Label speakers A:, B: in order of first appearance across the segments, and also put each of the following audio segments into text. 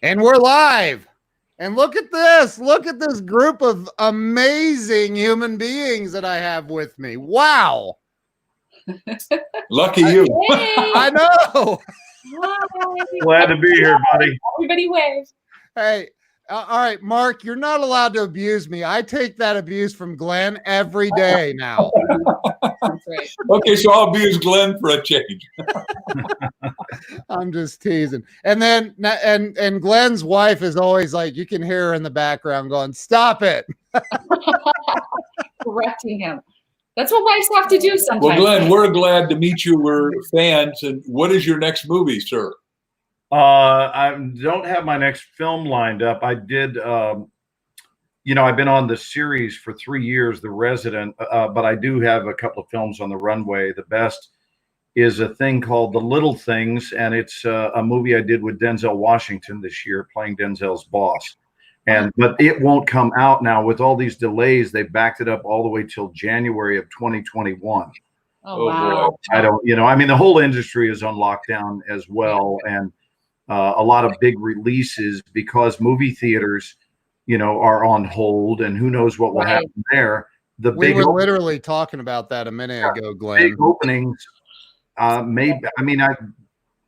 A: And we're live. And look at this. Look at this group of amazing human beings that I have with me. Wow.
B: Lucky you.
A: I know.
C: Hi.
D: Glad to be here, buddy.
C: Everybody wave.
A: Hey, all right, Mark, you're not allowed to abuse me. I take that abuse from Glenn every day now.
C: That's right.
B: Okay, so I'll abuse Glenn for a change.
A: I'm just teasing. And then and Glenn's wife is always like, you can hear her in the background going, "Stop it."
C: Correcting him. That's what wives have to do sometimes.
B: Well, Glenn, we're glad to meet you. We're fans. And what is your next movie, sir?
D: I don't have my next film lined up. I did, I've been on the series for 3 years, The Resident, but I do have a couple of films on the runway. The best is a thing called The Little Things, and it's a movie I did with Denzel Washington this year, playing Denzel's boss. But it won't come out now with all these delays. They backed it up all the way till January of 2021.
C: Oh, wow.
B: Boy.
D: I don't, the whole industry is on lockdown as well. And a lot of big releases because movie theaters, are on hold, and who knows what will happen there.
A: We were literally talking about that a minute ago, Glenn.
D: Big openings,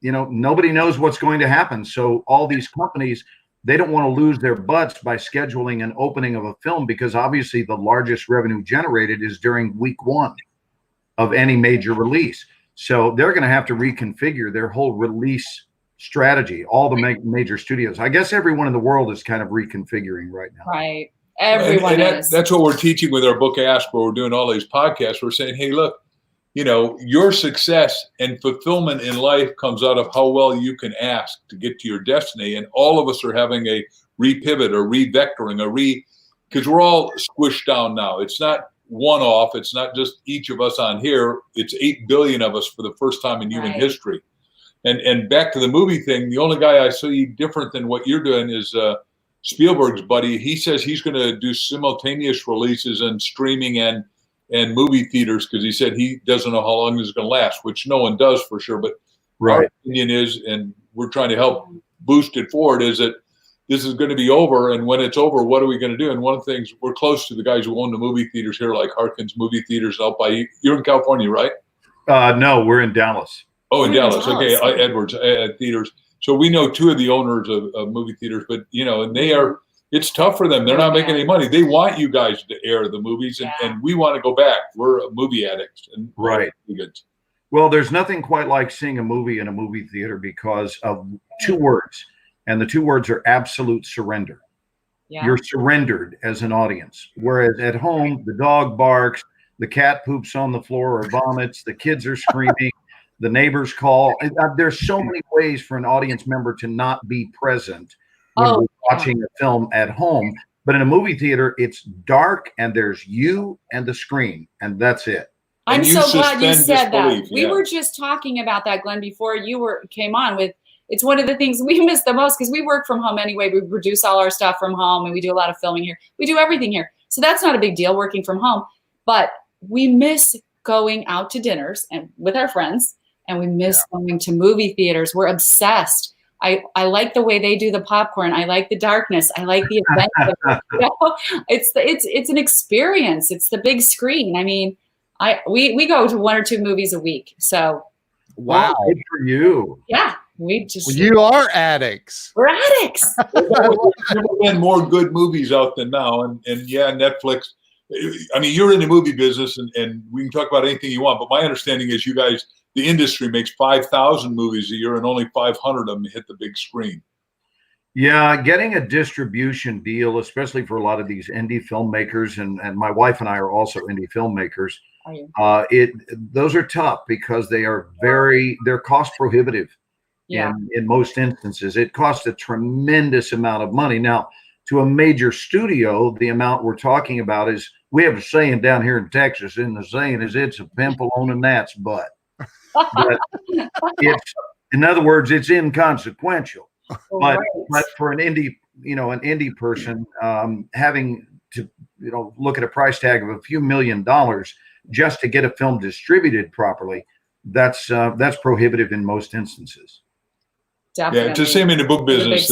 D: nobody knows what's going to happen. So all these companies, they don't want to lose their butts by scheduling an opening of a film, because obviously the largest revenue generated is during week one of any major release. So they're going to have to reconfigure their whole release strategy, all the major studios. I guess everyone in the world is kind of reconfiguring right now.
C: Right. Everyone is.
B: That's what we're teaching with our book Ask, where we're doing all these podcasts. We're saying, hey, look, your success and fulfillment in life comes out of how well you can ask to get to your destiny. And all of us are having a repivot or revectoring, because we're all squished down now. It's not one off. It's not just each of us on here. It's 8 billion of us for the first time in human history. And back to the movie thing, the only guy I see different than what you're doing is Spielberg's buddy. He says he's going to do simultaneous releases and streaming and movie theaters, because he said he doesn't know how long this is going to last, which no one does for sure. But our opinion is, and we're trying to help boost it forward, is that this is going to be over. And when it's over, what are we going to do? And one of the things, we're close to the guys who own the movie theaters here, like Harkins Movie Theaters out by, you're in California, right?
D: No, we're in Dallas.
B: Oh, in Dallas. Okay, Edwards Theaters. So we know two of the owners of movie theaters, but and it's tough for them. They're not making any money. They want you guys to air the movies, and we want to go back. We're movie addicts. And
D: Well, there's nothing quite like seeing a movie in a movie theater because of two words, and the two words are absolute surrender. Yeah. You're surrendered as an audience. Whereas at home, the dog barks, the cat poops on the floor or vomits, the kids are screaming. The neighbors call. There's so many ways for an audience member to not be present when we're watching a film at home. But in a movie theater, it's dark and there's you and the screen, and that's it.
C: I'm so glad you said that. We were just talking about that, Glenn, before you came on with. It's one of the things we miss the most, because we work from home anyway. We produce all our stuff from home, and we do a lot of filming here. We do everything here. So that's not a big deal, working from home. But we miss going out to dinners and with our friends. And we miss going to movie theaters. We're obsessed. I like the way they do the popcorn. I like the darkness. I like the adventure. It's an experience. It's the big screen. I mean, we go to 1 or 2 movies a week. So
A: wow,
D: good for you.
C: Yeah,
A: you are addicts.
C: We're addicts.
B: There's never been more good movies out than now, and Netflix. I mean, you're in the movie business, and we can talk about anything you want. But my understanding is you guys. The industry makes 5,000 movies a year, and only 500 of them hit the big screen.
D: Yeah, getting a distribution deal, especially for a lot of these indie filmmakers, and my wife and I are also indie filmmakers. Those are tough because they're cost prohibitive. Yeah. In most instances, it costs a tremendous amount of money. Now, to a major studio, the amount we're talking about is, we have a saying down here in Texas, and the saying is, it's a pimple on a gnat's butt. But in other words, it's inconsequential. But for an indie person, having to look at a price tag of a few $1 million just to get a film distributed properly, that's prohibitive in most instances.
C: Definitely.
B: Yeah, it's the same in the book business.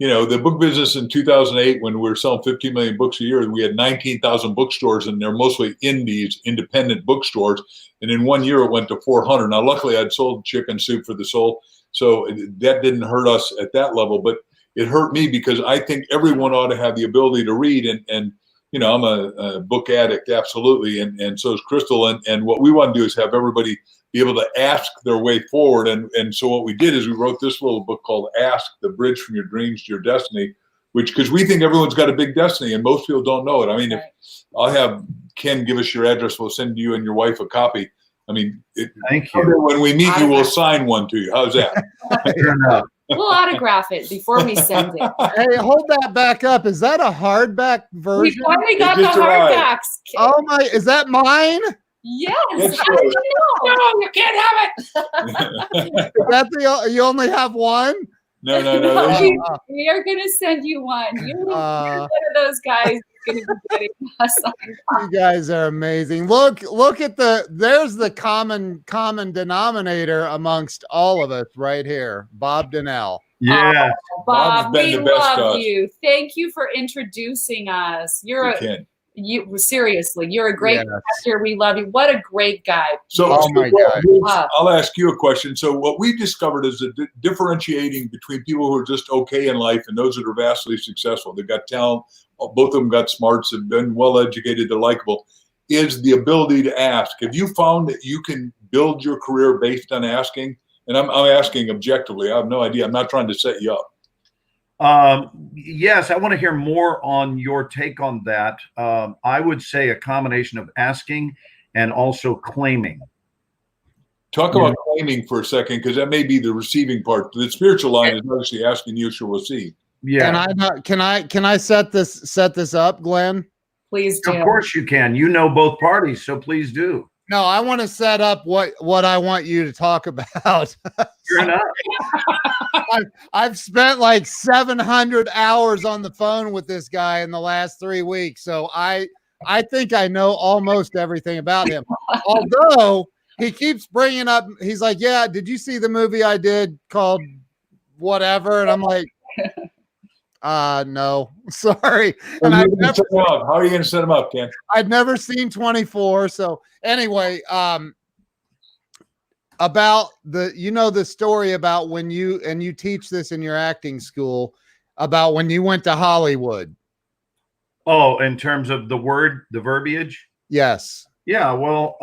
B: you know, the book business in 2008, when we were selling 15 million books a year, we had 19,000 bookstores, and they're mostly indies, independent bookstores. And in 1 year, it went to 400. Now, luckily, I'd sold Chicken Soup for the Soul, so that didn't hurt us at that level. But it hurt me because I think everyone ought to have the ability to read. And you know, I'm a book addict, absolutely, and so is Crystal. And what we want to do is have everybody be able to ask their way forward. And so what we did is we wrote this little book called Ask, The Bridge from Your Dreams to Your Destiny, which, because we think everyone's got a big destiny and most people don't know it. I mean, if I'll have Ken give us your address, we'll send you and your wife a copy. I mean,
D: thank you.
B: When we meet you, we'll sign one to you. How's that?
C: We'll autograph it before we send it.
A: Hey, hold that back up. Is that a hardback version?
C: We finally got the hardbacks.
A: Oh my, is that mine?
C: Yes.
B: How do you know?
C: No, you can't have it.
A: Is that you only have one?
B: No.
C: We are going to send you one. You're one of those guys going to be getting us.
A: You guys are amazing. Look at there's the common denominator amongst all of us right here. Bob Donnell.
D: Yeah.
C: Oh, Bob, we love you. Thank you for introducing us. Seriously, you're a great actor. We love you. What a great guy.
B: So,
A: my God.
B: I'll ask you a question. So what we've discovered is that differentiating between people who are just okay in life and those that are vastly successful, they've got talent, both of them got smarts, have been well educated, they're likable, is the ability to ask. Have you found that you can build your career based on asking? And I'm asking objectively. I have no idea. I'm not trying to set you up.
D: Yes, I want to hear more on your take on that. I would say a combination of asking and also claiming.
B: Talk about claiming for a second, because that may be the receiving part. The spiritual line is obviously asking, you shall receive.
D: Yeah.
A: Can I set this up, Glenn?
C: Please do.
D: Of course you can. You know both parties, so please do.
A: No, I want to set up what I want you to talk about.
D: Fair enough.
A: I've spent like 700 hours on the phone with this guy in the last 3 weeks, so I think I know almost everything about him. Although he keeps bringing up, he's like, "Yeah, did you see the movie I did called whatever?" And I'm like, no, sorry. And
B: how are you going to set him up, Ken?
A: I'd never seen 24. So anyway, about the story about when you teach this in your acting school about when you went to Hollywood.
D: Oh, in terms of the verbiage?
A: Yes.
D: Yeah. Well,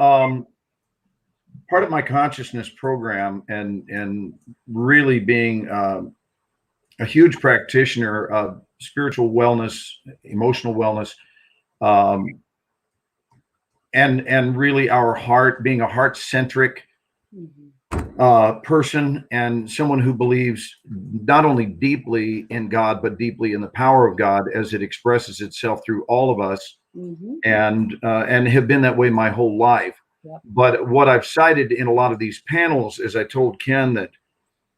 D: part of my consciousness program and really being, a huge practitioner of spiritual wellness, emotional wellness, and really our heart, being a heart-centric person and someone who believes not only deeply in God, but deeply in the power of God as it expresses itself through all of us, and have been that way my whole life. Yep. But what I've cited in a lot of these panels is I told Ken that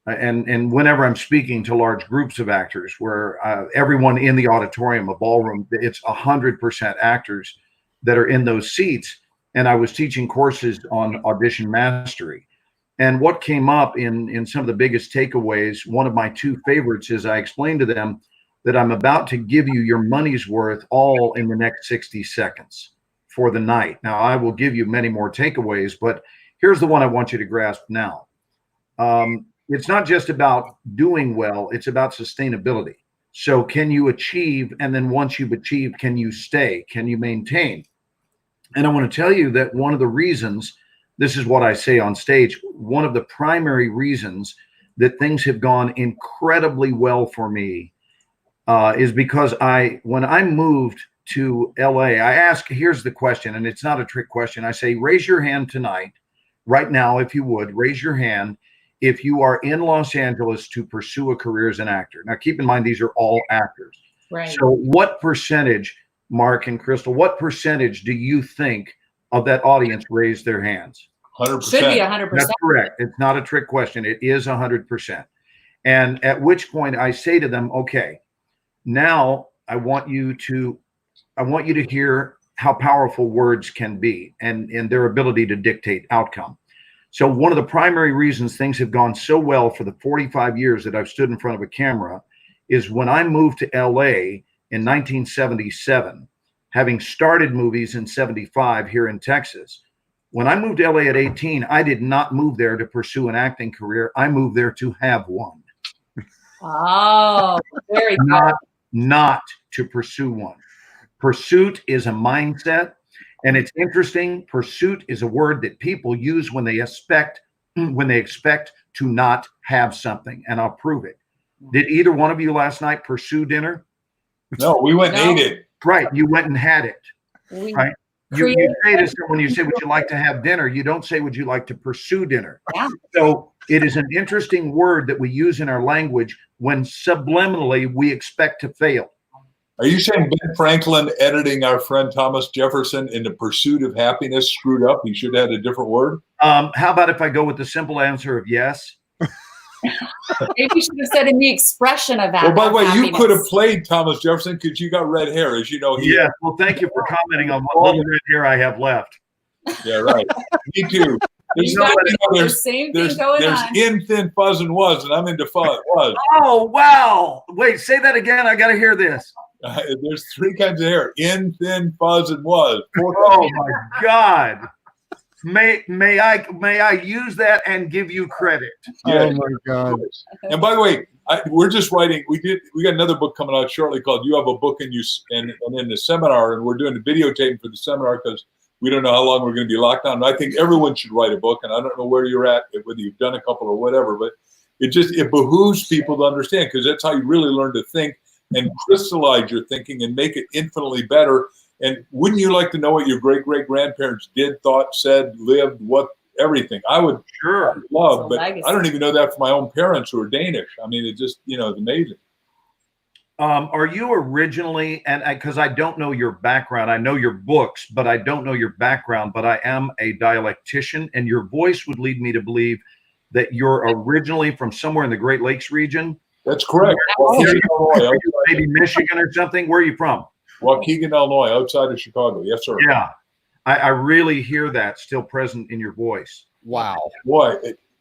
D: and whenever I'm speaking to large groups of actors where everyone in the auditorium, a ballroom, it's 100% actors that are in those seats. And I was teaching courses on audition mastery. And what came up in some of the biggest takeaways, one of my two favorites is I explained to them that I'm about to give you your money's worth all in the next 60 seconds for the night. Now, I will give you many more takeaways, but here's the one I want you to grasp now. It's not just about doing well, it's about sustainability. So can you achieve? And then once you've achieved, can you stay? Can you maintain? And I want to tell you that one of the reasons, this is what I say on stage, one of the primary reasons that things have gone incredibly well for me is because when I moved to LA, I ask, here's the question, and it's not a trick question. I say, raise your hand tonight, right now, if you would, raise your hand if you are in Los Angeles to pursue a career as an actor. Now, keep in mind, these are all actors.
C: Right.
D: So what percentage, Mark and Crystal, what percentage do you think of that audience raised their hands?
B: 100%.
C: Should be 100%.
D: That's correct. It's not a trick question. It is 100%. And at which point I say to them, okay, now I want you to hear how powerful words can be and their ability to dictate outcome. So one of the primary reasons things have gone so well for the 45 years that I've stood in front of a camera is when I moved to LA in 1977, having started movies in 75 here in Texas. When I moved to LA at 18, I did not move there to pursue an acting career. I moved there to have one.
C: Oh, very good.
D: Not to pursue one. Pursuit is a mindset. And it's interesting. Pursuit is a word that people use when they expect to not have something. And I'll prove it. Did either one of you last night pursue dinner?
B: No, we went and ate it.
D: Right. You went and had it. Right. You say to someone, you say, would you like to have dinner? You don't say, would you like to pursue dinner?
C: Yeah.
D: So it is an interesting word that we use in our language when subliminally we expect to fail.
B: Are you saying Ben Franklin editing our friend Thomas Jefferson in The Pursuit of Happiness screwed up? He should have had a different word?
D: How about if I go with the simple answer of yes?
C: Maybe you should have said in the expression of that.
B: Well, by the way, you could have played Thomas Jefferson because you got red hair, as you know.
D: Yeah, well, thank you for commenting on what little red hair I have left.
B: Yeah, right. Me too.
C: There's same thing going on.
B: There's in, thin, fuzz, and was, and I'm into fuzz. Was.
D: Oh, wow. Wait, say that again. I got to hear this.
B: There's three kinds of hair: in, thin, fuzz, and was.
D: Oh my God! May I use that and give you credit?
B: Yeah.
A: Oh my God!
B: And by the way, we're just writing. We got another book coming out shortly called "You Have a Book and You," and in the seminar, and we're doing the videotape for the seminar because we don't know how long we're going to be locked down. And I think everyone should write a book, and I don't know where you're at, whether you've done a couple or whatever, but it behooves people to understand because that's how you really learn to think and crystallize your thinking and make it infinitely better. And wouldn't you like to know what your great-great-grandparents did, thought, said, lived, what, everything? I would love, but I don't even know that for my own parents who are Danish. I mean, it just, it's amazing.
D: Are you originally, and because I don't know your background, I know your books, but I don't know your background, but I am a dialectician, and your voice would lead me to believe that you're originally from somewhere in the Great Lakes region?
B: That's correct.
D: Maybe Michigan or something. Where are you from?
B: Waukegan, Illinois, outside of Chicago. Yes, sir.
D: Yeah. I really hear that still present in your voice.
A: Wow.
B: Boy.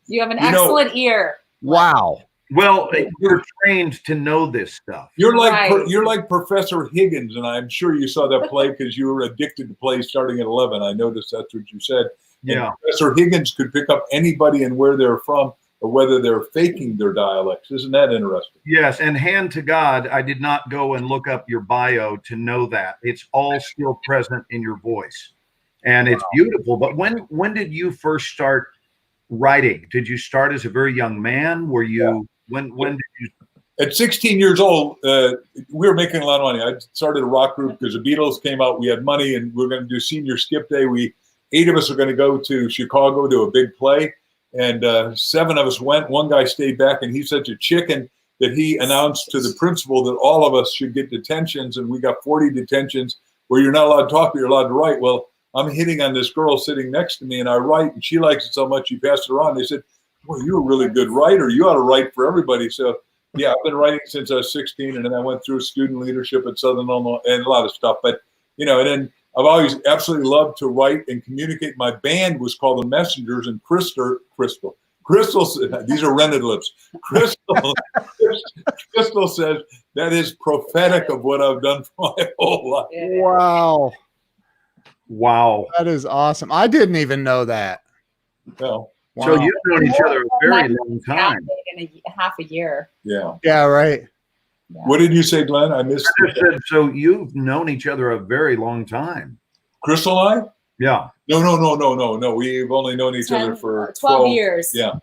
C: You have an excellent ear.
A: Wow.
D: Well, you're trained to know this stuff.
B: You're like Professor Higgins, and I'm sure you saw that play because you were addicted to plays starting at 11. I noticed that's what you said.
D: Yeah.
B: And Professor Higgins could pick up anybody and where they're from, or whether they're faking their dialects. Isn't that interesting?
D: Yes, and hand to God, I did not go and look up your bio to know that. It's all still present in your voice. And it's beautiful. But when did you first start writing? Did you start as a very young man? Were you when did you?
B: At 16 years old, we were making a lot of money. I started a rock group because the Beatles came out. We had money, and we were going to do senior skip day. 8 of us are going to go to Chicago to a big play. And 7 of us went. One guy stayed back, and he's such a chicken that he announced to the principal that all of us should get detentions, and we got 40 detentions where you're not allowed to talk, but you're allowed to write. Well, I'm hitting on this girl sitting next to me, and I write, and she likes it so much she passed it around. They said, well, you're a really good writer. You ought to write for everybody. So, yeah, I've been writing since I was 16, and then I went through student leadership at Southern Illinois and a lot of stuff. But, and then I've always absolutely loved to write and communicate. My band was called The Messengers, and Crystal, these are rented lips. Crystal says that is prophetic of what I've done for my whole life.
A: Wow.
D: Wow.
A: That is awesome. I didn't even know that.
B: Well,
A: wow.
D: So you've known each other a very long time.
C: In half a year.
B: Yeah.
A: Yeah, right.
C: Yeah.
B: What did you say, Glenn? I missed it.
D: So you've known each other a very long time.
B: Crystal and I?
D: Yeah.
B: No. We've only known each other for
C: 12 years.
B: Yeah.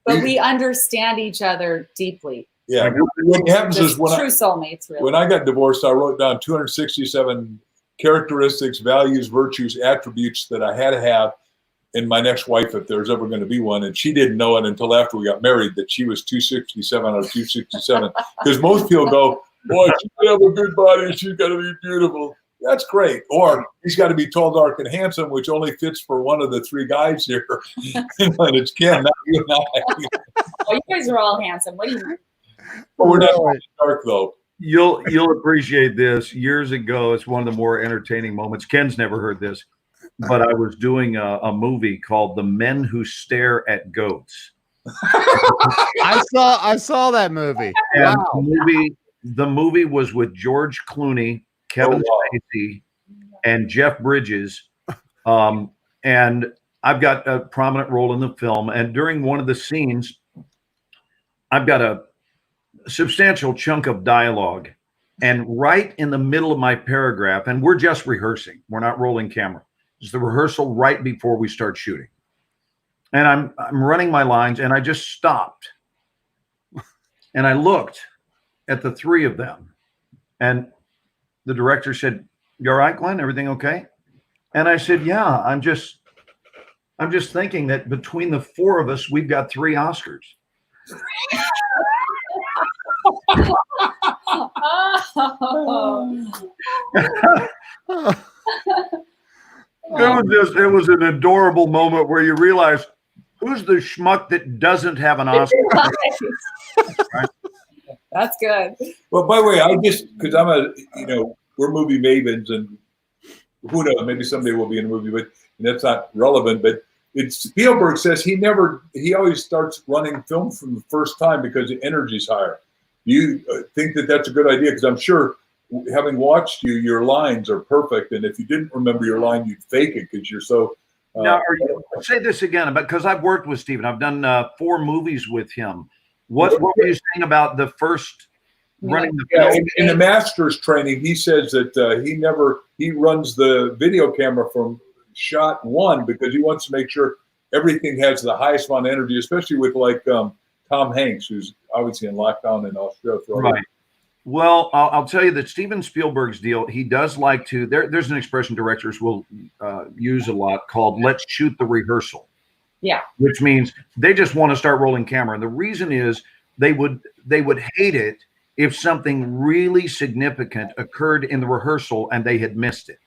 C: But we understand each other deeply.
B: Yeah. What happens is
C: true soulmates, really.
B: When I got divorced, I wrote down 267 characteristics, values, virtues, attributes that I had to have in my next wife if there's ever going to be one. And she didn't know it until after we got married that she was 267 out of 267. Because most people go, boy, she's got to have a good body. She's got to be beautiful. That's great. Or he's got to be tall, dark, and handsome, which only fits for one of the 3 guys here. And it's Ken, not you and I.
C: Oh, you guys are all handsome. What do you mean?
B: But we're not dark, though.
D: You'll appreciate this. Years ago, it's one of the more entertaining moments. Ken's never heard this, but I was doing a movie called The Men Who Stare at Goats.
A: I saw that movie.
D: And
A: Wow.
D: the movie was with George Clooney, Kevin Spacey, and Jeff Bridges. And I've got a prominent role in the film. And during one of the scenes, I've got a substantial chunk of dialogue. And right in the middle of my paragraph, and we're just rehearsing, we're not rolling camera. It's the rehearsal right before we start shooting. And I'm running my lines, and I just stopped. And I looked at the three of them. And the director said, "You all right, Glenn? Everything okay?" And I said, "Yeah, I'm just thinking that between the four of us, we've got 3 Oscars." It was an adorable moment where you realize who's the schmuck that doesn't have an Oscar.
C: Right? That's good.
B: Well, by the way, because we're movie mavens, and who knows, maybe someday we'll be in a movie, but that's not relevant. But Spielberg says he always starts running film from the first time because the energy's higher. Do you think that that's a good idea? Because I'm sure, having watched you, your lines are perfect, and if you didn't remember your line, you'd fake it because you're so.
D: Now, say this again, because I've worked with Stephen. I've done 4 movies with him. What were you saying about the first running the film?
B: In the master's training, he says that he runs the video camera from shot 1 because he wants to make sure everything has the highest amount of energy, especially with Tom Hanks, who's obviously in lockdown in Australia.
D: Right. Well, I'll tell you that Steven Spielberg's deal, he does like to, there's an expression directors will use a lot called "let's shoot the rehearsal."
C: Yeah.
D: Which means they just want to start rolling camera. And the reason is they would hate it if something really significant occurred in the rehearsal and they had missed it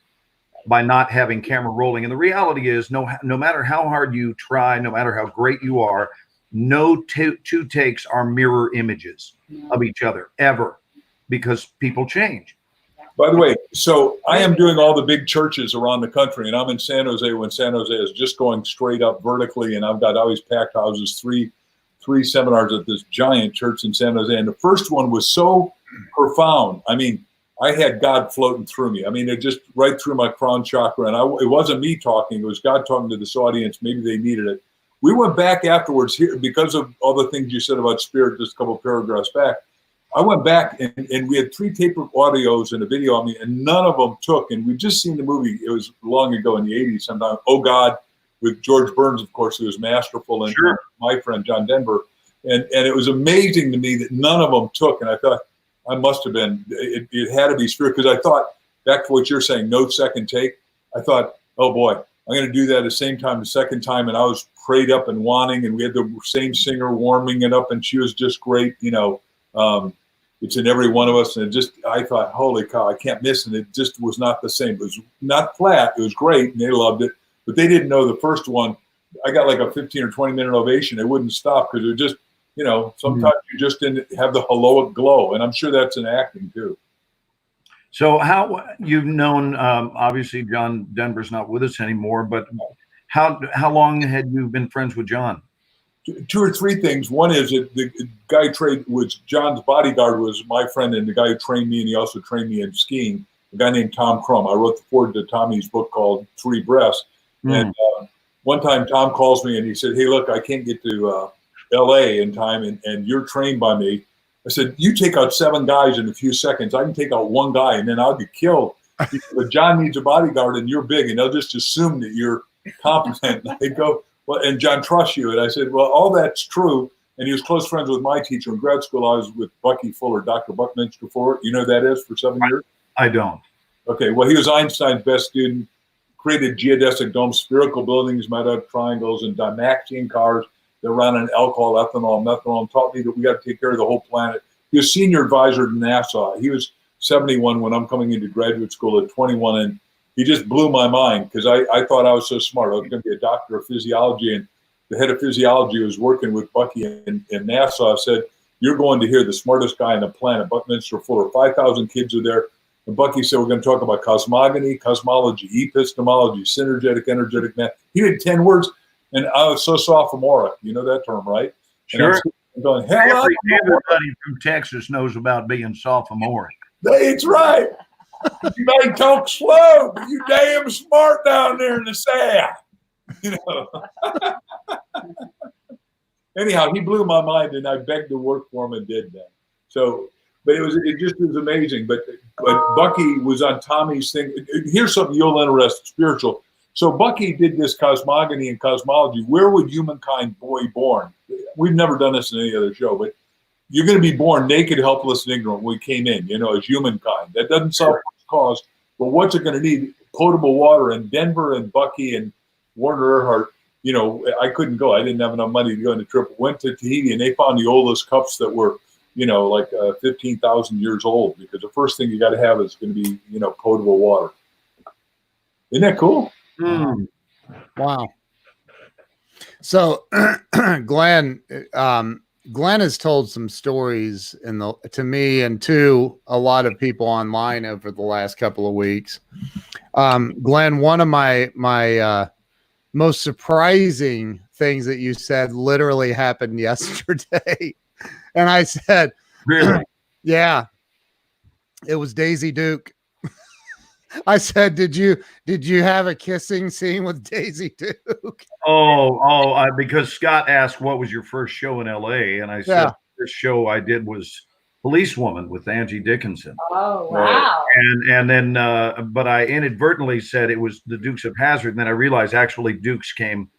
D: by not having camera rolling. And the reality is no matter how hard you try, no matter how great you are, no two takes are mirror images of each other ever, because people change.
B: By the way, so I am doing all the big churches around the country, and I'm in San Jose when San Jose is just going straight up vertically, and I've got always packed houses, three seminars at this giant church in San Jose. And the first one was so profound. I mean, I had God floating through me. I mean, it just right through my crown chakra. And it wasn't me talking. It was God talking to this audience. Maybe they needed it. We went back afterwards here because of all the things you said about spirit just a couple of paragraphs back. I went back and we had 3 tape audios and a video on me, and none of them took. And we'd just seen the movie. It was long ago in the 80s sometime. Oh, God, with George Burns, of course, who was masterful, and
D: sure.
B: My friend John Denver. And it was amazing to me that none of them took. And I thought, I must have been, it had to be spirit, because I thought, back to what you're saying, no second take. I thought, oh boy, I'm going to do that at the same time, the second time. And I was prayed up and wanting, and we had the same singer warming it up, and she was just great. You know, it's in every one of us. And I thought, holy cow, I can't miss. And it just was not the same. It was not flat. It was great. And they loved it, but they didn't know the first one. I got like a 15 or 20 minute ovation. It wouldn't stop because it just, you know, sometimes you just didn't have the heroic glow. And I'm sure that's in acting too.
D: So how you've known, obviously John Denver's not with us anymore, but how long had you been friends with John?
B: 2 or 3 things. One is that the guy was John's bodyguard was my friend, and the guy who trained me, and he also trained me in skiing, a guy named Tom Crum. I wrote the foreword to Tommy's book called 3 Breaths. And one time Tom calls me and he said, hey, look, I can't get to LA in time, and you're trained by me. I said, you take out 7 guys in a few seconds. I can take out 1 guy and then I'll get killed. He said, but John needs a bodyguard and you're big, and they'll just assume that you're competent. And they go, well, and John trusts you. And I said, well, all that's true. And he was close friends with my teacher in grad school. I was with Bucky Fuller, Dr. Buckminster Fuller. You know who that is, for 7 years?
D: I don't.
B: Okay, well, he was Einstein's best student, created geodesic domes, spherical buildings made out of triangles, and Dymaxion cars that ran on alcohol, ethanol, methanol, and taught me that we got to take care of the whole planet. He was senior advisor to NASA. He was 71 when I'm coming into graduate school at 21, and he just blew my mind because I thought I was so smart. I was going to be a doctor of physiology, and the head of physiology was working with Bucky in NASA. Said, you're going to hear the smartest guy on the planet, Buckminster Fuller. 5,000 kids are there. And Bucky said, we're going to talk about cosmogony, cosmology, epistemology, synergetic, energetic math. He had 10 words, and I was so sophomoric. You know that term, right?
D: Sure.
B: I'm going, hello.
D: Everybody from Texas knows about being sophomoric.
B: That's right. You may talk slow, but you damn smart down there in the South. You know. Anyhow, he blew my mind, and I begged to work for him and did that. So, but it just was amazing. But Bucky was on Tommy's thing. Here's something you'll interest, spiritual. So Bucky did this cosmogony and cosmology. Where would humankind be born? We've never done this in any other show, but you're going to be born naked, helpless, and ignorant when we came in, you know, as humankind. That doesn't solve the cause, but what's it going to need? Potable water. And Denver and Bucky and Warner Earhart, you know, I couldn't go. I didn't have enough money to go on the trip. Went to Tahiti, and they found the oldest cups that were, you know, like 15,000 years old, because the first thing you got to have is going to be, you know, potable water. Isn't that cool?
A: Mm. Wow. So Glenn has told some stories to me and to a lot of people online over the last couple of weeks. Glenn, one of my most surprising things that you said literally happened yesterday. And I said,
D: really?
A: Yeah, it was Daisy Duke. I said, did you have a kissing scene with Daisy Duke?
D: Because Scott asked what was your first show in LA, and I said the first show I did was Policewoman with Angie Dickinson.
C: Oh wow!
D: And then but I inadvertently said it was the Dukes of Hazzard, and then I realized actually Dukes came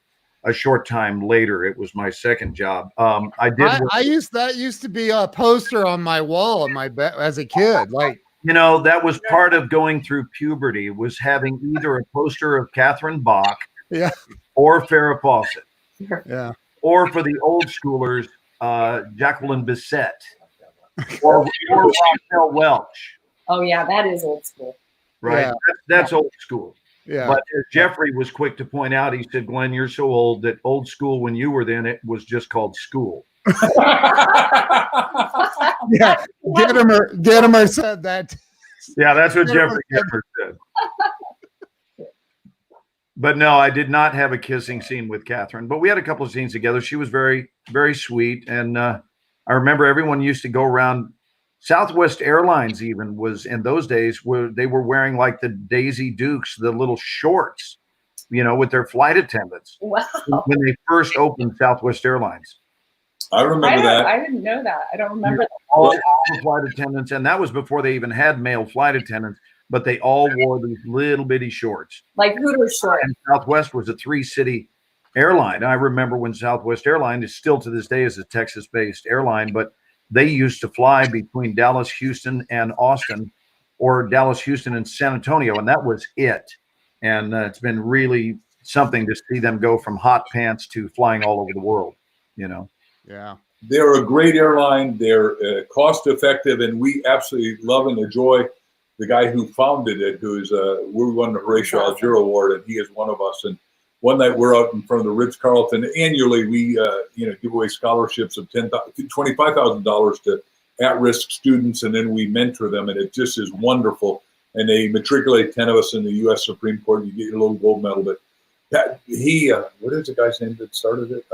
D: a short time later. It was my second job.
A: That used to be a poster on my wall in my bed as a kid, like.
D: You know, that was part of going through puberty, was having either a poster of Catherine Bach or Farrah Fawcett.
A: Yeah.
D: Or for the old schoolers, Jacqueline Bisset or Raquel Welch.
C: Oh, yeah, that is old school.
D: Right. Yeah. That's old school.
A: Yeah.
D: But as Jeffrey was quick to point out, he said, Glenn, you're so old that old school when you were then, it was just called school.
A: Yeah, Gittimer said that.
D: Yeah, that's what Jeffrey Gittimer said. But no, I did not have a kissing scene with Catherine, but we had a couple of scenes together. She was very, very sweet. And I remember everyone used to go around. Southwest Airlines even was in those days where they were wearing like the Daisy Dukes, the little shorts, you know, with their flight attendants.
C: Wow.
D: When they first opened Southwest Airlines.
B: I remember that.
C: I didn't know that. I don't remember that.
D: All the flight attendants, and that was before they even had male flight attendants, but they all wore these little bitty shorts.
C: Like Hooters shorts.
D: And Southwest was a 3-city airline. And I remember when Southwest Airline is still to this day is a Texas-based airline, but they used to fly between Dallas, Houston, and Austin, or Dallas, Houston, and San Antonio, and that was it. And it's been really something to see them go from hot pants to flying all over the world, you know.
A: Yeah.
B: They're a great airline. They're cost effective, and we absolutely love and enjoy the guy who founded it, who's we won the Horatio Alger Award, and he is one of us. And one night we're out in front of the Ritz-Carlton. Annually, we give away scholarships of $25,000 to at-risk students, and then we mentor them, and it just is wonderful. And they matriculate 10 of us in the U.S. Supreme Court. You get your little gold medal. But what is the guy's name that started it?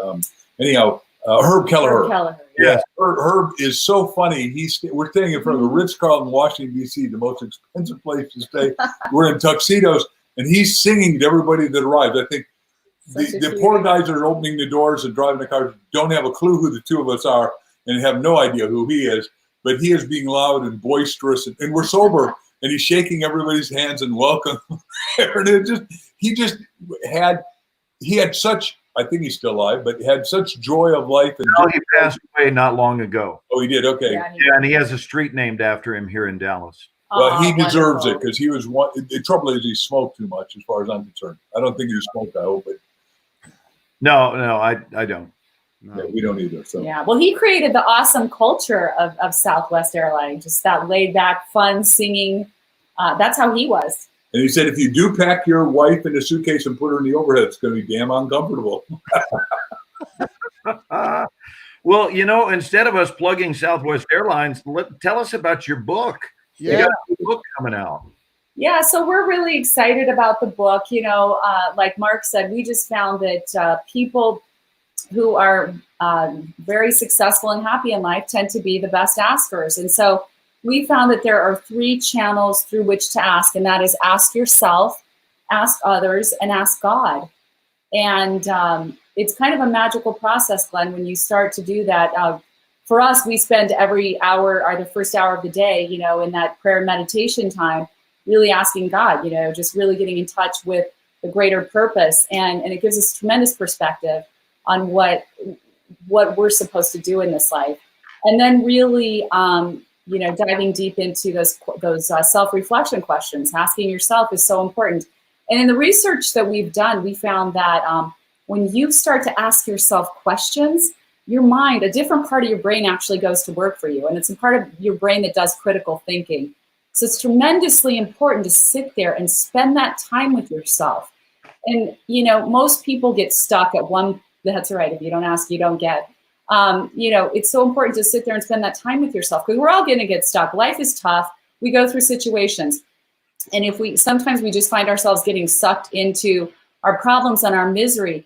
B: Herb Kelleher. Yes, Herb is so funny. We're staying in front of the Ritz-Carlton, Washington, D.C., the most expensive place to stay. We're in tuxedos, and he's singing to everybody that arrives. I think the poor guys that are opening the doors and driving the cars don't have a clue who the two of us are and have no idea who he is. But he is being loud and boisterous, and we're sober, and he's shaking everybody's hands and welcome. And he had such. I think he's still alive, but had such joy of life. And
D: he passed away not long ago.
B: Oh, he did? Okay.
D: Yeah, and he has a street named after him here in Dallas.
B: Well, he deserves it because he was one. The trouble is he smoked too much, as far as I'm concerned. I don't think he smoked, I hope. But
D: no, I don't.
B: No. Yeah, we don't either. So.
C: Yeah, well, he created the awesome culture of Southwest Airlines, just that laid back, fun, singing. That's how he was.
B: And he said, if you do pack your wife in a suitcase and put her in the overhead, it's going to be damn uncomfortable.
D: Well, instead of us plugging Southwest Airlines, tell us about your book.
A: Yeah.
D: You got a book coming out.
C: Yeah, so we're really excited about the book. Like Mark said, we just found that people who are very successful and happy in life tend to be the best askers. And so we found that there are 3 channels through which to ask, and that is ask yourself, ask others, and ask God. And it's kind of a magical process, Glenn, when you start to do that. For us, we spend every hour or the first hour of the day, you know, in that prayer and meditation time, really asking God, you know, just really getting in touch with the greater purpose. And it gives us tremendous perspective on what we're supposed to do in this life. And then really, you know, diving deep into those self-reflection questions, asking yourself is so important. And in the research that we've done, we found that when you start to ask yourself questions, your mind, a different part of your brain actually goes to work for you. And it's a part of your brain that does critical thinking. So it's tremendously important to sit there and spend that time with yourself. And, you know, most people get stuck at one, that's right, if you don't ask, you don't get. You know, it's so important to sit there and spend that time with yourself, because we're all going to get stuck. Life is tough. We go through situations. And sometimes we just find ourselves getting sucked into our problems and our misery.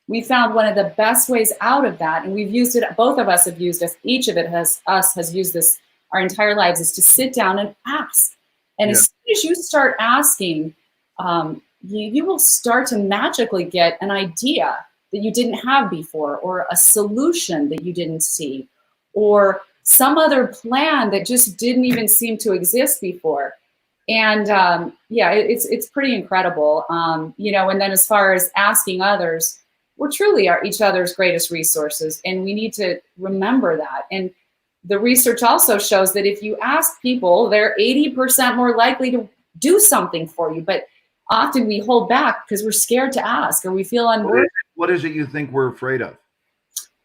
C: We found one of the best ways out of that, and we've used it, both of us have used it, each of us has used this our entire lives, is to sit down and ask. And as soon as you start asking, you will start to magically get an idea that you didn't have before, or a solution that you didn't see, or some other plan that just didn't even seem to exist before. And yeah, it's pretty incredible. You know, and then as far as asking others, we're truly each other's greatest resources, and we need to remember that. And the research also shows that if you ask people, they're 80% more likely to do something for you. But often we hold back because we're scared to ask, or we feel unworthy.
D: What is it you think we're afraid of?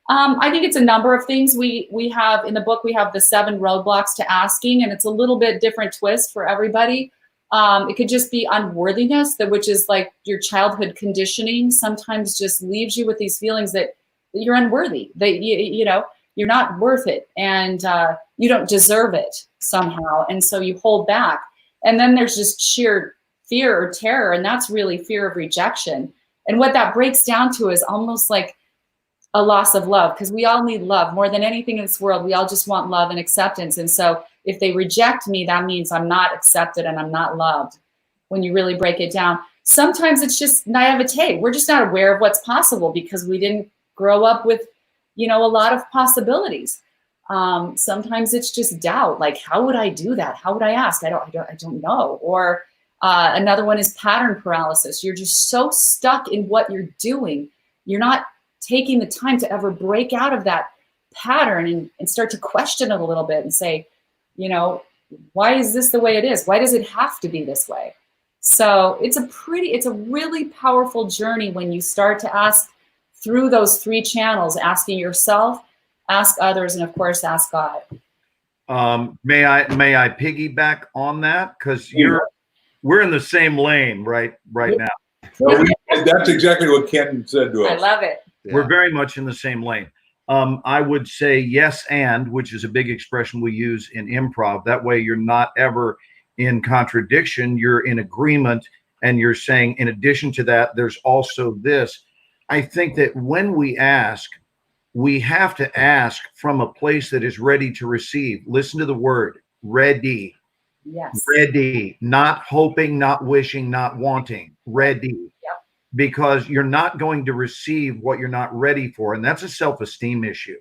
C: I think it's a number of things. We have in the book, we have the 7 roadblocks to asking, and it's a little bit different twist for everybody. It could just be unworthiness, which is like your childhood conditioning sometimes just leaves you with these feelings that you're unworthy, that you know, you're not worth it, and you don't deserve it somehow. And so you hold back. And then there's just sheer fear or terror, and that's really fear of rejection. And what that breaks down to is almost like a loss of love, because we all need love more than anything in this world. We all just want love and acceptance. And so if they reject me, that means I'm not accepted and I'm not loved. When you really break it down, sometimes it's just naivete. We're just not aware of what's possible because we didn't grow up with, you know, a lot of possibilities. Sometimes it's just doubt, like, how would I do that? How would I ask? I don't know. Or another one is pattern paralysis. You're just so stuck in what you're doing. You're not taking the time to ever break out of that pattern and start to question it a little bit and say, you know, why is this the way it is? Why does it have to be this way? So it's a really powerful journey when you start to ask through those 3 channels, asking yourself, ask others, and of course, ask God.
D: May I piggyback on that? Because we're in the same lane right now.
B: That's exactly what Ken said to us.
C: I love it.
D: Yeah. We're very much in the same lane. I would say yes, and, which is a big expression we use in improv. That way you're not ever in contradiction. You're in agreement, and you're saying, in addition to that, there's also this. I think that when we ask, we have to ask from a place that is ready to receive. Listen to the word, ready.
C: Yes.
D: Ready, not hoping, not wishing, not wanting, ready.
C: Yep.
D: Because you're not going to receive what you're not ready for. And that's a self-esteem issue.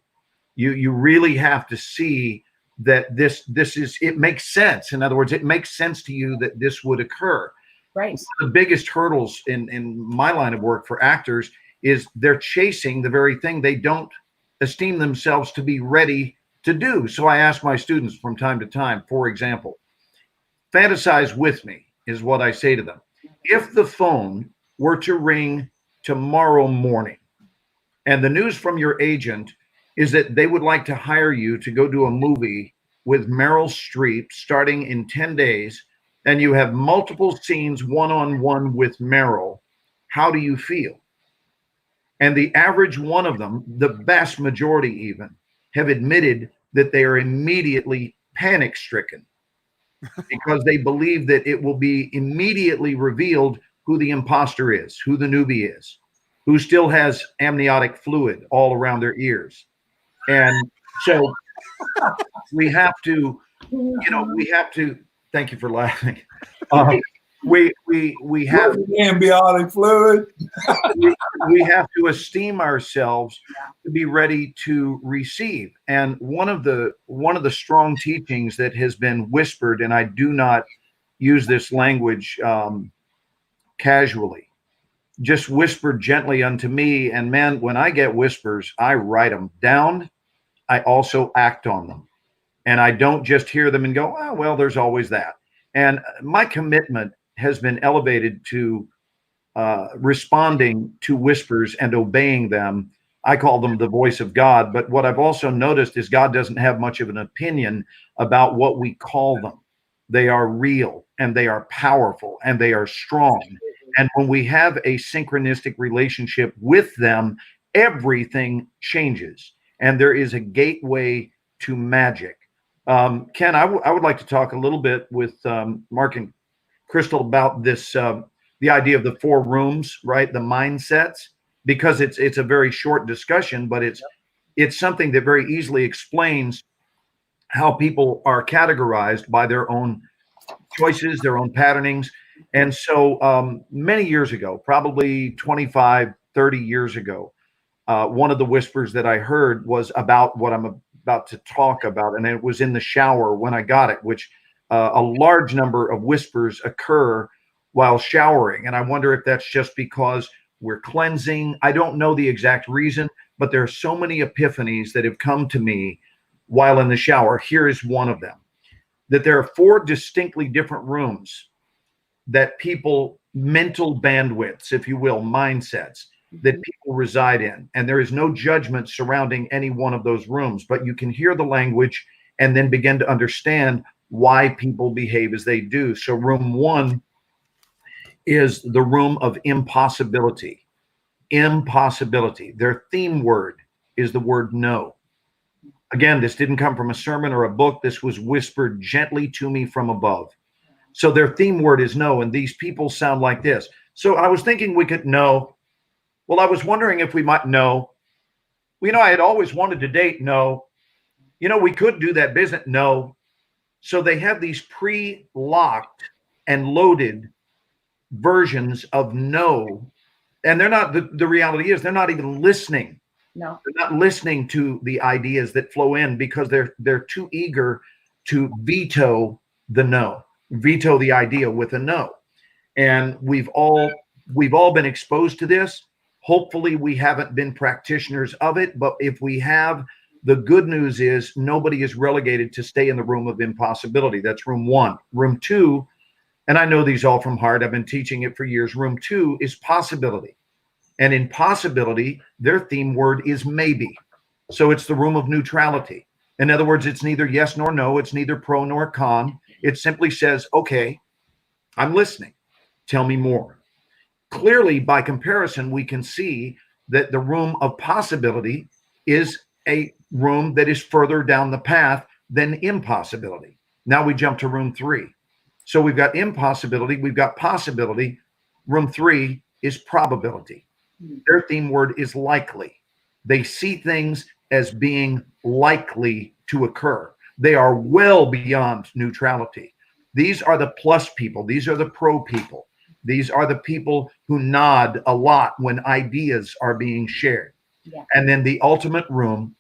D: You really have to see that this is, it makes sense. In other words, it makes sense to you that this would occur.
C: Right.
D: One of the biggest hurdles in my line of work for actors is they're chasing the very thing they don't esteem themselves to be ready to do. So I ask my students from time to time, for example, fantasize with me is what I say to them. If the phone were to ring tomorrow morning and the news from your agent is that they would like to hire you to go do a movie with Meryl Streep starting in 10 days, and you have multiple scenes one-on-one with Meryl, how do you feel? And the average one of them, the vast majority even, have admitted that they are immediately panic-stricken because they believe that it will be immediately revealed who the imposter is, who the newbie is. who still has amniotic fluid all around their ears. And so we have to, thank you for laughing. We have
B: amniotic fluid.
D: we have to esteem ourselves to be ready to receive. And one of the strong teachings that has been whispered, and I do not use this language casually, just whispered gently unto me. And man, when I get whispers, I write them down. I also act on them. And I don't just hear them and go, oh, well, there's always that. And my commitment has been elevated to responding to whispers and obeying them. I call them the voice of God. But what I've also noticed is God doesn't have much of an opinion about what we call them. They are real, and they are powerful, and they are strong. And when we have a synchronistic relationship with them, everything changes. And there is a gateway to magic. Ken, I would like to talk a little bit with Mark and Crystal about this, the idea of the 4 rooms, right? The mindsets, because it's a very short discussion, but it's something that very easily explains how people are categorized by their own choices, their own patternings. And so many years ago, probably 25, 30 years ago, one of the whispers that I heard was about what I'm about to talk about. And it was in the shower when I got it, which a large number of whispers occur while showering. And I wonder if that's just because we're cleansing. I don't know the exact reason, but there are so many epiphanies that have come to me while in the shower. Here is one of them, that there are 4 distinctly different rooms that people, mental bandwidths, if you will, mindsets that people reside in. And there is no judgment surrounding any one of those rooms, but you can hear the language and then begin to understand why people behave as they do. So room 1 is the room of impossibility. Impossibility. Their theme word is the word no. Again, this didn't come from a sermon or a book. This was whispered gently to me from above. So their theme word is no, and these people sound like this. So I was thinking we could know. Well, I was wondering if we might know. Well, I had always wanted to date. No. We could do that business. No. So they have these pre-locked and loaded versions of no. And they're not, the reality is they're not even listening.
C: No.
D: They're not listening to the ideas that flow in because they're too eager to veto the no, veto the idea with a no. And we've all been exposed to this. Hopefully we haven't been practitioners of it, but if we have, the good news is nobody is relegated to stay in the room of impossibility. That's room 1. Room 2, and I know these all from heart, I've been teaching it for years. Room 2 is possibility. And in possibility, their theme word is maybe. So it's the room of neutrality. In other words, it's neither yes nor no. It's neither pro nor con. It simply says, okay, I'm listening. Tell me more. Clearly, by comparison, we can see that the room of possibility is a room that is further down the path than impossibility. Now we jump to room 3. So we've got impossibility, we've got possibility. Room 3 is probability. Their theme word is likely. They see things as being likely to occur. They are well beyond neutrality. These are the plus people. These are the pro people. These are the people who nod a lot when ideas are being shared. Yeah. And then the ultimate room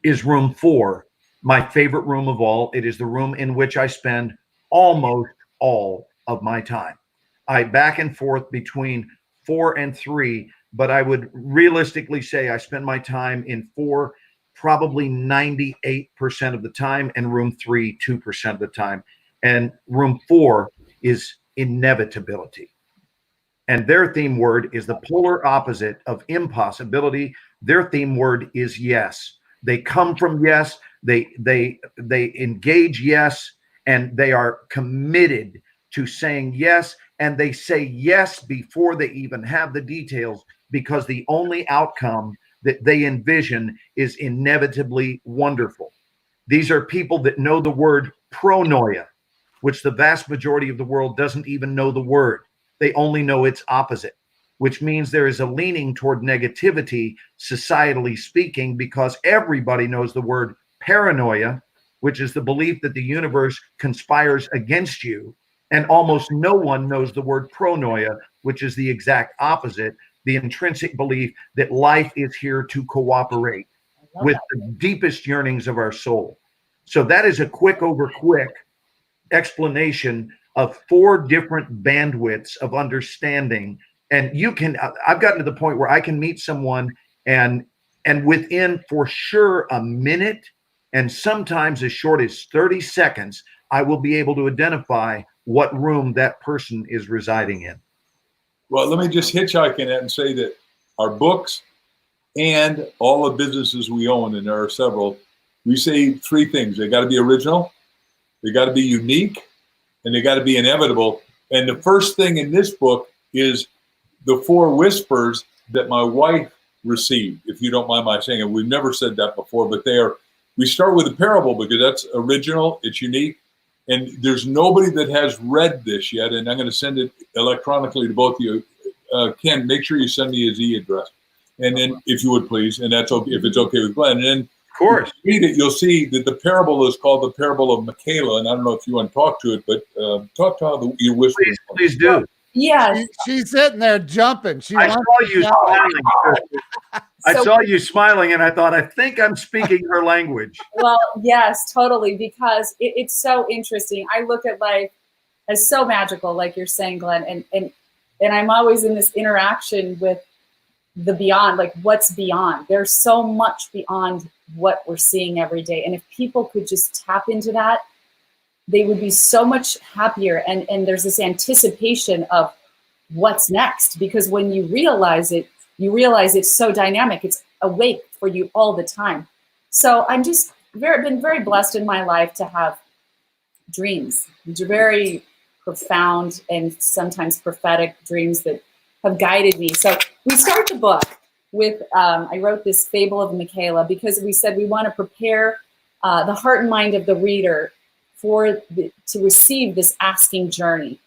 D: is room 4, my favorite room of all. It is the room in which I spend almost all of my time. I back and forth between 4 and 3, but I would realistically say I spend my time in 4 probably 98% of the time, and room 3 2% of the time. And room 4 is inevitability. And their theme word is the polar opposite of impossibility. Their theme word is yes. They come from yes, they engage yes, and they are committed to saying yes, and they say yes before they even have the details, because the only outcome that they envision is inevitably wonderful. These are people that know the word pronoia, which the vast majority of the world doesn't even know the word. They only know its opposite, which means there is a leaning toward negativity, societally speaking, because everybody knows the word paranoia, which is the belief that the universe conspires against you. And almost no one knows the word pronoia, which is the exact opposite, the intrinsic belief that life is here to cooperate with the deepest yearnings of our soul. So that is a quick explanation of 4 different bandwidths of understanding. And I've gotten to the point where I can meet someone and within for sure a minute and sometimes as short as 30 seconds, I will be able to identify what room that person is residing in.
B: Well, let me just hitchhike in that and say that our books and all the businesses we own, and there are several, we say 3 things. They got to be original, they got to be unique, and they got to be inevitable. And the first thing in this book is the 4 whispers that my wife received, if you don't mind my saying it. We've never said that before, but we start with a parable because that's original, it's unique. And there's nobody that has read this yet, and I'm going to send it electronically to both of you. Ken, make sure you send me his e-address, and then if you would please, and that's okay if it's okay with Glenn. And then,
D: of course,
B: if you read it, you'll see that the parable is called the parable of Michaela, and I don't know if you want to talk to it, but talk to how your whispers.
D: Please do.
C: Yeah,
A: she's sitting there jumping.
D: I saw you smiling. I saw you smiling, and I thought, I think I'm speaking her language.
C: Well, yes, totally, because it's so interesting. I look at life as so magical, like you're saying, Glenn, and I'm always in this interaction with the beyond, like what's beyond. There's so much beyond what we're seeing every day, and if people could just tap into that, they would be so much happier. And there's this anticipation of what's next, because when you realize it's so dynamic. It's awake for you all the time. So I'm just been very blessed in my life to have dreams, which are very profound and sometimes prophetic dreams that have guided me. So we start the book with, I wrote this fable of Michaela because we said we want to prepare the heart and mind of the reader to receive this asking journey.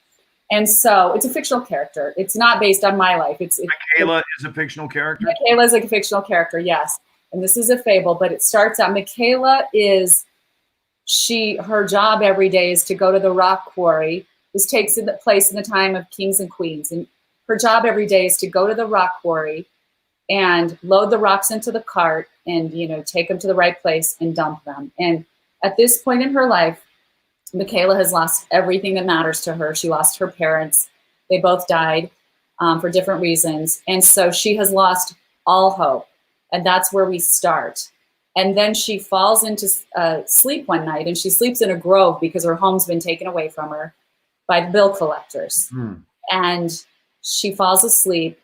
C: And so it's a fictional character. It's not based on my life.
D: Michaela is a fictional character?
C: Michaela is like a fictional character, yes. And this is a fable, but it starts out, Michaela her job every day is to go to the rock quarry. This takes place in the time of kings and queens. And her job every day is to go to the rock quarry and load the rocks into the cart and, take them to the right place and dump them. And at this point in her life, Michaela has lost everything that matters to her. She lost her parents. They both died for different reasons. And so she has lost all hope. And that's where we start. And then she falls into sleep one night, and she sleeps in a grove because her home's been taken away from her by the bill collectors. And she falls asleep.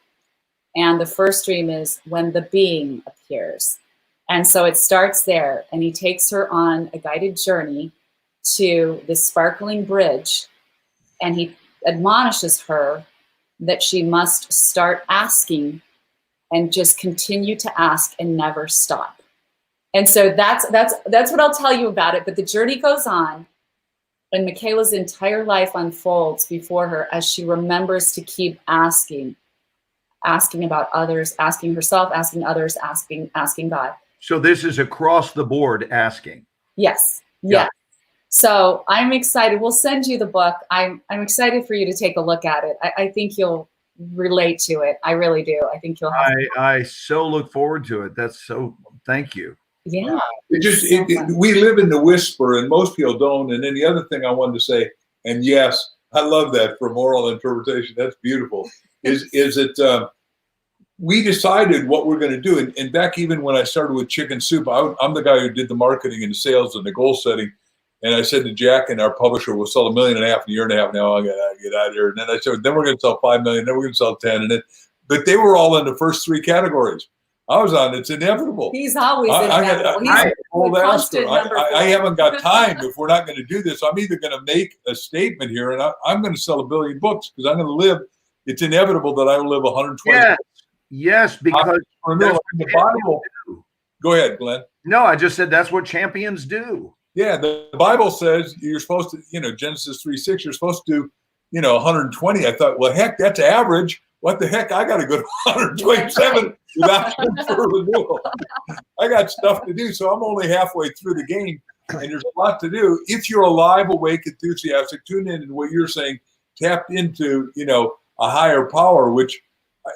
C: And the first dream is when the being appears. And so it starts there. And he takes her on a guided journey to this sparkling bridge, and he admonishes her that she must start asking and just continue to ask and never stop. And so that's what I'll tell you about it. But the journey goes on, and Michaela's entire life unfolds before her as she remembers to keep asking about others, asking herself, asking others, asking God.
D: So this is across the board asking.
C: Yes. Yeah. So I'm excited. We'll send you the book. I'm excited for you to take a look at it. I think you'll relate to it. I really do. I think you'll have
D: I so look forward to it. Thank you.
C: Yeah.
B: We live in the whisper, and most people don't. And then the other thing I wanted to say, and yes, I love that for moral interpretation. That's beautiful. is that we decided what we're going to do. And back even when I started with Chicken Soup, I'm the guy who did the marketing and the sales and the goal setting. And I said to Jack and our publisher, we'll sell $1.5 million in a year and a half now. I got to get out of here. And then I said, then we're going to sell 5 million. Then we're going to sell 10. But they were all in the first 3 categories. I was on, it's inevitable.
C: He's always inevitable.
B: I haven't got time if we're not going to do this. I'm either going to make a statement here, and I'm going to sell 1 billion books because I'm going to live. It's inevitable that I will live 120.
D: Yes, because
B: the Bible. Go ahead, Glenn.
D: No, I just said that's what champions do.
B: Yeah, the Bible says you're supposed to, Genesis 3:6, you're supposed to do, 120. I thought, well, heck, that's average. what the heck? I got to go to 127 without for renewal. I got stuff to do, so I'm only halfway through the game, and there's a lot to do. If you're alive, awake, enthusiastic, tune in to what you're saying, tapped into, a higher power, which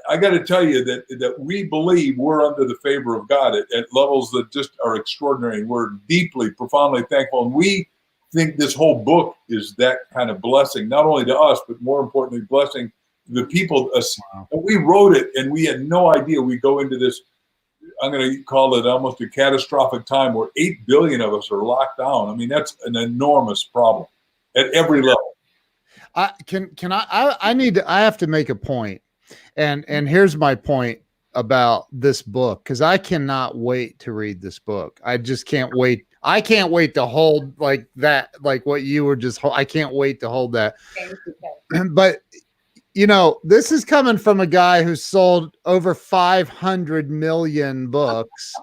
B: I got to tell you that we believe we're under the favor of God at levels that just are extraordinary. We're deeply, profoundly thankful, and we think this whole book is that kind of blessing, not only to us, but more importantly, blessing the people.
A: Wow.
B: We wrote it, and we had no idea. We go into this, I'm going to call it almost a catastrophic time where 8 billion of us are locked down. I mean, that's an enormous problem at every level.
A: I have to make a point, and here's my point about this book, because I cannot wait to read this book. I just can't wait. I can't wait to hold like that, like what you were just. I can't wait to hold that. But this is coming from a guy who sold over 500 million books,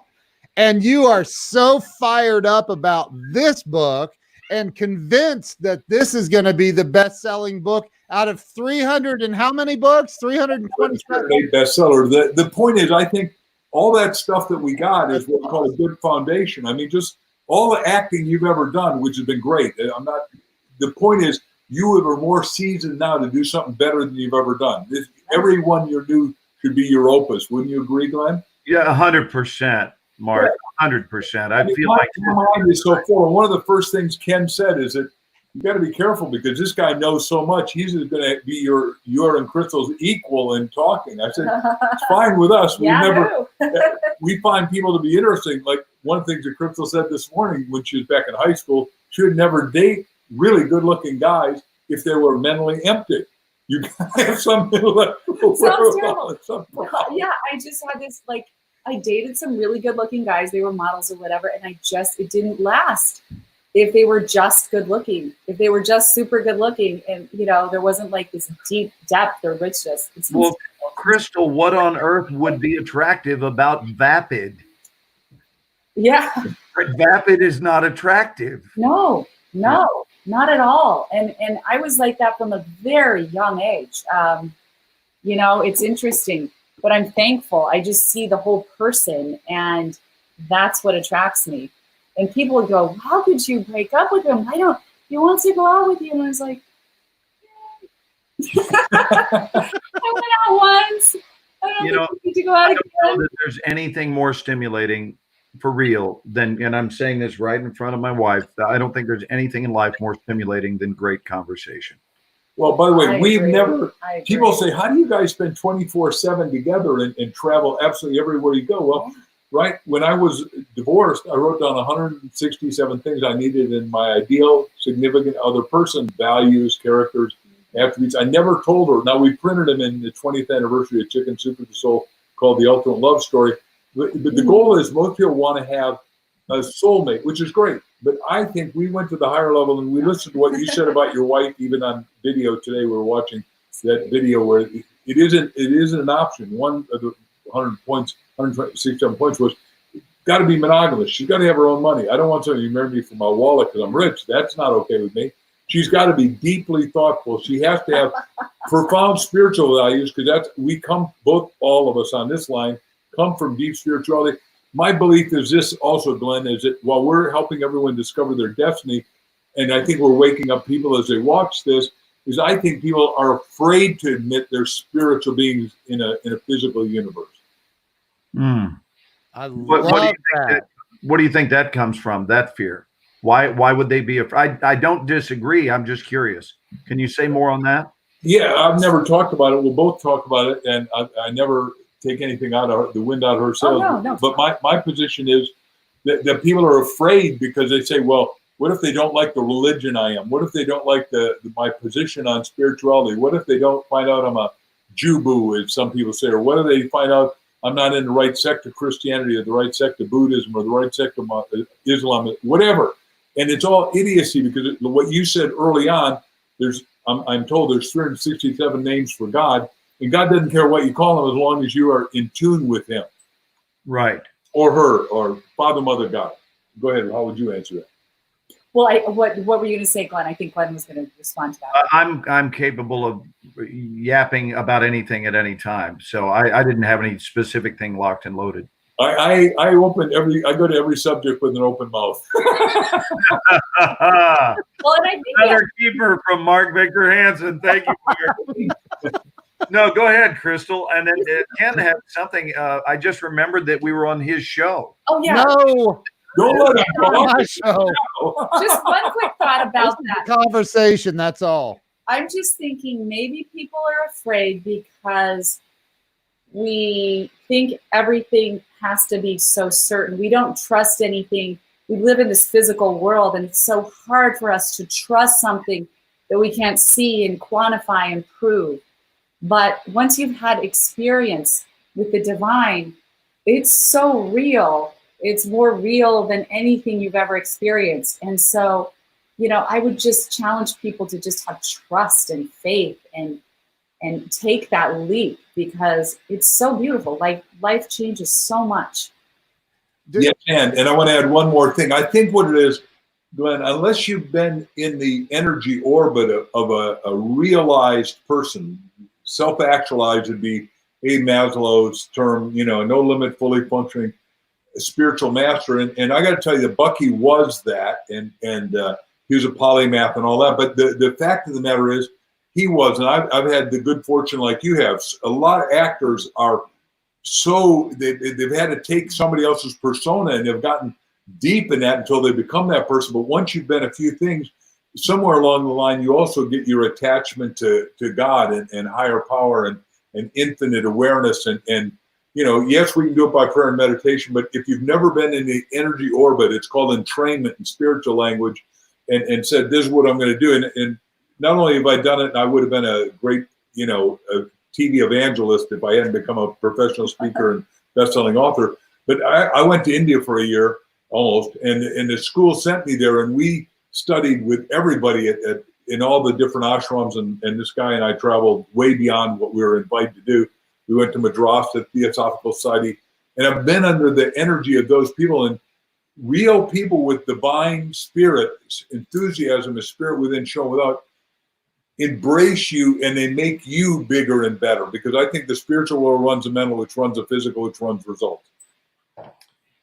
A: and you are so fired up about this book and convinced that this is going to be the best-selling book out of 300 and how many books? 327
B: bestseller. The point is, I think all that stuff that we got is what we call a good foundation. I mean, just all the acting you've ever done, which has been great. The point is, you are more seasoned now to do something better than you've ever done. Everyone you do should be your opus. Wouldn't you agree, Glenn?
D: Yeah, 100%, Mark. 100%. I feel like
B: my mind is so full. And one of the first things Ken said is that you got to be careful because this guy knows so much. He's going to be your and Crystal's equal in talking. I said, it's fine with us. We find people to be interesting. Like one of the things that Crystal said this morning when she was back in high school, she would never date really good-looking guys if they were mentally empty. You gotta have some
C: sounds terrible. Yeah, I just had this, like, I dated some really good-looking guys. They were models or whatever, and it didn't last. If they were just good-looking, if they were just super good-looking, and there wasn't like this deep depth or richness.
D: Well, Crystal, what on earth would be attractive about vapid?
C: Yeah,
D: vapid is not attractive.
C: No. Not at all. And I was like that from a very young age. It's interesting, but I'm thankful. I just see the whole person, and that's what attracts me. And people would go, how could you break up with him? He wants to go out with you. And I was like, I went out once. I don't need to go out again. I don't know that
D: there's anything more stimulating for real and I'm saying this right in front of my wife, I don't think there's anything in life more stimulating than great conversation.
B: Well, by the way, people say, how do you guys spend 24/7 together and travel absolutely everywhere you go? Well, right. When I was divorced, I wrote down 167 things I needed in my ideal significant other person, values, characters, attributes. I never told her. Now we printed them in the 20th anniversary of Chicken Soup for the Soul called The Ultimate Love Story. But the goal is most people want to have a soulmate, which is great. But I think we went to the higher level and we listened to what you said about your wife, even on video today. We were watching that video where it isn't an option. One of the 167 points was got to be monogamous. She's got to have her own money. I don't want somebody to marry me for my wallet because I'm rich. That's not okay with me. She's got to be deeply thoughtful. She has to have profound spiritual values because all of us on this line come from deep spirituality. My belief is this also, Glenn, is that while we're helping everyone discover their destiny, and I think we're waking up people as they watch this, is I think people are afraid to admit they're spiritual beings in a physical universe.
A: I love that.
D: What do you think that comes from, that fear? Why would they be afraid? I don't disagree. I'm just curious. Can you say more on that?
B: Yeah, I've never talked about it. We'll both talk about it, and I never take anything out of the wind out of her sails.
C: No.
B: But my position is that people are afraid because they say, well, what if they don't like the religion I am? What if they don't like my position on spirituality? What if they don't find out I'm a Jew-boo, as some people say? Or what if they find out I'm not in the right sect of Christianity or the right sect of Buddhism or the right sect of Islam, whatever. And it's all idiocy because what you said early on, I'm told there's 367 names for God. And God doesn't care what you call him as long as you are in tune with him.
D: Right.
B: Or her, or Father, Mother, God. Go ahead. How would you answer that?
C: Well, what were you going to say, Glenn? I think Glenn was going to respond to that.
D: I'm capable of yapping about anything at any time. So I didn't have any specific thing locked and loaded.
B: I go to every subject with an open mouth.
C: Well, and I think
D: another keeper from Mark Victor Hansen. Thank you. No, go ahead, Crystal. And then Ken had something. I just remembered that we were on his show.
C: Oh yeah.
A: No.
B: Don't let him
A: on my show.
C: Just one quick thought about that
A: conversation. That's all.
C: I'm just thinking maybe people are afraid because we think everything has to be so certain. We don't trust anything. We live in this physical world, and it's so hard for us to trust something that we can't see and quantify and prove. But once you've had experience with the divine, it's so real. It's more real than anything you've ever experienced. And so, I would just challenge people to just have trust and faith and take that leap, because it's so beautiful. Like, life changes so much.
B: Yes, and I want to add one more thing. I think what it is, Glenn, unless you've been in the energy orbit of a realized person, self-actualized would be Abe Maslow's term, no limit, fully functioning spiritual master. And I got to tell you that Bucky was that, and he was a polymath and all that. But the fact of the matter is, he was, and I've had the good fortune like you have. A lot of actors are they've had to take somebody else's persona, and they've gotten deep in that until they become that person. But once you've been a few things, somewhere along the line, you also get your attachment to God and higher power and infinite awareness. And yes, we can do it by prayer and meditation, but if you've never been in the energy orbit, it's called entrainment in spiritual language, and said, this is what I'm going to do. And not only have I done it, and I would have been a great, a TV evangelist if I hadn't become a professional speaker and best-selling author. But I went to India for a year almost, and the school sent me there, and we studied with everybody in all the different ashrams, and this guy and I traveled way beyond what we were invited to do. We went to Madras, the Theosophical Society, and I've been under the energy of those people, and real people with divine spirit, enthusiasm, a spirit within, shown without, embrace you, and they make you bigger and better, because I think the spiritual world runs the mental, which runs the physical, which runs results.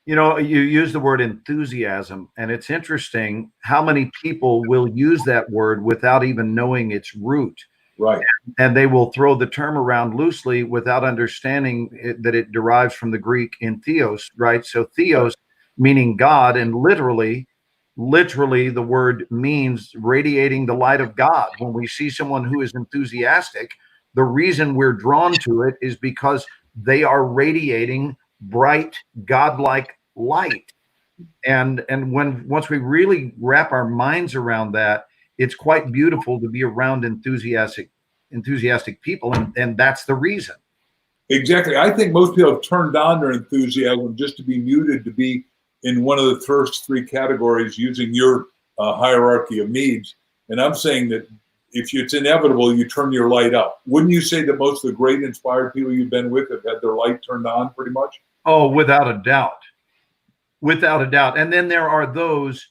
D: You use the word enthusiasm, and it's interesting how many people will use that word without even knowing its root.
B: Right.
D: And they will throw the term around loosely without understanding that it derives from the Greek in theos, right? So theos meaning God, and literally the word means radiating the light of God. When we see someone who is enthusiastic, the reason we're drawn to it is because they are radiating bright, godlike light. And once we really wrap our minds around that, it's quite beautiful to be around enthusiastic people, and that's the reason.
B: Exactly. I think most people have turned on their enthusiasm just to be muted, to be in one of the first three categories using your hierarchy of needs. And I'm saying that if it's inevitable, you turn your light up. Wouldn't you say that most of the great inspired people you've been with have had their light turned on pretty much?
D: Oh, without a doubt. Without a doubt. And then there are those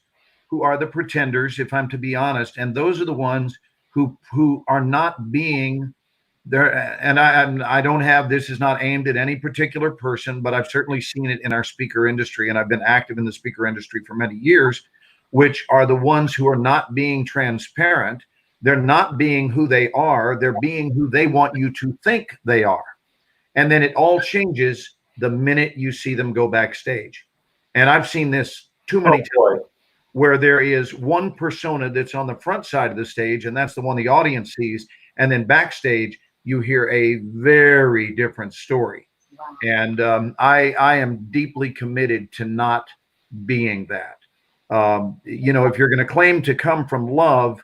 D: who are the pretenders, if I'm to be honest, and those are the ones who are not being there. And I don't have, this is not aimed at any particular person, but I've certainly seen it in our speaker industry, and I've been active in the speaker industry for many years, which are the ones who are not being transparent. They're not being who they are. They're being who they want you to think they are. And then it all changes the minute you see them go backstage. And I've seen this too many times, where there is one persona that's on the front side of the stage, and that's the one the audience sees. And then backstage, you hear a very different story. Wow. And I am deeply committed to not being that. If you're going to claim to come from love,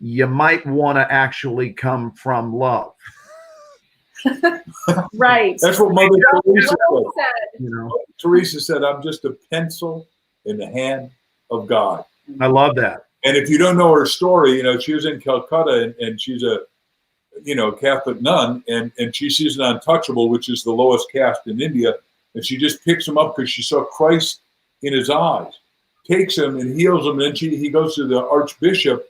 D: you might want to actually come from love.
C: Right.
B: That's what Mother Teresa said. Teresa said, I'm just a pencil in the hand of God.
D: I love that.
B: And if you don't know her story, she was in Calcutta, and she's a Catholic nun, and she sees an untouchable, which is the lowest caste in India, and she just picks him up because she saw Christ in his eyes, takes him and heals him, and then he goes to the archbishop,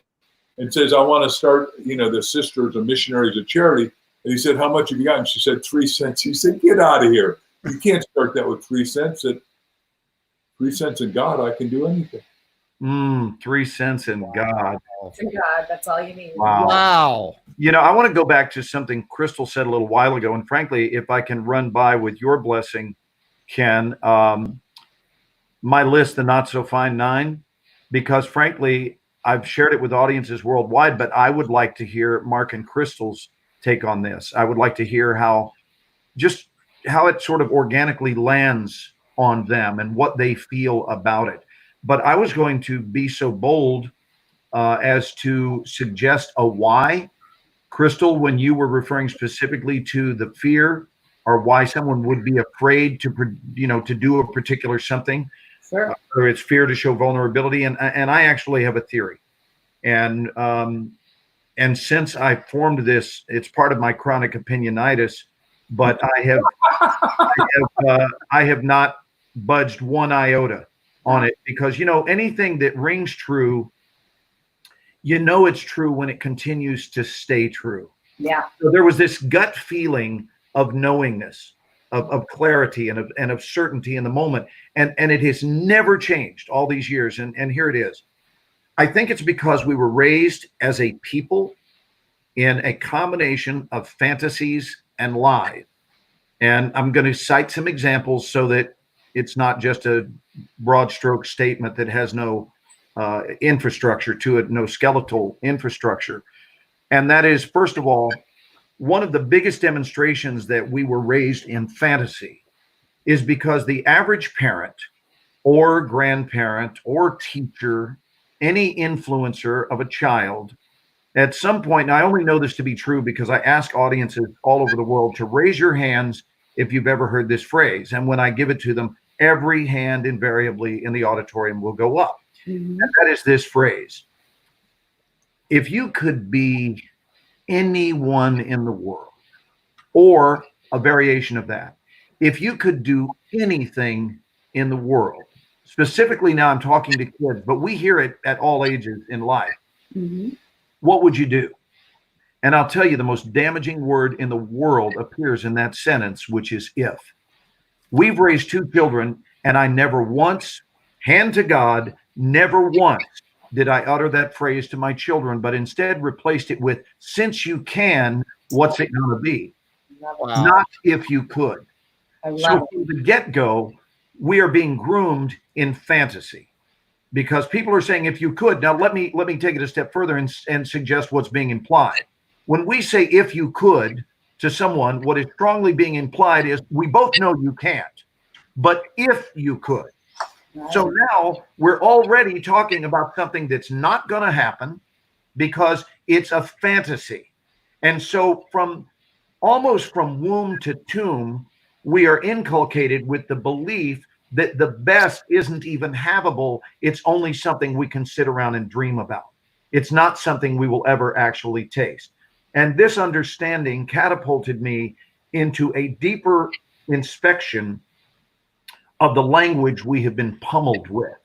B: and says, I want to start, the Sisters of Missionaries of Charity. And he said, how much have you got? And she said, 3 cents. He said, get out of here. You can't start that with 3 cents. At 3 cents in God, I can do anything.
D: 3 cents in God.
C: In God, that's all you need.
A: Wow.
D: I want to go back to something Crystal said a little while ago. And frankly, if I can run by with your blessing, Ken, my list, the Not So Fine 9, because frankly, I've shared it with audiences worldwide, but I would like to hear Mark and Crystal's take on this. I would like to hear how it sort of organically lands on them and what they feel about it. But I was going to be so bold as to suggest a why. Crystal, when you were referring specifically to the fear or why someone would be afraid to do a particular something,
C: sure.
D: Or it's fear to show vulnerability. And I actually have a theory. And since I formed this, it's part of my chronic opinionitis, but I have not budged one iota on it, because anything that rings true, it's true when it continues to stay true.
C: Yeah.
D: So there was this gut feeling of knowingness, of clarity and of certainty in the moment, and it has never changed all these years. And here it is. I think it's because we were raised as a people in a combination of fantasies and lies. And I'm going to cite some examples so that it's not just a broad stroke statement that has no infrastructure to it, no skeletal infrastructure. And that is, first of all, one of the biggest demonstrations that we were raised in fantasy is because the average parent or grandparent or teacher, any influencer of a child, at some point, and I only know this to be true because I ask audiences all over the world to raise your hands if you've ever heard this phrase. And when I give it to them, every hand invariably in the auditorium will go up. Mm-hmm. And that is this phrase. If you could be anyone in the world, or a variation of that, if you could do anything in the world, specifically now I'm talking to kids, but we hear it at all ages in life. Mm-hmm. What would you do? And I'll tell you, the most damaging word in the world appears in that sentence, which is if. We've raised 2 children, and I never once, hand to God, never once did I utter that phrase to my children, but instead replaced it with, since you can, what's it going to be? Wow. Not if you could. So from the get-go, we are being groomed in fantasy, because people are saying, if you could. Now, let me take it a step further and suggest what's being implied. When we say if you could to someone, what is strongly being implied is we both know you can't, but if you could. Right. So now we're already talking about something that's not going to happen because it's a fantasy. And so almost from womb to tomb, we are inculcated with the belief that the best isn't even havable. It's only something we can sit around and dream about. It's not something we will ever actually taste. And this understanding catapulted me into a deeper inspection of the language we have been pummeled with.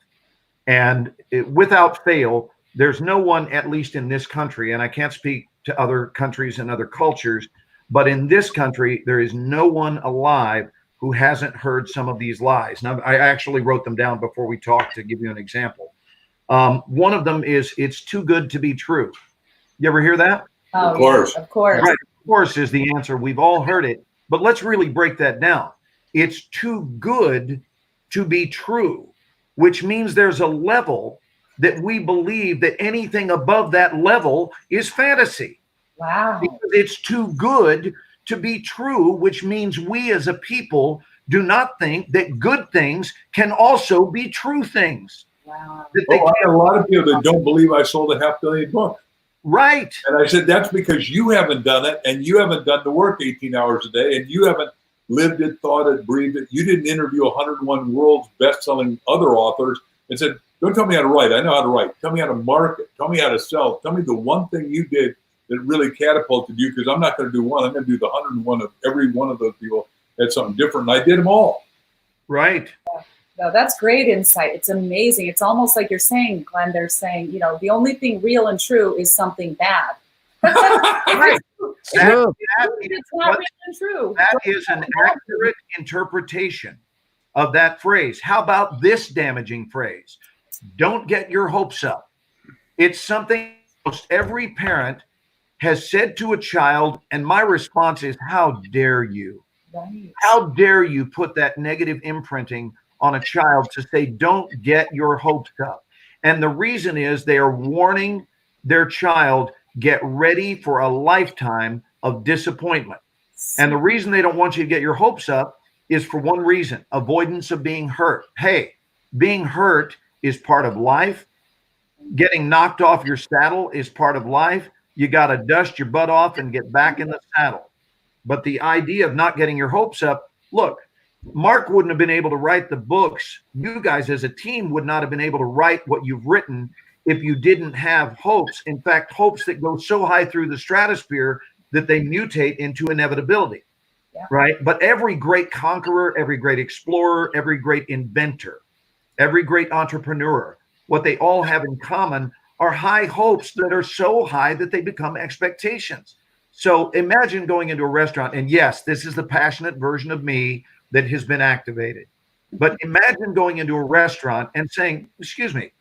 D: And without fail, there's no one, at least in this country, and I can't speak to other countries and other cultures, but in this country, there is no one alive who hasn't heard some of these lies. Now, I actually wrote them down before we talked to give you an example. One of them is, it's too good to be true. You ever hear that?
C: Oh, of course. Yeah, of course.
D: Right, of course is the answer. We've all heard it. But let's really break that down. It's too good to be true, which means there's a level that we believe that anything above that level is fantasy.
C: Wow.
D: Because it's too good to be true, which means we as a people do not think that good things can also be true things.
C: Wow.
B: I got a lot of people that don't believe I sold a 500 million books.
D: Right.
B: And I said, that's because you haven't done it, and you haven't done the work 18 hours a day, and you haven't lived it, thought it, breathed it. You didn't interview 101 world's best-selling other authors and said, don't tell me how to write. I know how to write. Tell me how to market. Tell me how to sell. Tell me the one thing you did that really catapulted you, because I'm not going to do one. I'm going to do the 101 of every one of those people. That's something different. And I did them all.
D: Right.
C: No, that's great insight. It's amazing. It's almost like you're saying, Glenn, they're saying, the only thing real and true is something bad.
D: Right.
C: It's not real and true.
D: That is an accurate interpretation of that phrase. How about this damaging phrase? Don't get your hopes up. It's something almost every parent has said to a child, and my response is, how dare you?
C: Right.
D: How dare you put that negative imprinting on a child to say, don't get your hopes up? And the reason is they are warning their child, get ready for a lifetime of disappointment. And the reason they don't want you to get your hopes up is for one reason: avoidance of being hurt. Hey, being hurt is part of life. Getting knocked off your saddle is part of life. You got to dust your butt off and get back in the saddle. But the idea of not getting your hopes up, look, Mark wouldn't have been able to write the books. You guys as a team would not have been able to write what you've written if you didn't have hopes. In fact, hopes that go so high through the stratosphere that they mutate into inevitability, right? But every great conqueror, every great explorer, every great inventor, every great entrepreneur, what they all have in common are high hopes that are so high that they become expectations. So imagine going into a restaurant, and yes, this is the passionate version of me that has been activated. But imagine going into a restaurant and saying, excuse me,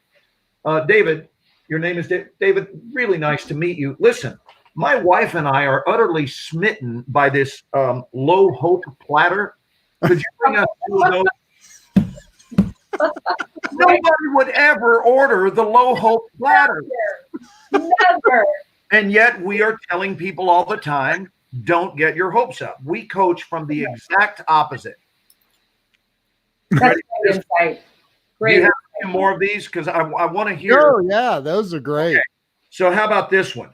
D: David, your name is David, really nice to meet you. Listen, my wife and I are utterly smitten by this low hope platter. Could you bring us two of those? Nobody would ever order the low hope platter.
C: Never.
D: And yet we are telling people all the time, don't get your hopes up. We coach from the exact opposite.
C: That's great insight. Great.
D: Do you have a few more of these? Because I want to hear.
A: Oh, yeah, those are great.
D: Okay. So how about this one?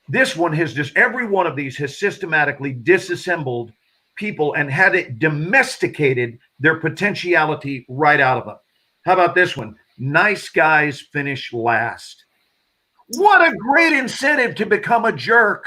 D: This one has just, every one of these has systematically disassembled people and had it domesticated their potentiality right out of them. How about this one? Nice guys finish last. What a great incentive to become a jerk.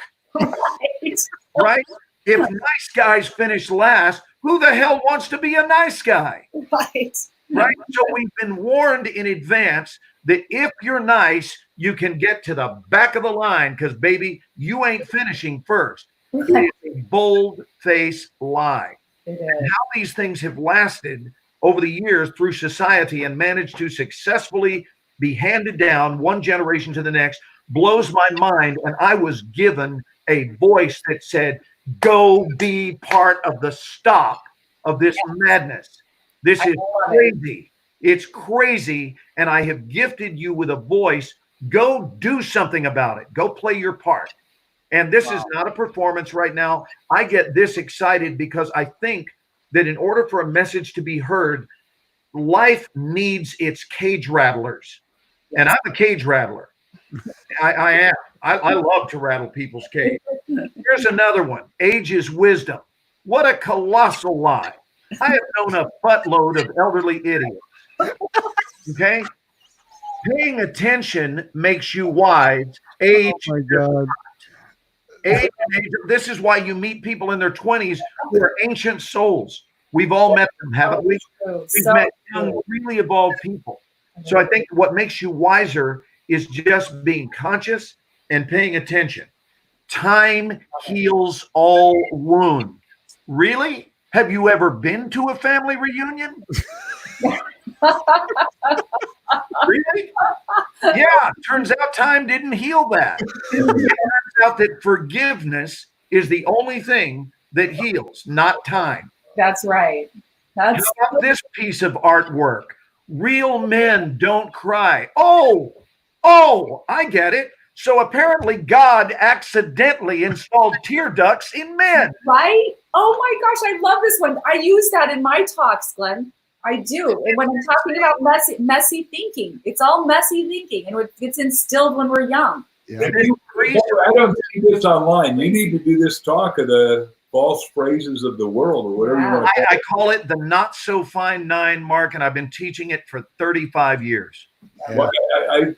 D: Right? If nice guys finish last, who the hell wants to be a nice guy?
C: Right.
D: Right? So we've been warned in advance that if you're nice, you can get to the back of the line because, baby, you ain't finishing first. It is a bold-faced lie. And how these things have lasted over the years through society and managed to successfully be handed down one generation to the next blows my mind. And I was given a voice that said, go be part of the stop of this madness. This is crazy. It's crazy. And I have gifted you with a voice. Go do something about it. Go play your part. And this is not a performance right now. I get this excited because I think that in order for a message to be heard, life needs its cage rattlers. And I'm a cage rattler. I am. I love to rattle people's cage. Here's another one. Age is wisdom. What a colossal lie. I have known a buttload of elderly idiots. Okay? Paying attention makes you wise. Age.
A: Oh, my God.
D: Age, this is why you meet people in their 20s who are ancient souls. We've all met them, haven't we? We've met young, really evolved people. So I think what makes you wiser is just being conscious and paying attention. Time heals all wounds. Really? Have you ever been to a family reunion? Really? Yeah, turns out time didn't heal that. It turns out that forgiveness is the only thing that heals, not time.
C: That's right.
D: How about this piece of artwork? Real men don't cry. Oh, I get it. So apparently God accidentally installed tear ducts in men.
C: Right? Oh my gosh, I love this one. I use that in my talks, Glenn. I do. And when I'm talking about messy thinking, it's all messy thinking, and it's instilled when we're young.
B: Yeah. I don't see this online. You need to do this talk of the false phrases of the world, or whatever you want to call it.
D: I call it the not so fine 9, Mark, and I've been teaching it for 35 years.
B: Yeah. Well,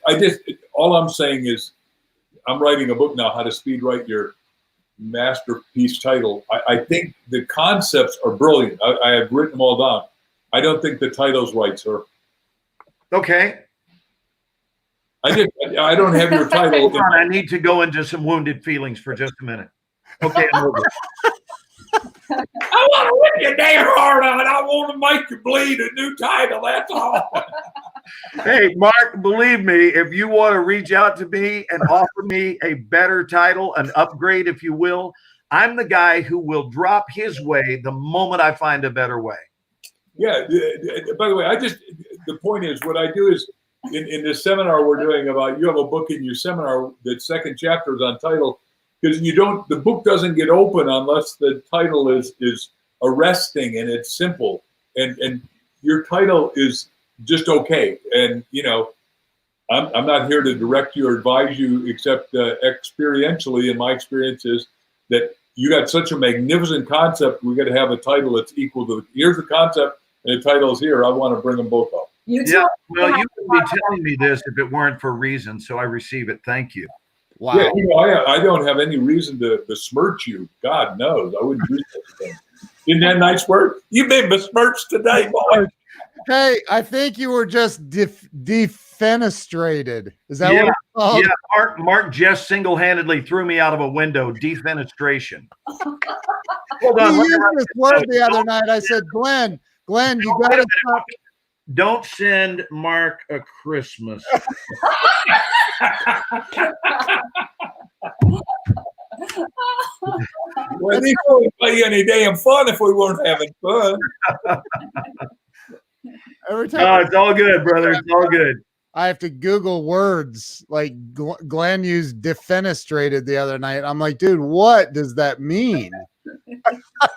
B: I just, all I'm saying is, I'm writing a book now, How to Speed Write Your Masterpiece Title. I think the concepts are brilliant. I have written them all down. I don't think the title's right, sir.
D: Okay.
B: I don't have your title.
D: Hold on, I need to go into some wounded feelings for just a minute. Okay, I'm over.
B: I want to rip your damn heart out. I want to make you bleed. A new title, that's all.
D: Hey, Mark, believe me, if you want to reach out to me and offer me a better title, an upgrade, if you will, I'm the guy who will drop his way the moment I find a better way.
B: Yeah. By the way, the point is, what I do is, in this seminar we're doing about, you have a book in your seminar, the second chapter is on title, because the book doesn't get open unless the title is arresting and it's simple, and your title is just okay. And I'm not here to direct you or advise you, except experientially, and my experience is that you got such a magnificent concept, we got to have a title that's equal to here's the concept and the title is here. I want to bring them both up.
D: Yeah, well, you wouldn't be telling me this if it weren't for reason, so I receive it. Thank you.
A: Wow.
B: Yeah, I don't have any reason to besmirch you. God knows, I wouldn't do such a thing. Isn't that a nice word? You've been besmirched today, boy.
A: Hey, I think you were just defenestrated. Is that what it's called?
D: Yeah, Mark just single-handedly threw me out of a window. Defenestration. Hold on.
A: You used this word the other night. I said, Glenn, you got to stop.
D: Don't send Mark a Christmas.
B: Well, they wouldn't play any damn fun if we weren't having fun.
A: Every time
D: it's all good, brother. It's all good.
A: I have to Google words. Like Glenn used defenestrated the other night. I'm like, dude, what does that mean?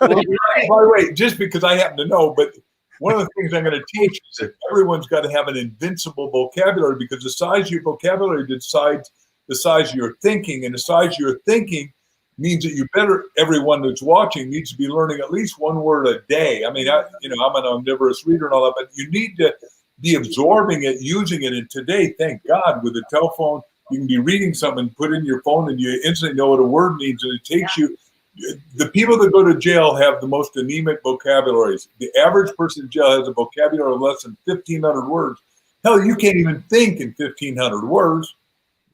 B: By the way, just because I happen to know, but one of the things I'm going to teach is that everyone's got to have an invincible vocabulary, because the size of your vocabulary decides the size of your thinking, and the size of your thinking means that everyone that's watching needs to be learning at least one word a day. I mean, I'm an omnivorous reader and all that, but you need to be absorbing it, using it. And today, thank God, with the telephone, you can be reading something, put in your phone, and you instantly know what a word means, and it takes you. The people that go to jail have the most anemic vocabularies. The average person in jail has a vocabulary of less than 1,500 words. Hell, you can't even think in 1,500 words.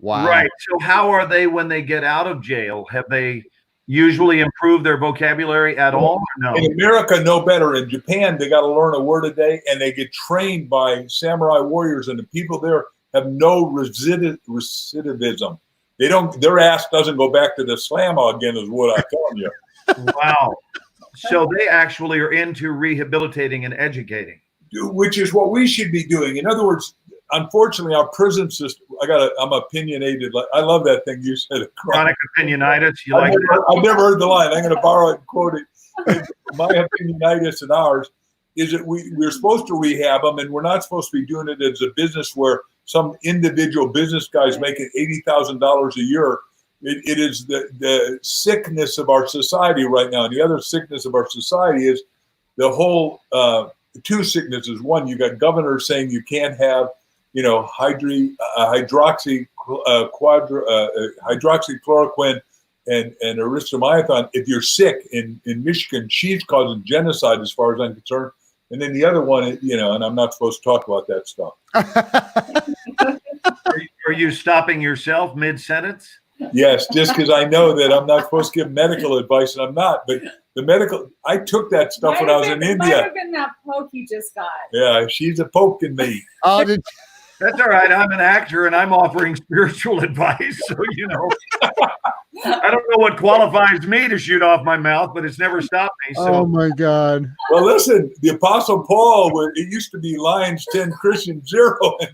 A: Wow.
D: Right. So how are they when they get out of jail? Have they usually improved their vocabulary at all? Or no?
B: In America, no better. In Japan, they got to learn a word a day, and they get trained by samurai warriors, and the people there have no recidivism. Their ass doesn't go back to the slammer again, is what I'm telling you.
D: Wow. So they actually are into rehabilitating and educating.
B: Which is what we should be doing. In other words, unfortunately, our prison system, I'm opinionated. I love that thing you said.
D: Chronic opinionitis.
B: I've never heard the line. I'm going to borrow it and quote it. My opinionitis and ours is that we're supposed to rehab them, and we're not supposed to be doing it as a business where some individual business guy's making $80,000 a year. It is the sickness of our society right now. And the other sickness of our society is the whole two sicknesses. One, you got governors saying you can't have, hydroxychloroquine and erythromycin if you're sick. In Michigan, she's causing genocide as far as I'm concerned. And then the other one, and I'm not supposed to talk about that stuff.
D: Are you stopping yourself mid-sentence?
B: Yes, just because I know that I'm not supposed to give medical advice, and I'm not. But I took that stuff when I was in India.
C: Might have been that poke you just got.
B: Yeah, she's a poking me.
A: Oh,
D: that's all right. I'm an actor, and I'm offering spiritual advice. So, I don't know what qualifies me to shoot off my mouth, but it's never stopped me. So.
A: Oh, my God.
B: Well, listen, the Apostle Paul, it used to be Lions 10, Christian 0, and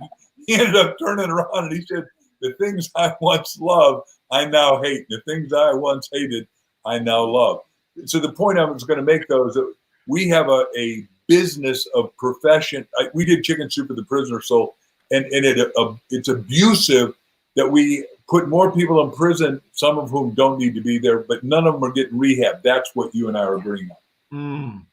B: he ended up turning around, and he said, the things I once loved, I now hate. The things I once hated, I now love. So the point I was going to make, though, is that we have a business of profession. We did Chicken Soup for the Prisoner's Soul, and it's abusive that we put more people in prison, some of whom don't need to be there, but none of them are getting rehab. That's what you and I are agreeing on.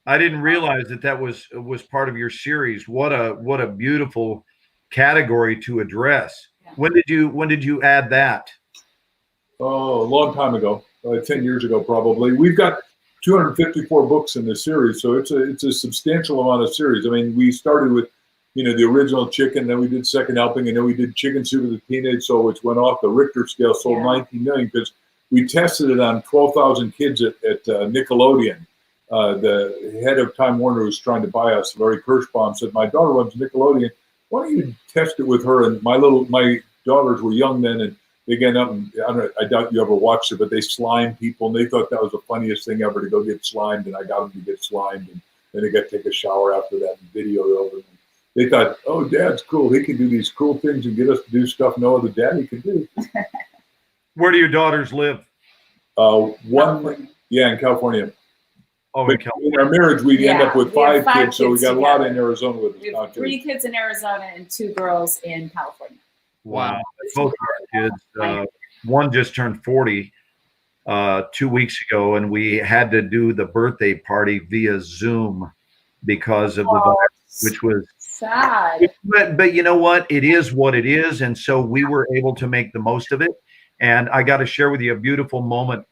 D: I didn't realize that was part of your series. What a beautiful category to address. When did you add that?
B: Oh, a long time ago, 10 years ago, probably. We've got 254 books in the series, so it's a substantial amount of series. I mean, we started with, the original chicken, then we did Second Helping, and then we did Chicken Soup of the Teenage Soul, which went off the Richter scale, sold 19 million, because we tested it on 12,000 kids at Nickelodeon. The head of Time Warner was trying to buy us, Larry Kirschbaum, said, my daughter runs Nickelodeon. Why don't you test it with her? And my daughters were young then, and they get up, and I doubt you ever watched it, but they slimed people, and they thought that was the funniest thing ever to go get slimed, and I got them to get slimed, and then they got to take a shower after that and video it over. They thought, oh, Dad's cool. He can do these cool things and get us to do stuff no other daddy can do.
D: Where do your daughters live?
B: In California.
D: Oh,
B: but in our marriage, we'd end up with five kids, so we got a lot in Arizona with us.
C: We have 3 kids in Arizona and 2 girls in California.
D: Wow. Both our kids. One just turned 40 2 weeks ago, and we had to do the birthday party via Zoom because of the virus, which was
C: sad.
D: But you know what? It is what it is, and so we were able to make the most of it. And I got to share with you a beautiful moment.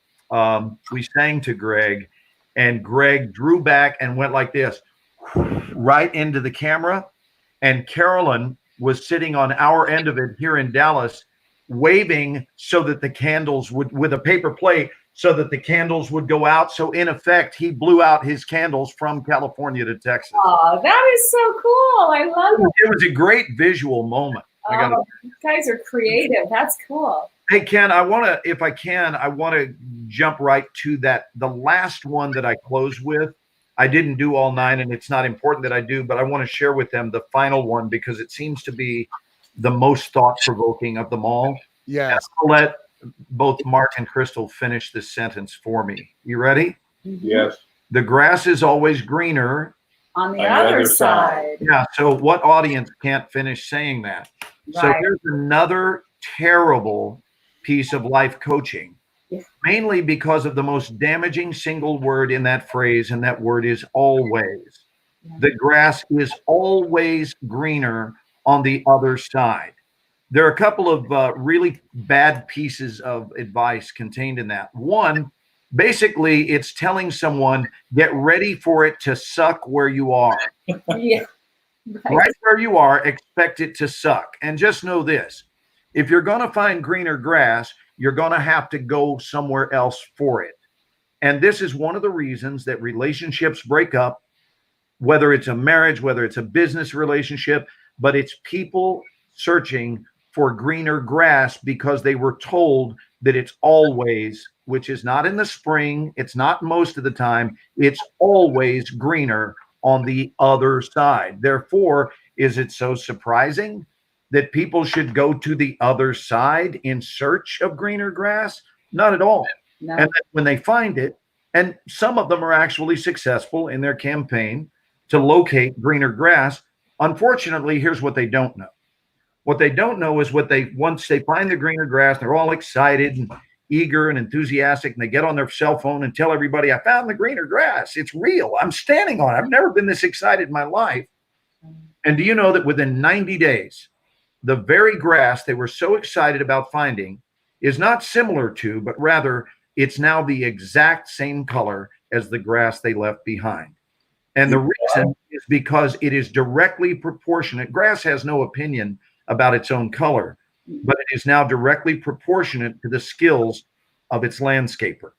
D: We sang to Greg, and Greg drew back and went like this, right into the camera. And Carolyn was sitting on our end of it here in Dallas, waving so that the candles would, with a paper plate, so that the candles would go out. So in effect, he blew out his candles from California to Texas.
C: Oh, that is so cool. I love it.
D: It was a great visual moment.
C: You guys are creative. That's cool.
D: Hey, Ken, I want to jump right to that. The last one that I closed with, I didn't do all 9, and it's not important that I do, but I want to share with them the final one because it seems to be the most thought-provoking of them all.
A: Yes.
D: I'll let both Mark and Crystal finish this sentence for me. You ready?
B: Yes.
D: The grass is always greener
C: on the other side.
D: Yeah. So what audience can't finish saying that? Right. So here's another terrible piece of life coaching, mainly because of the most damaging single word in that phrase, and that word is always. The grass is always greener on the other side. There are a couple of really bad pieces of advice contained in that. One, basically, it's telling someone, get ready for it to suck where you are.
C: Yeah.
D: Right where you are, expect it to suck. And just know this, if you're going to find greener grass, you're going to have to go somewhere else for it. And this is one of the reasons that relationships break up, whether it's a marriage, whether it's a business relationship, but it's people searching for greener grass because they were told that it's always, which is not in the spring, it's not most of the time, it's always greener on the other side. Therefore, is it so surprising that people should go to the other side in search of greener grass? Not at all. No. And then when they find it, and some of them are actually successful in their campaign to locate greener grass, unfortunately, here's what they don't know. What they don't know is once they find the greener grass, they're all excited and eager and enthusiastic, and they get on their cell phone and tell everybody, I found the greener grass. It's real. I'm standing on it. I've never been this excited in my life. And do you know that within 90 days, the very grass they were so excited about finding is not similar to, but rather it's now the exact same color as the grass they left behind. And the reason is because it is directly proportionate. Grass has no opinion about its own color, but it is now directly proportionate to the skills of its landscaper.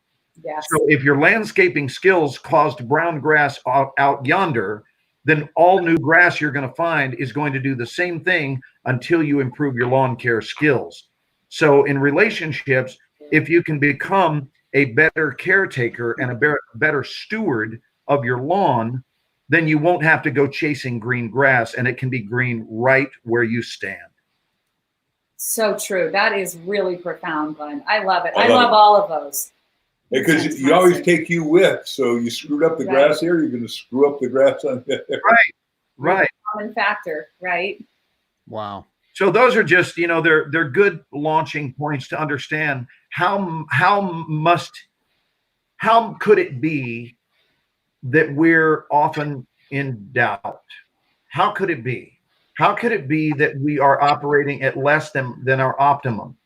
C: Yes.
D: So if your landscaping skills caused brown grass out yonder, then all new grass you're going to find is going to do the same thing until you improve your lawn care skills. So in relationships, if you can become a better caretaker and a better steward of your lawn, then you won't have to go chasing green grass, and it can be green right where you stand.
C: So true. That is really profound, Glenn. I love it. I love all of those.
B: Because you always take you with, so you screwed up the grass here, you're going to screw up the grass on there.
D: Right.
C: Common factor, right?
A: Wow.
D: So those are just, they're good launching points to understand how could it be that we're often in doubt? How could it be? How could it be that we are operating at less than our optimum?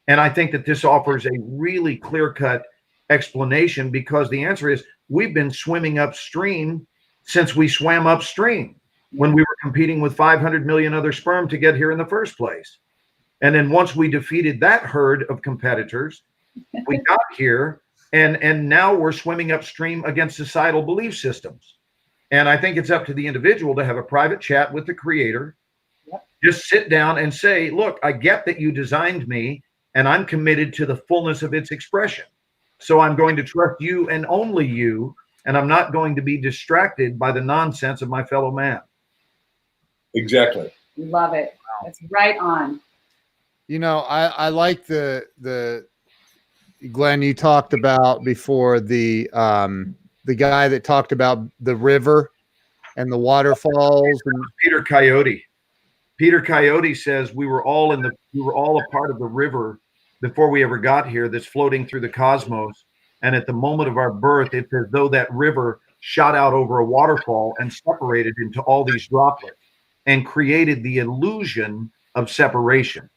D: And I think that this offers a really clear-cut explanation, because the answer is we've been swimming upstream since we swam upstream when we were competing with 500 million other sperm to get here in the first place. And then once we defeated that herd of competitors, we got here, and now we're swimming upstream against societal belief systems. And I think it's up to the individual to have a private chat with the creator. Yep. Just sit down and say, look, I get that you designed me, and I'm committed to the fullness of its expression. So I'm going to trust you and only you, and I'm not going to be distracted by the nonsense of my fellow man.
B: Exactly.
C: Love it. That's right on.
A: You know, I like the Glenn, you talked about before, the guy that talked about the river and the waterfalls. And
D: Peter Coyote. Peter Coyote says we were all a part of the river before we ever got here, that's floating through the cosmos. And at the moment of our birth, it's as though that river shot out over a waterfall and separated into all these droplets and created the illusion of separation.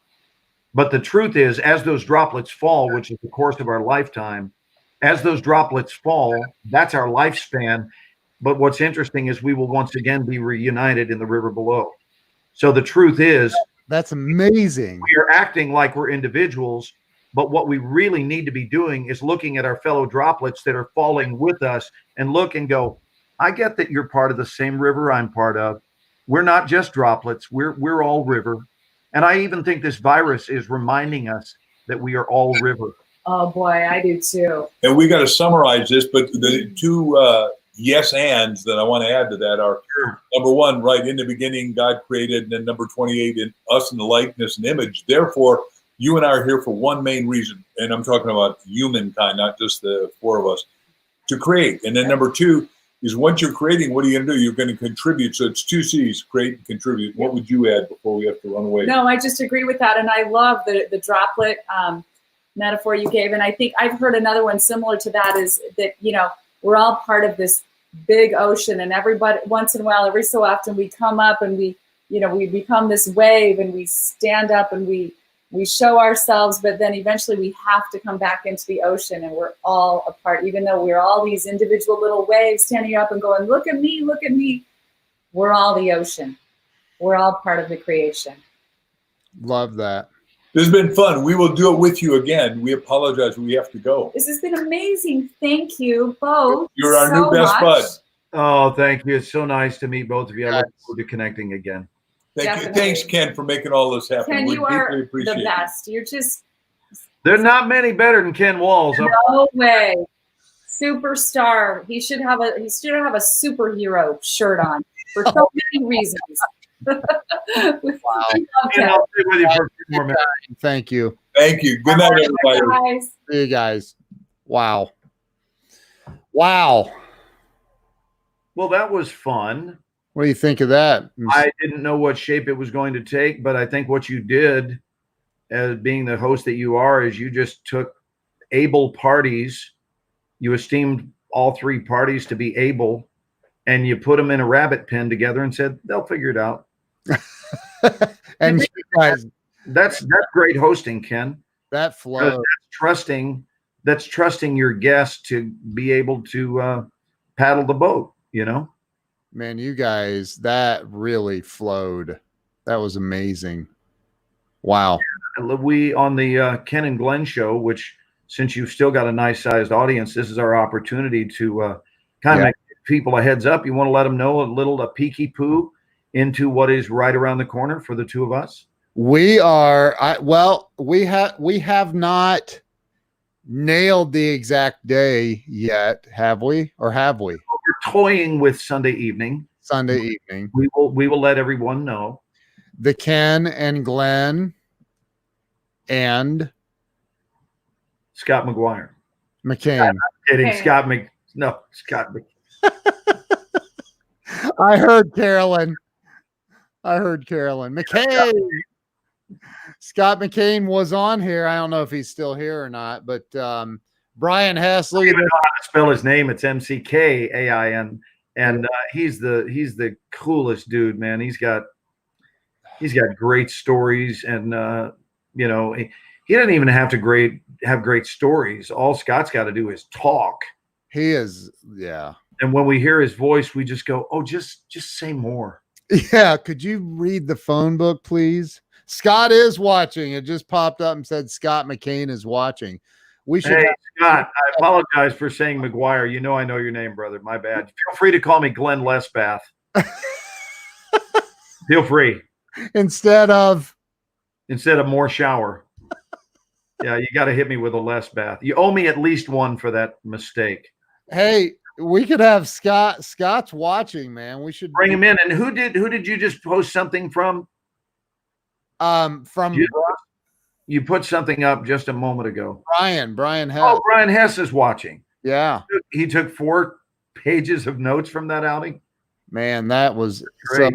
D: But the truth is, as those droplets fall, which is the course of our lifetime, as those droplets fall, that's our lifespan. But what's interesting is we will once again be reunited in the river below. So the truth is,
A: that's amazing.
D: We are acting like we're individuals, but what we really need to be doing is looking at our fellow droplets that are falling with us and look and go, I get that you're part of the same river I'm part of. We're not just droplets. We're all river. And I even think this virus is reminding us that we are all river.
C: Oh boy, I do too.
B: And we got to summarize this, but the two yes ands that I want to add to that are, number one, right in the beginning, God created, and then number 28, in us in the likeness and image. Therefore, you and I are here for one main reason, and I'm talking about humankind, not just the four of us, to create. And then number two is, once you're creating, what are you going to do? You're going to contribute. So it's two C's, create and contribute. What would you add before we have to run away?
C: No, I just agree with that. And I love the droplet metaphor you gave. And I think I've heard another one similar to that, is that, you know, we're all part of this big ocean, and everybody, once in a while, every so often, we come up and we become this wave, and we stand up and we show ourselves, but then eventually we have to come back into the ocean, and we're all a part, even though we're all these individual little waves standing up and going, look at me, look at me. We're all the ocean. We're all part of the creation.
A: Love that.
B: This has been fun. We will do it with you again. We apologize. We have to go.
C: This has been amazing. Thank you both.
B: You're our new best bud.
D: Oh, thank you. It's so nice to meet both of you. I look forward to connecting again.
B: Thank you. Thanks, Ken, for making all this happen.
C: Ken, you are the best. You're just...
D: There's not many better than Ken Walls.
C: No way. Superstar. He should have a superhero shirt on for so many reasons.
A: Wow.
D: I'll stay with you for a few more minutes.
A: Thank you.
B: Thank you. Good night, everybody.
A: See you guys. Wow. Wow.
D: Well, that was fun.
A: What do you think of that?
D: I didn't know what shape it was going to take, but I think what you did, as being the host that you are, is you just took able parties. You esteemed all three parties to be able, and you put them in a rabbit pen together and said, they'll figure it out.
A: And you guys,
D: that's great hosting, Ken.
A: That flow.
D: That's trusting your guest to be able to paddle the boat, you know?
A: Man, you guys, that really flowed. That was amazing. Wow.
D: We, on the Ken and Glenn show, which, since you've still got a nice sized audience, this is our opportunity to kind of give people a heads up. You want to let them know a peeky poo into what is right around the corner for the two of us?
A: We are, we have not nailed the exact day yet, have we? Or have we?
D: We're toying with Sunday evening. We will let everyone know.
A: The Ken and Glenn and
D: Scott McGuire.
A: McCain.
D: I'm kidding.
C: Okay.
D: Scott McCain.
A: I heard Carolyn. McCain. Scott McCain was on here. I don't know if he's still here or not, but Brian Hess, look at
D: how to spell his name. It's McCain, and he's the coolest dude, man. He's got great stories, and you know, he doesn't even have to have great stories. All Scott's got to do is talk,
A: He is, yeah.
D: And when we hear his voice, we just go, oh, just say more.
A: Yeah. Could you read the phone book, please? Scott is watching. It just popped up and said Scott McCain is watching. We should.
D: Hey, Scott, I apologize for saying McGuire. You know I know your name, brother. My bad. Feel free to call me Glenn Lesbath. Feel free.
A: Instead of
D: Morshower. Yeah, you got to hit me with a Lesbath. You owe me at least one for that mistake.
A: Hey, we could have Scott. Scott's watching, man. We should
D: bring him in. And who did you just post something from? You put something up just a moment ago.
A: Brian Hess.
D: Oh, Brian Hess is watching.
A: Yeah.
D: He took 4 pages of notes from that outing.
A: Man, that was
D: great.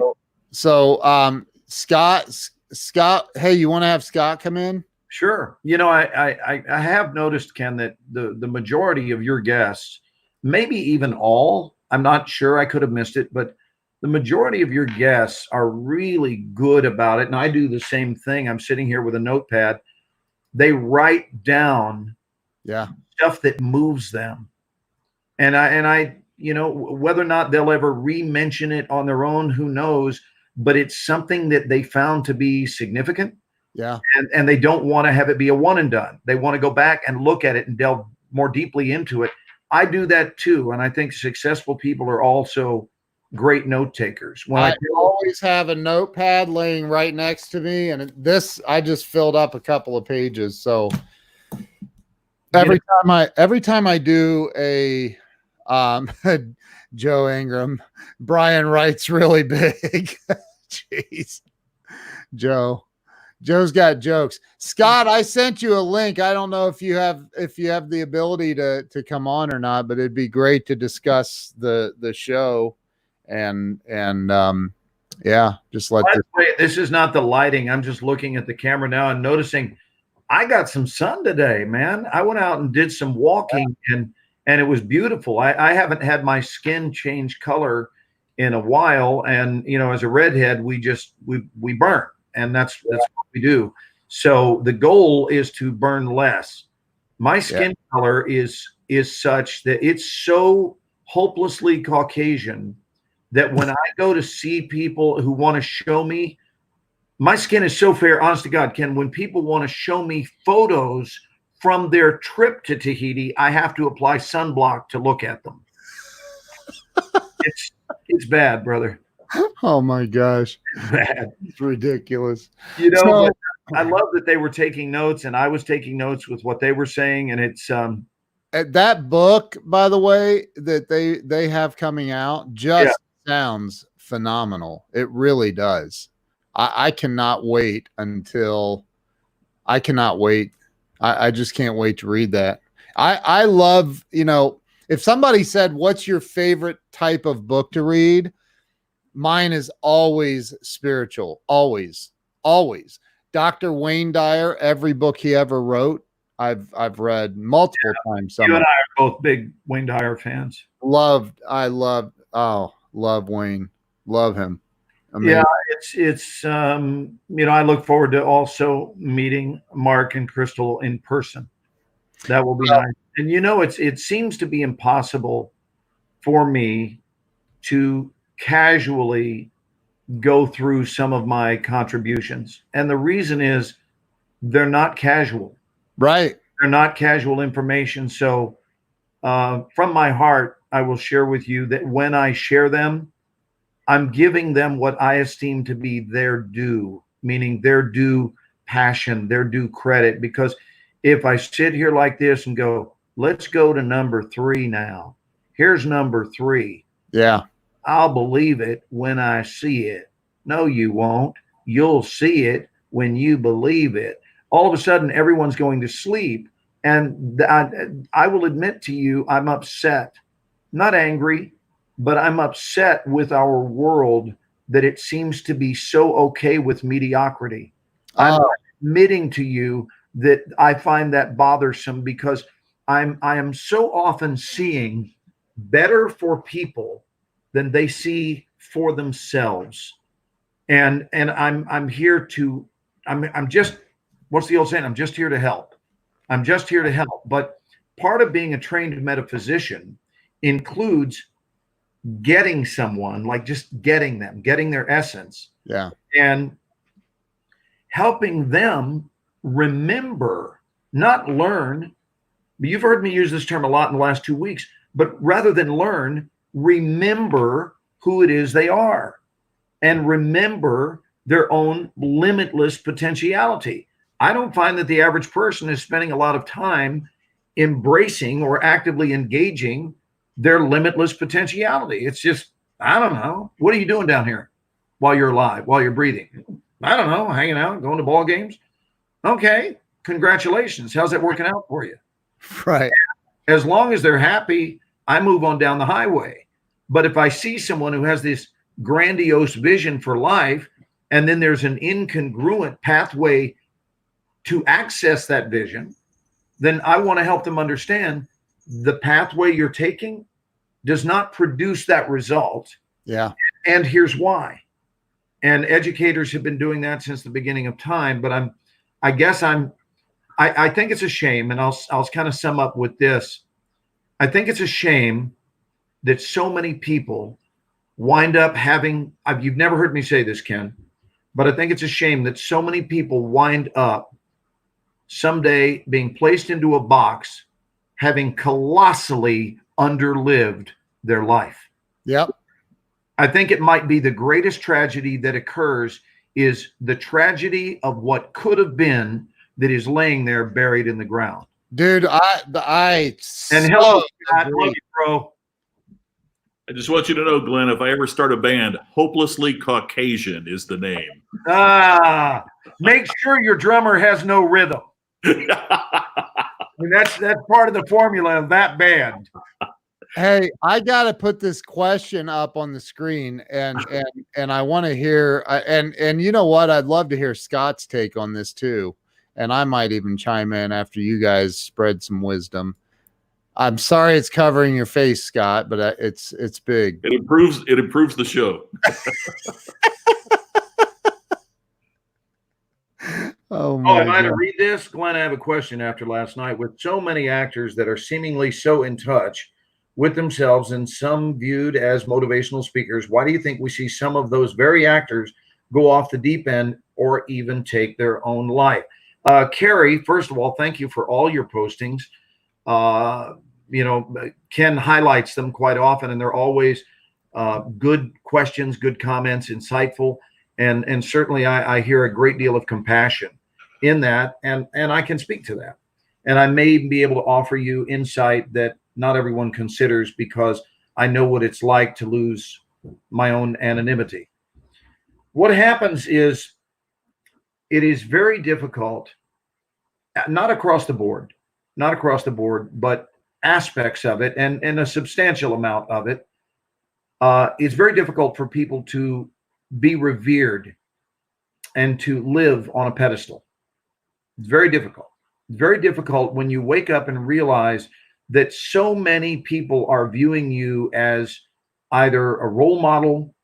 A: So Scott, hey, you want to have Scott come in?
D: Sure. You know, I have noticed, Ken, that the majority of your guests, maybe even all, I'm not sure, I could have missed it, but the majority of your guests are really good about it. And I do the same thing. I'm sitting here with a notepad. They write down stuff that moves them. And I, you know, whether or not they'll ever re-mention it on their own, who knows, but it's something that they found to be significant.
A: Yeah.
D: And they don't want to have it be a one and done. They want to go back and look at it and delve more deeply into it. I do that too. And I think successful people are also great note takers.
A: I always have a notepad laying right next to me, and I just filled up a couple of pages. So every time I do a Joe Ingram, Brian writes really big. Jeez, Joe's got jokes. Scott, I sent you a link. I don't know if you have the ability to come on or not, but it'd be great to discuss the show. And yeah, just let
D: this is not the lighting. I'm just looking at the camera now and noticing I got some sun today, man. I went out and did some walking and it was beautiful. I haven't had my skin change color in a while. And, you know, as a redhead, we burn, and that's what we do. So the goal is to burn less. My skin color is such that it's so hopelessly Caucasian that when I go to see people who want to show me, my skin is so fair, honest to God, Ken, when people want to show me photos from their trip to Tahiti, I have to apply sunblock to look at them. It's bad, brother.
A: Oh my gosh.
D: It's bad.
A: It's ridiculous.
D: You know, I love that they were taking notes and I was taking notes with what they were saying. And it's
A: that book, by the way, that they have coming out just sounds phenomenal. It really does. I cannot wait until I just can't wait to read that. I love, you know, if somebody said, what's your favorite type of book to read? Mine is always spiritual. Always. Dr. Wayne Dyer, every book he ever wrote, I've read multiple times.
D: You and I are both big Wayne Dyer fans.
A: Love Wayne. Love him. Amazing.
D: Yeah, it's you know, I look forward to also meeting Mark and Crystal in person. That will be nice. And you know, it seems to be impossible for me to casually go through some of my contributions. And the reason is they're not casual.
A: Right.
D: They're not casual information. So from my heart, I will share with you that when I share them, I'm giving them what I esteem to be their due, meaning their due passion, their due credit. Because if I sit here like this and go, let's go to number 3 now. Here's number 3.
A: Yeah.
D: I'll believe it when I see it. No, you won't. You'll see it when you believe it. All of a sudden, everyone's going to sleep. And I will admit to you, I'm upset, not angry, but I'm upset with our world that it seems to be so okay with mediocrity. I'm admitting to you that I find that bothersome because I am so often seeing better for people than they see for themselves. And I'm here to, I'm just, what's the old saying? I'm just here to help. I'm just here to help. But part of being a trained metaphysician includes getting someone, like just getting them, getting their essence.
A: Yeah.
D: And helping them remember, not learn. You've heard me use this term a lot in the last 2 weeks, but rather than learn, remember who it is they are and remember their own limitless potentiality. I don't find that the average person is spending a lot of time embracing or actively engaging their limitless potentiality. It's just, I don't know. What are you doing down here while you're alive, while you're breathing? I don't know, hanging out, going to ball games. Okay, congratulations. How's that working out for you?
A: Right.
D: As long as they're happy, I move on down the highway. But if I see someone who has this grandiose vision for life, and then there's an incongruent pathway to access that vision, then I want to help them understand the pathway you're taking does not produce that result.
A: Yeah.
D: And here's why. And educators have been doing that since the beginning of time. But I think it's a shame, and I'll kind of sum up with this. I think it's a shame that so many people wind up having, you've never heard me say this, Ken, but I think it's a shame that so many people wind up someday being placed into a box, having colossally underlived their life.
A: Yep.
D: I think it might be the greatest tragedy that occurs is the tragedy of what could have been that is laying there buried in the ground.
A: Dude,
D: and hello, Scott, love you, bro.
E: I just want you to know, Glenn, if I ever start a band, Hopelessly Caucasian is the name.
D: Make sure your drummer has no rhythm. That's part of the formula of that band.
A: Hey, I got to put this question up on the screen, and I want to hear, and you know what? I'd love to hear Scott's take on this too, and I might even chime in after you guys spread some wisdom. I'm sorry it's covering your face, Scott, but it's big.
E: It improves the show.
D: Oh, am I to read this? Glenn, I have a question after last night. With so many actors that are seemingly so in touch with themselves and some viewed as motivational speakers, why do you think we see some of those very actors go off the deep end or even take their own life? Carrie, first of all, thank you for all your postings. Ken highlights them quite often, and they're always good questions, good comments, insightful. And certainly I hear a great deal of compassion in that, and I can speak to that. And I may be able to offer you insight that not everyone considers, because I know what it's like to lose my own anonymity. What happens is it is very difficult, not across the board, but aspects of it and a substantial amount of it. It's very difficult for people to be revered and to live on a pedestal. It's very difficult. It's very difficult when you wake up and realize that so many people are viewing you as either a role model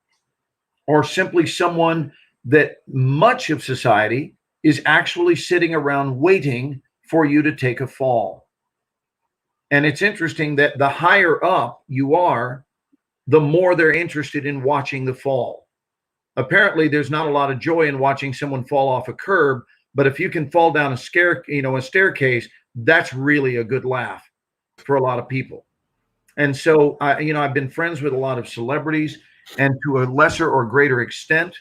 D: or simply someone that much of society is actually sitting around waiting for you to take a fall. And it's interesting that the higher up you are, the more they're interested in watching the fall. Apparently, there's not a lot of joy in watching someone fall off a curb, but if you can fall down a staircase, that's really a good laugh for a lot of people. And so, I've been friends with a lot of celebrities, and to a lesser or greater extent,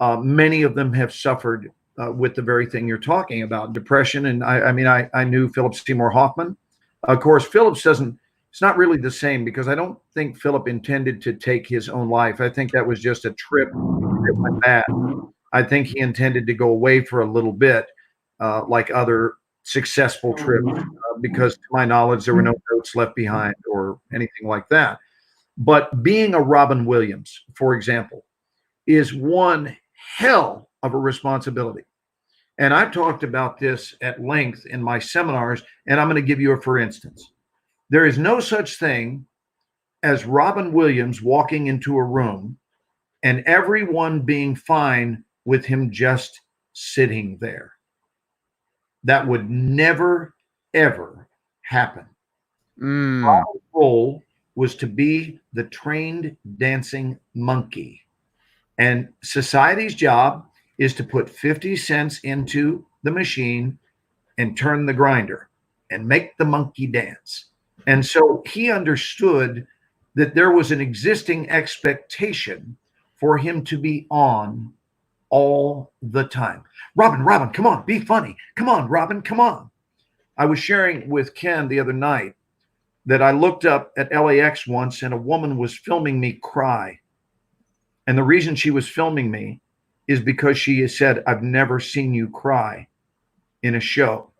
D: many of them have suffered with the very thing you're talking about, depression. And I knew Philip Seymour Hoffman. Of course, Philip's it's not really the same, because I don't think Philip intended to take his own life. I think that was just a trip that went bad. I think he intended to go away for a little bit, like other successful trips, because to my knowledge, there were no notes left behind or anything like that. But being a Robin Williams, for example, is one hell of a responsibility. And I've talked about this at length in my seminars, and I'm going to give you a for instance. There is no such thing as Robin Williams walking into a room and everyone being fine with him just sitting there. That would never, ever happen. Robin's role was to be the trained dancing monkey. And society's job is to put 50 cents into the machine and turn the grinder and make the monkey dance. And so he understood that there was an existing expectation for him to be on all the time. Robin, come on, be funny. Come on, Robin, come on. I was sharing with Ken the other night that I looked up at LAX once and a woman was filming me cry. And the reason she was filming me is because she said, I've never seen you cry in a show.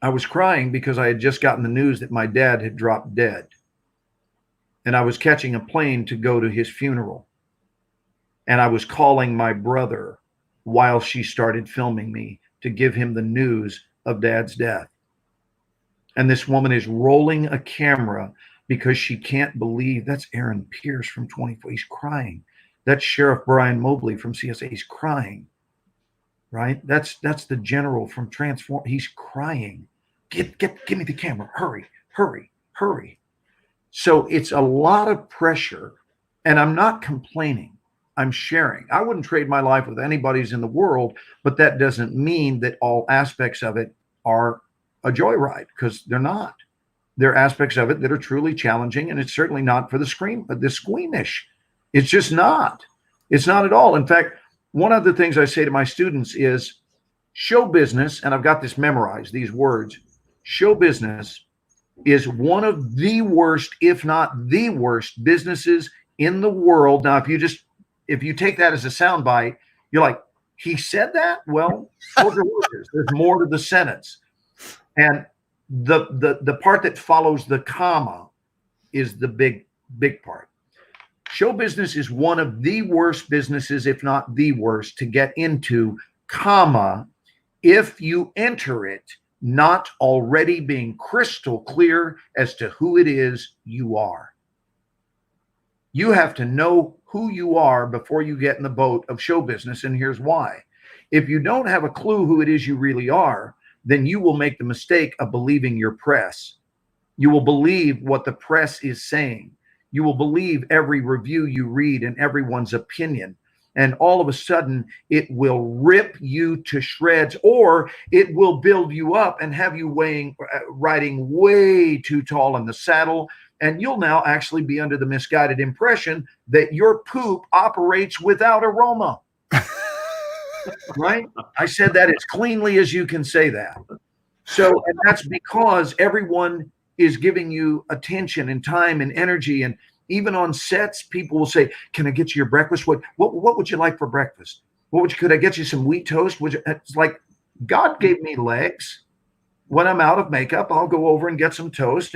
D: I was crying because I had just gotten the news that my dad had dropped dead. And I was catching a plane to go to his funeral. And I was calling my brother while she started filming me to give him the news of Dad's death. And this woman is rolling a camera because she can't believe that's Aaron Pierce from 24. He's crying. That's Sheriff Brian Mobley from CSA. He's crying, right? That's the general from Transform. He's crying. Give me the camera. Hurry. So it's a lot of pressure, and I'm not complaining. I'm sharing. I wouldn't trade my life with anybody's in the world, but that doesn't mean that all aspects of it are a joyride, because they're not. There are aspects of it that are truly challenging, and it's certainly not for the squeamish. It's just not. It's not at all. In fact, one of the things I say to my students is show business, and I've got this memorized, these words. Show business is one of the worst, if not the worst, businesses in the world. Now, if you take that as a soundbite, you're like, he said that? Well, there's more to the sentence. And the part that follows the comma is the big part. Show business is one of the worst businesses, if not the worst, to get into, comma, if you enter it not already being crystal clear as to who it is you are. You have to know who you are before you get in the boat of show business, and here's why. If you don't have a clue who it is you really are, then you will make the mistake of believing your press. You will believe what the press is saying. You will believe every review you read and everyone's opinion. And all of a sudden, it will rip you to shreds, or it will build you up and have you riding way too tall in the saddle. And you'll now actually be under the misguided impression that your poop operates without aroma. Right? I said that as cleanly as you can say that. So, and that's because everyone is giving you attention and time and energy. And even on sets, people will say, can I get you your breakfast? What would you like for breakfast? Could I get you some wheat toast? It's like, God gave me legs. When I'm out of makeup, I'll go over and get some toast.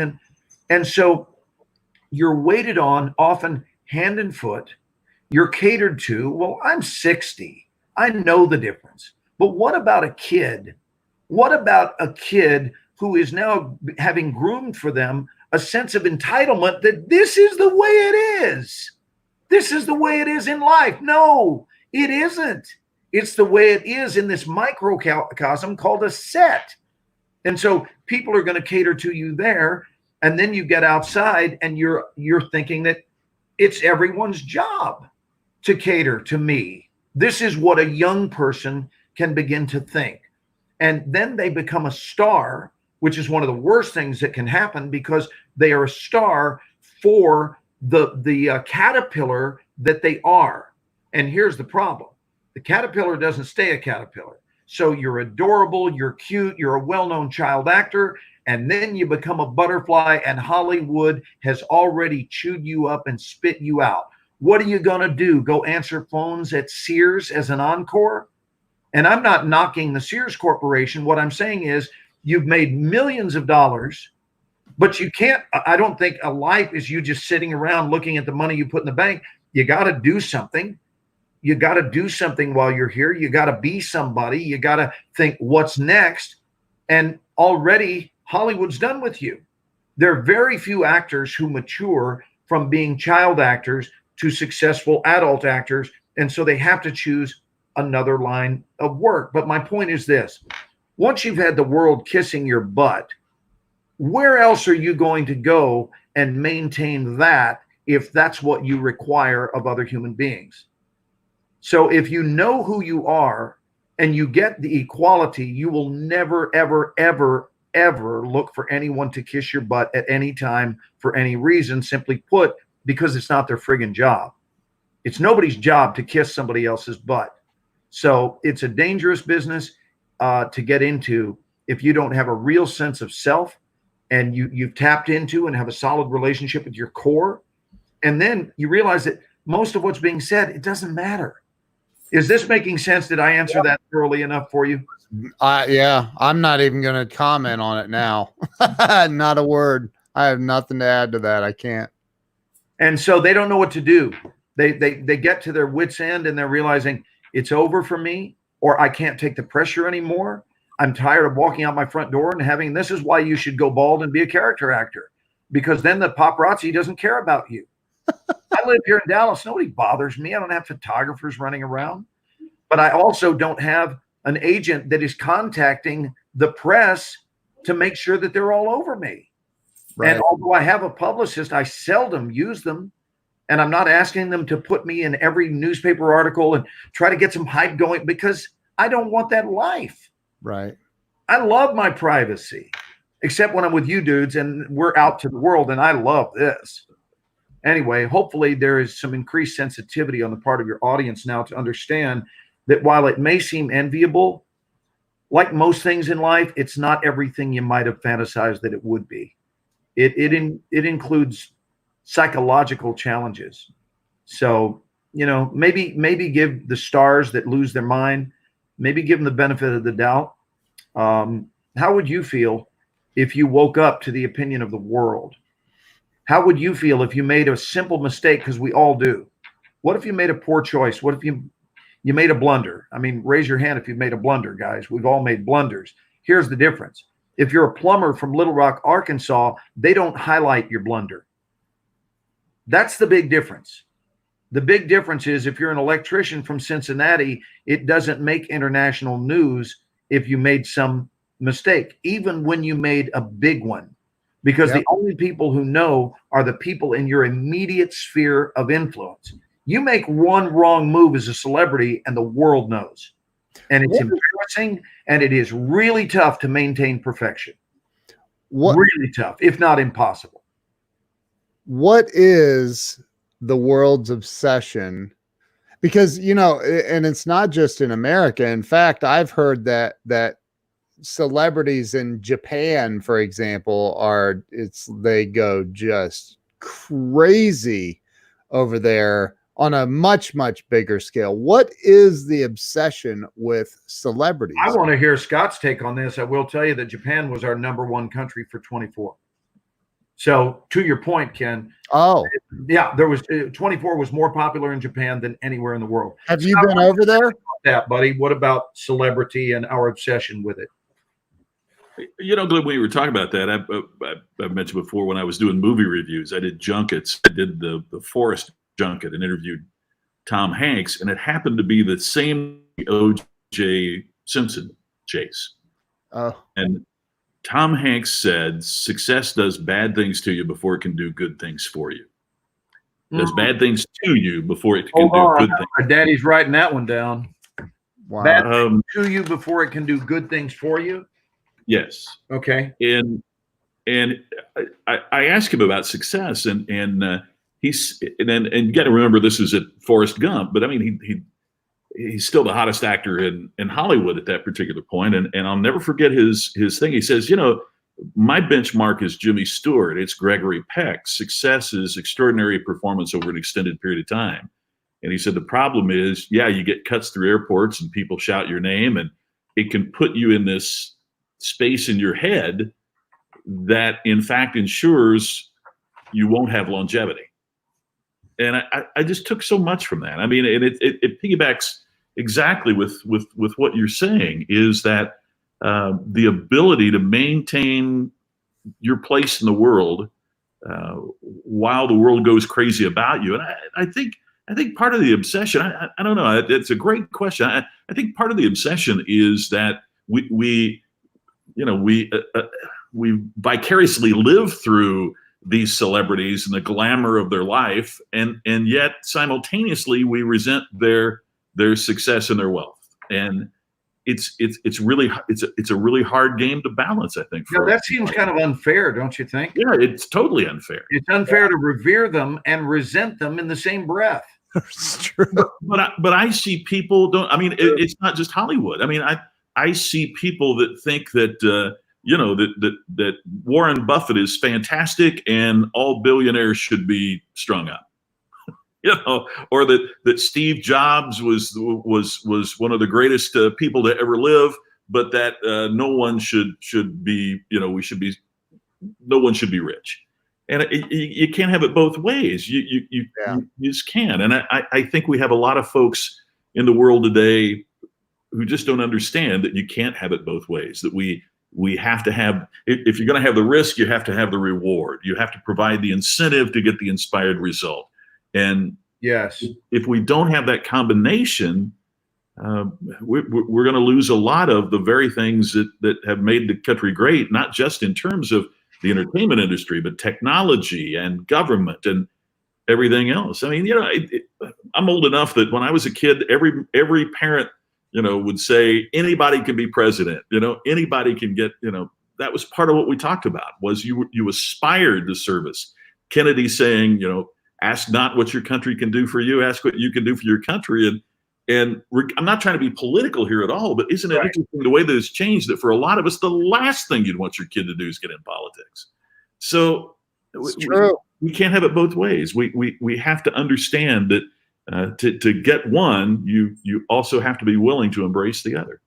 D: And so you're waited on, often hand and foot. You're catered to. Well, I'm 60. I know the difference. But what about a kid? What about a kid who is now having groomed for them a sense of entitlement that this is the way it is? This is the way it is in life. No, it isn't. It's the way it is in this microcosm called a set. And so people are going to cater to you there. And then you get outside and you're thinking that it's everyone's job to cater to me. This is what a young person can begin to think. And then they become a star, which is one of the worst things that can happen, because they are a star for the caterpillar that they are. And here's the problem. The caterpillar doesn't stay a caterpillar. So you're adorable, you're cute, you're a well-known child actor, and then you become a butterfly, and Hollywood has already chewed you up and spit you out. What are you going to do? Go answer phones at Sears as an encore? And I'm not knocking the Sears Corporation. What I'm saying is you've made millions of dollars, but you can't, I don't think a life is you just sitting around looking at the money you put in the bank. You got to do something. You got to do something while you're here. You got to be somebody. You got to think what's next. And already Hollywood's done with you. There are very few actors who mature from being child actors to successful adult actors. And so they have to choose another line of work. But my point is this: once you've had the world kissing your butt, where else are you going to go and maintain that if that's what you require of other human beings. So if you know who you are and you get the equality, you will never, ever, ever, ever look for anyone to kiss your butt at any time for any reason, simply put, because it's not their friggin' job. It's nobody's job to kiss somebody else's butt. So it's a dangerous business to get into if you don't have a real sense of self and you've tapped into and have a solid relationship with your core. And then you realize that most of what's being said, it doesn't matter. Is this making sense? Did I answer that thoroughly enough for you?
A: Yeah, I'm not even going to comment on it now. Not a word. I have nothing to add to that. I can't.
D: And so they don't know what to do. They get to their wits' end and they're realizing it's over for me, or I can't take the pressure anymore. I'm tired of walking out my front door and having, this is why you should go bald and be a character actor, because then the paparazzi doesn't care about you. I live here in Dallas. Nobody bothers me. I don't have photographers running around, but I also don't have an agent that is contacting the press to make sure that they're all over me. Right. And although I have a publicist, I seldom use them. And I'm not asking them to put me in every newspaper article and try to get some hype going, because I don't want that life.
A: Right.
D: I love my privacy, except when I'm with you dudes and we're out to the world, and I love this. Anyway, hopefully there is some increased sensitivity on the part of your audience now to understand that while it may seem enviable, like most things in life, it's not everything you might have fantasized that it would be. It includes psychological challenges. So, you know, maybe give the stars that lose their mind, maybe give them the benefit of the doubt. How would you feel if you woke up to the opinion of the world? How would you feel if you made a simple mistake? Because we all do. What if you made a poor choice? What if you made a blunder? I mean, raise your hand if you've made a blunder, guys. We've all made blunders. Here's the difference. If you're a plumber from Little Rock, Arkansas, they don't highlight your blunder. That's the big difference. The big difference is if you're an electrician from Cincinnati, it doesn't make international news if you made some mistake, even when you made a big one. Because the only people who know are the people in your immediate sphere of influence. You make one wrong move as a celebrity and the world knows. And it's embarrassing, and it is really tough to maintain perfection. Really tough, if not impossible.
A: What is the world's obsession? Because, you know, and it's not just in America. In fact, I've heard that celebrities in Japan, for example, they go just crazy over there on a much, much bigger scale. What is the obsession with celebrities?
D: I want to hear Scott's take on this. I will tell you that Japan was our #1 country for 24. So to your point, Ken.
A: Oh,
D: yeah, there was 24 was more popular in Japan than anywhere in the world.
A: Have you been over there?
D: That, buddy. What about celebrity and our obsession with it?
E: You know, Glenn, when you were talking about that, I've mentioned before when I was doing movie reviews, I did junkets. I did the Forrest junket and interviewed Tom Hanks, and it happened to be the same O.J. Simpson chase.
A: Oh.
E: And Tom Hanks said, success does bad things to you before it can do good things for you. It does bad things to you before it can do good things.
D: My daddy's writing that one down.
A: Wow.
D: Bad things to you before it can do good things for you?
E: Yes.
D: Okay.
E: And I asked him about success, and you got to remember this is at Forrest Gump, but I mean he's still the hottest actor in Hollywood at that particular point, and I'll never forget his thing. He says, you know, my benchmark is Jimmy Stewart. It's Gregory Peck. Success is extraordinary performance over an extended period of time. And he said the problem is, yeah, you get cuts through airports and people shout your name, and it can put you in this space in your head that in fact ensures you won't have longevity. And I just took so much from that. I mean, and it piggybacks exactly with what you're saying, is that the ability to maintain your place in the world while the world goes crazy about you. And I think part of the obsession, I don't know, it's a great question. I think part of the obsession is that we vicariously live through these celebrities and the glamour of their life, and yet simultaneously we resent their success and their wealth. And it's a really hard game to balance, I think.
D: Yeah, that seems kind of unfair, don't you think?
E: Yeah, it's totally unfair.
D: It's unfair to revere them and resent them in the same breath.
A: It's true.
E: But I see people don't. I mean, it's not just Hollywood. I mean, I see people that think that that Warren Buffett is fantastic and all billionaires should be strung up. Or that Steve Jobs was one of the greatest people to ever live, but that no one should be, no one should be rich. And you can't have it both ways. You just can. And I think we have a lot of folks in the world today who just don't understand that you can't have it both ways, that we have to have, if you're going to have the risk, you have to have the reward. You have to provide the incentive to get the inspired result. And
D: yes,
E: if we don't have that combination, we're going to lose a lot of the very things that have made the country great, not just in terms of the entertainment industry, but technology and government and everything else. I mean, I'm old enough that when I was a kid, every parent, would say anybody can be president. Anybody can get. That was part of what we talked about. Was you aspired to service. Kennedy saying, ask not what your country can do for you, ask what you can do for your country. And I'm not trying to be political here at all, but isn't it interesting the way that it's changed, that for a lot of us, the last thing you'd want your kid to do is get in politics. So we can't have it both ways. We have to understand that to get one, you also have to be willing to embrace the other.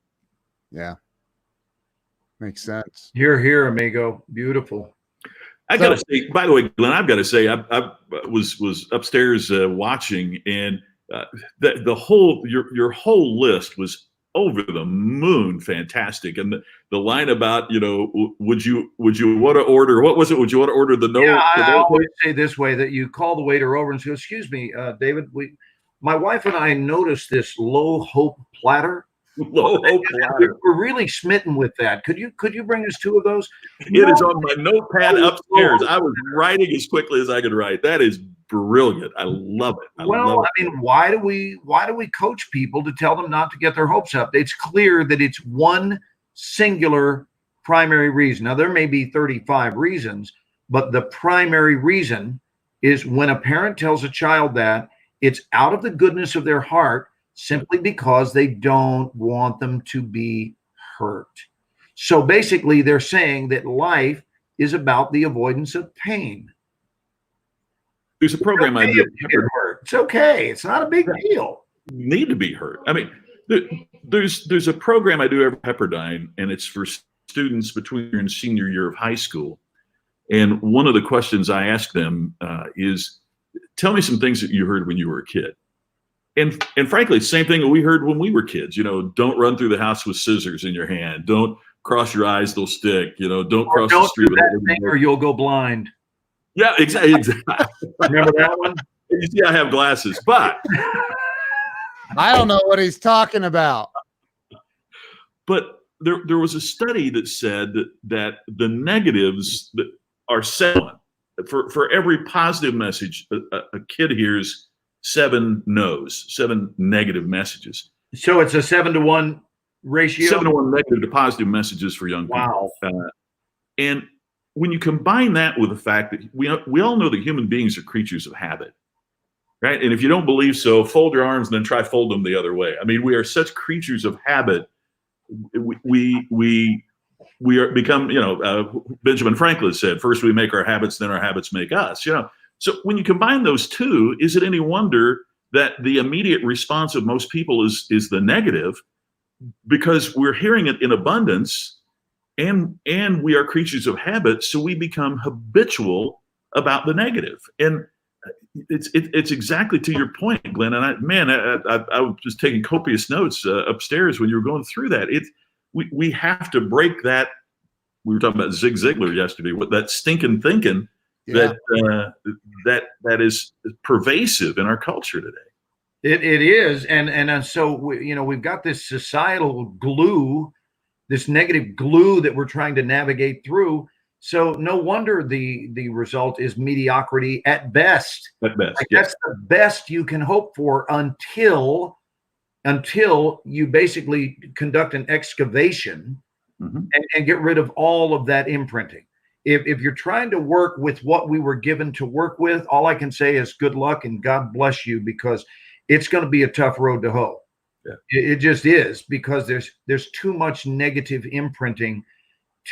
A: Yeah. Makes sense.
D: Here, amigo. Beautiful.
E: I gotta say, by the way, Glenn, I've got to say, I was upstairs watching, and the whole your whole list was over the moon fantastic. And the line about would you want to order, what was it? Would you want to order the no?
D: Yeah, I always say this way, that you call the waiter over and say, "Excuse me, David, my wife and I noticed this low hope platter."
E: Low hope platter.
D: We're really smitten with that. Could you bring us 2 of those?
E: It is on my notepad upstairs. I was writing as quickly as I could write. That is brilliant. I love it.
D: I mean, why do we coach people to tell them not to get their hopes up? It's clear that it's one singular primary reason. Now, there may be 35 reasons, but the primary reason is when a parent tells a child that, it's out of the goodness of their heart, simply because they don't want them to be hurt. So basically, they're saying that life is about the avoidance of pain.
E: There's a program I do.
D: It's okay. It's not a big deal.
E: You need to be hurt. I mean, there's a program I do every Pepperdine, and it's for students between your and senior year of high school. And one of the questions I ask them is, tell me some things that you heard when you were a kid. And frankly, same thing that we heard when we were kids. Don't run through the house with scissors in your hand. Don't cross your eyes; they'll stick. Don't cross the street
D: do that thing or you'll go blind.
E: Yeah, exactly.
D: Remember that one?
E: You see, I have glasses, but
A: I don't know what he's talking about.
E: But there was a study that said that the negatives that are 7 for every positive message a kid hears. 7 no's, 7 negative messages.
D: So it's a 7-to-1 ratio.
E: 7-to-1 negative to positive messages for young people.
D: Wow.
E: And when you combine that with the fact that we all know that human beings are creatures of habit, right? And if you don't believe so, fold your arms and then try fold them the other way. I mean, we are such creatures of habit. We are become. Benjamin Franklin said, "First we make our habits, then our habits make us." So when you combine those two, is it any wonder that the immediate response of most people is the negative, because we're hearing it in abundance, and we are creatures of habit, so we become habitual about the negative. And it's exactly to your point, Glenn. And I was just taking copious notes upstairs when you were going through that. We have to break that. We were talking about Zig Ziglar yesterday, with that stinking thinking. Yeah. That is pervasive in our culture today.
D: It is, and so we've got this societal glue, this negative glue that we're trying to navigate through. So no wonder the result is mediocrity at best.
E: At best,
D: like that's the best you can hope for until you basically conduct an excavation and get rid of all of that imprinting. If you're trying to work with what we were given to work with, all I can say is good luck and God bless you, because it's going to be a tough road to hoe.
E: Yeah.
D: It just is, because there's too much negative imprinting.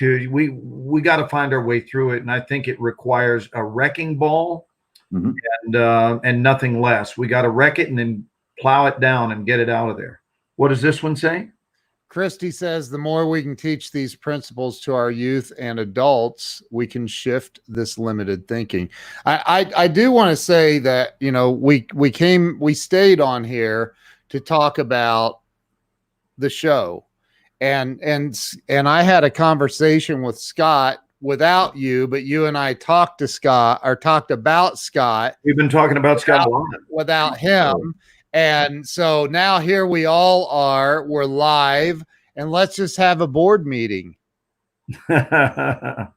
D: We got to find our way through it, and I think it requires a wrecking ball and nothing less. We got to wreck it and then plow it down and get it out of there. What does this one say?
A: Christy says the more we can teach these principles to our youth and adults, we can shift this limited thinking. I do want to say that, you know, we stayed on here to talk about the show, and I had a conversation with Scott without you, but you and I talked about Scott.
D: We've been talking about Scott a lot
A: without him. And so now here we all are, we're live, and let's just have a board meeting.
E: That's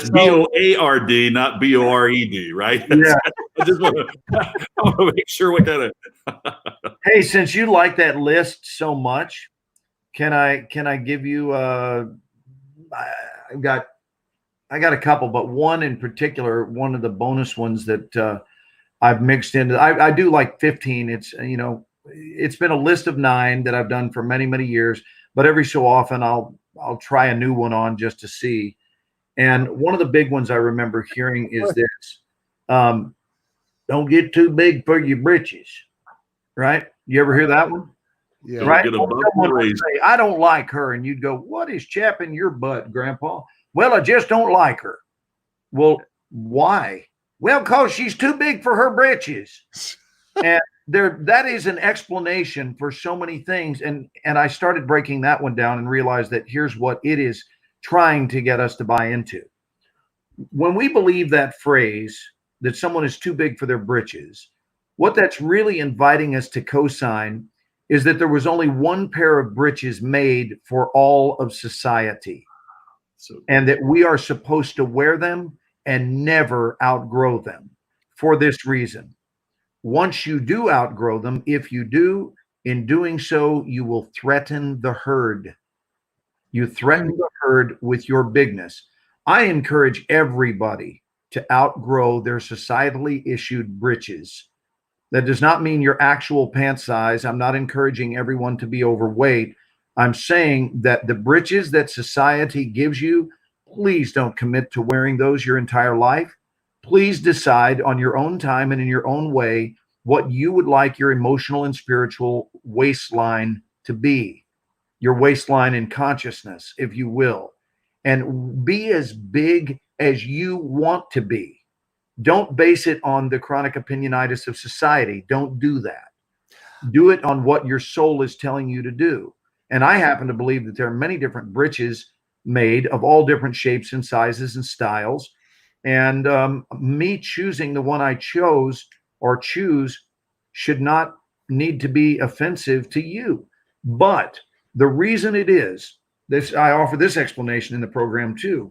E: BOARD, not BORED, right?
D: Yeah.
E: I just want to make sure what kind of.
D: Hey, since you like that list so much, can I give you I got a couple, but one in particular, one of the bonus ones that I've mixed into. I do like 15. It's, you know, it's been a list of 9 that I've done for many, many years, but every so often I'll try a new one on just to see. And one of the big ones I remember hearing is this: don't get too big for your britches. Right? You ever hear that one?
A: Yeah.
D: Right? Someone would say, I don't like her, and you'd go, what is chapping your butt, Grandpa? Well, I just don't like her. Well, why? Well, because she's too big for her britches. And that is an explanation for so many things. And I started breaking that one down and realized that here's what it is trying to get us to buy into. When we believe that phrase, that someone is too big for their britches, what that's really inviting us to co-sign is that there was only one pair of britches made for all of society. And that we are supposed to wear them and never outgrow them for this reason. Once you do outgrow them, if you do, in doing so, you will threaten the herd. You threaten the herd with your bigness. I encourage everybody to outgrow their societally issued britches. That does not mean your actual pant size. I'm not encouraging everyone to be overweight. I'm saying that the britches that society gives you, please don't commit to wearing those your entire life. Please decide on your own time and in your own way what you would like your emotional and spiritual waistline to be, your waistline in consciousness, if you will, and be as big as you want to be. Don't base it on the chronic opinionitis of society. Don't do that. Do it on what your soul is telling you to do. And I happen to believe that there are many different britches made of all different shapes and sizes and styles. And me choosing the one I chose or choose should not need to be offensive to you. But the reason it is, this, I offer this explanation in the program too.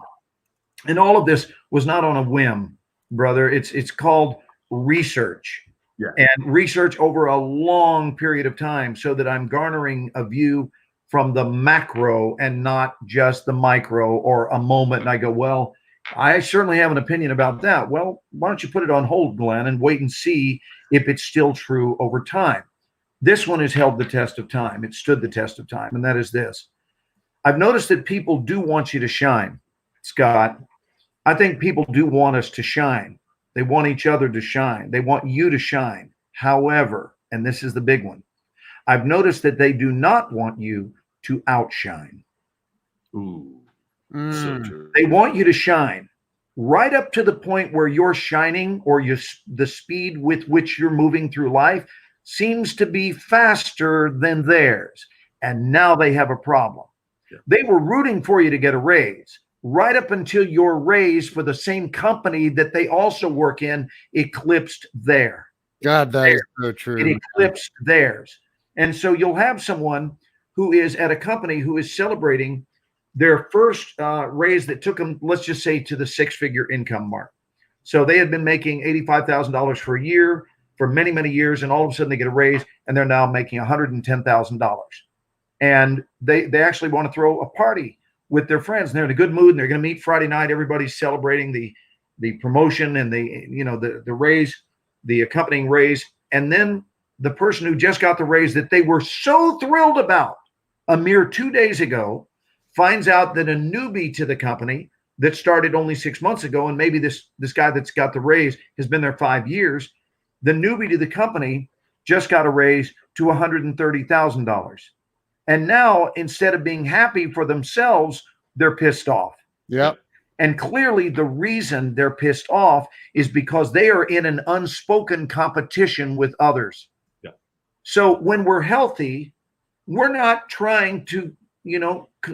D: And all of this was not on a whim, brother. It's called research.
E: Yeah.
D: And research over a long period of time, so that I'm garnering a view from the macro and not just the micro or a moment. And I go, well, I certainly have an opinion about that. Well, why don't you put it on hold, Glenn, and wait and see if it's still true over time. This one has held the test of time. It stood the test of time. And that is this: I've noticed that people do want you to shine, Scott. I think people do want us to shine. They want each other to shine. They want you to shine. However, and this is the big one, I've noticed that they do not want you to outshine.
E: Ooh, so true.
D: They want you to shine right up to the point where your shining, or the speed with which you're moving through life, seems to be faster than theirs. And now they have a problem. Yeah. They were rooting for you to get a raise right up until your raise for the same company that they also work in eclipsed their.
A: God, that is so true.
D: It eclipsed theirs. And so you'll have someone who is at a company who is celebrating their first raise that took them, let's just say, to the 6-figure income mark. So they had been making $85,000 for a year for many, many years, and all of a sudden they get a raise, and they're now making $110,000. And they actually want to throw a party with their friends, and they're in a good mood, and they're going to meet Friday night. Everybody's celebrating the promotion and the raise, the accompanying raise. And then the person who just got the raise that they were so thrilled about a mere 2 days ago finds out that a newbie to the company that started only 6 months ago, and maybe this guy that's got the raise has been there 5 years, the newbie to the company just got a raise to $130,000. And now, instead of being happy for themselves, they're pissed off.
A: Yep.
D: And clearly the reason they're pissed off is because they are in an unspoken competition with others.
E: Yeah.
D: So when we're healthy, we're not trying to,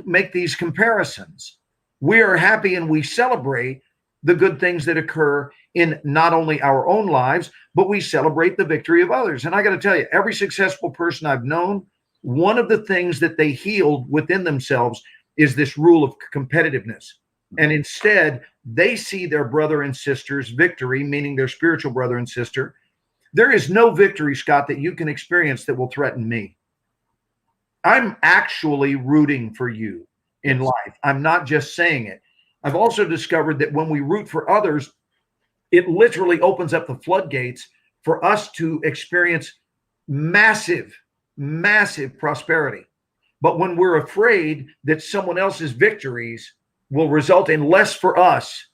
D: make these comparisons. We are happy and we celebrate the good things that occur in not only our own lives, but we celebrate the victory of others. And I got to tell you, every successful person I've known, one of the things that they healed within themselves is this rule of competitiveness. And instead, they see their brother and sister's victory, meaning their spiritual brother and sister. There is no victory, Scott, that you can experience that will threaten me. I'm actually rooting for you in life. I'm not just saying it. I've also discovered that when we root for others, it literally opens up the floodgates for us to experience massive, massive prosperity. But when we're afraid that someone else's victories will result in less for us,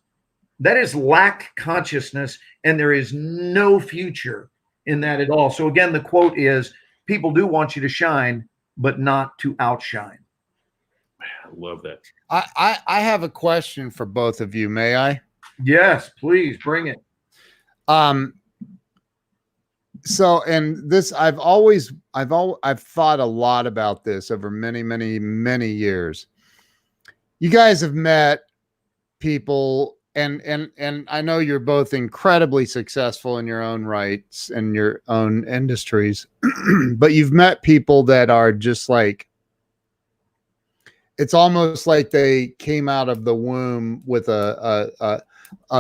D: that is lack consciousness, and there is no future in that at all. So again, the quote is, people do want you to shine, but not to outshine.
E: I love that.
A: I have a question for both of you. May I?
D: Yes, please bring it.
A: So, and this, I've thought a lot about this over many, many, many years. You guys have met people, and I know you're both incredibly successful in your own rights and your own industries, but you've met people that are just like, it's almost like they came out of the womb with a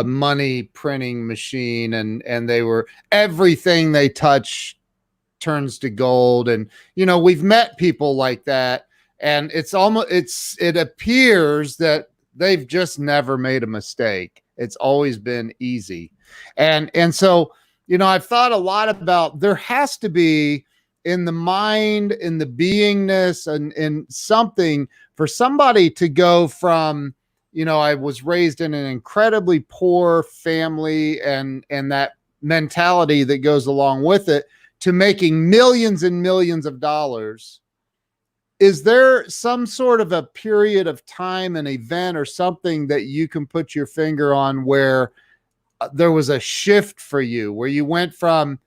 A: money printing machine, and they were, everything they touch turns to gold. And, we've met people like that, and it appears that they've just never made a mistake. It's always been easy. And so, I've thought a lot about, there has to be in the mind, in the beingness, and in something for somebody to go from, I was raised in an incredibly poor family and that mentality that goes along with it, to making millions and millions of dollars. Is there some sort of a period of time, an event or something that you can put your finger on where there was a shift for you, where you went from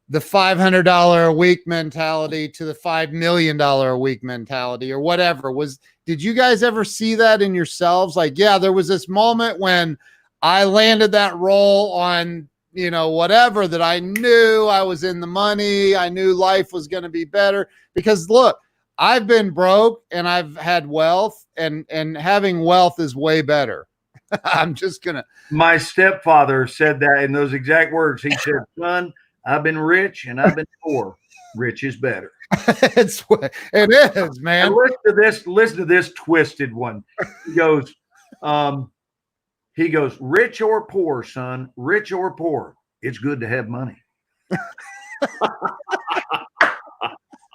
A: the $500 a week mentality to the $5 million a week mentality, or whatever? Did you guys ever see that in yourselves? Like, yeah, there was this moment when I landed that role on, whatever, that I knew I was in the money. I knew life was going to be better, because look, I've been broke and I've had wealth, and having wealth is way better. I'm just going to.
D: My stepfather said that in those exact words. He said, son, I've been rich and I've been poor. Rich is better.
A: It is, man.
D: And listen to this twisted one. He goes, rich or poor, son, rich or poor, it's good to have money.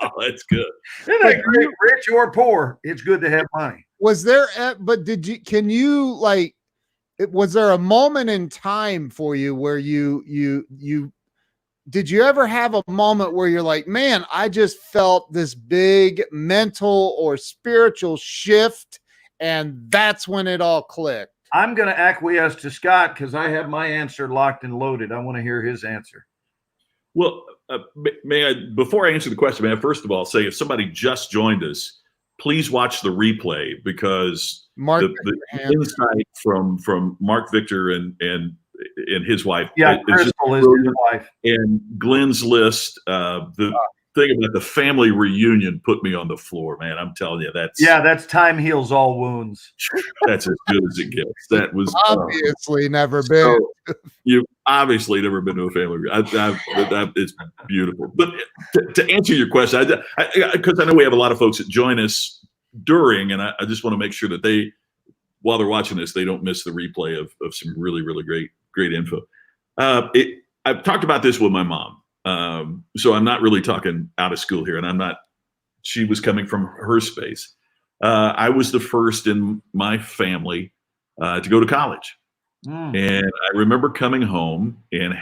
E: Oh, that's good.
D: Isn't that great? Rich or poor, it's good to have money.
A: Was there, but was there a moment in time for you where did you ever have a moment where you're like, man, I just felt this big mental or spiritual shift, and that's when it all clicked?
D: I'm going to acquiesce to Scott because I have my answer locked and loaded. I want to hear his answer.
E: Well, may I, before I answer the question, may I first of all say, if somebody just joined us, please watch the replay, because the insight from Mark Victor and his wife.
D: Yeah, Crystal is his wife.
E: And Glenn's list, the thing about the family reunion put me on the floor, man. I'm telling you,
D: that's time heals all wounds.
E: That's as good as it gets. That was
A: obviously never been.
E: So, you've obviously never been to a family reunion. It's beautiful. But to answer your question, because I know we have a lot of folks that join us during, and I just want to make sure that while they're watching this, they don't miss the replay of some really, really great info. I've talked about this with my mom. So I'm not really talking out of school here, and she was coming from her space. I was the first in my family to go to college. And I remember coming home and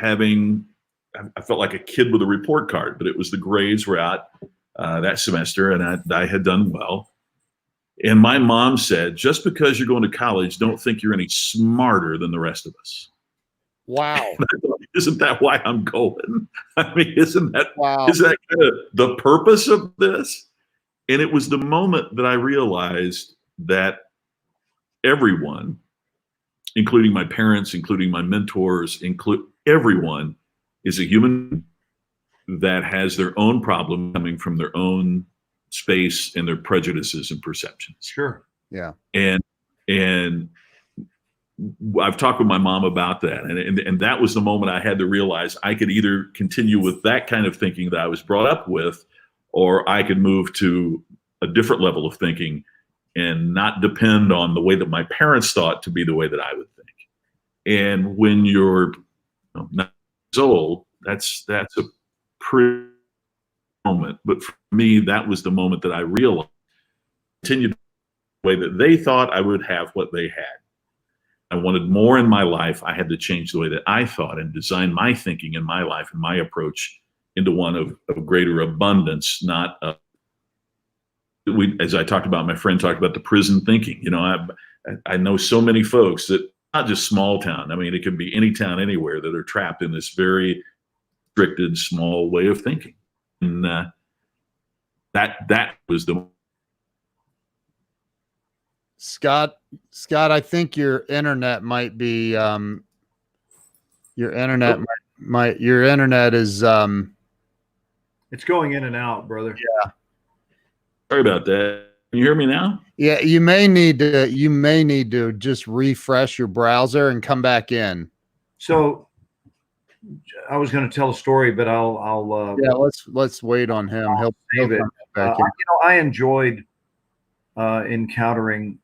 E: I felt like a kid with a report card, but it was the grades were out that semester, and I had done well. And my mom said, just because you're going to college, don't think you're any smarter than the rest of us.
A: Wow.
E: Isn't that why I'm going? I mean, isn't that
A: wow.
E: Is that kind of the purpose of this? And it was the moment that I realized that everyone, including my parents, including my mentors, everyone is a human that has their own problem coming from their own space and their prejudices and perceptions.
D: Sure.
A: Yeah.
E: And I've talked with my mom about that. And that was the moment I had to realize I could either continue with that kind of thinking that I was brought up with, or I could move to a different level of thinking and not depend on the way that my parents thought to be the way that I would think. And when you're 9 years old, that's a pretty moment. But for me, that was the moment that I realized continued the way that they thought I would have what they had. I wanted more in my life. I had to change the way that I thought and design my thinking in my life and my approach into one of greater abundance, not as I talked about, my friend talked about the prison thinking. You know, I know so many folks that, not just small town, I mean, it could be any town anywhere, that are trapped in this very restricted, small way of thinking. And that was the
A: Scott, I think your internet might be your internet is
D: it's going in and out, brother.
A: Yeah.
E: Sorry about that. Can you hear me now?
A: Yeah, you may need to just refresh your browser and come back in.
D: So I was going to tell a story, but I'll
A: yeah, let's wait on him. He'll
D: save it. I enjoyed encountering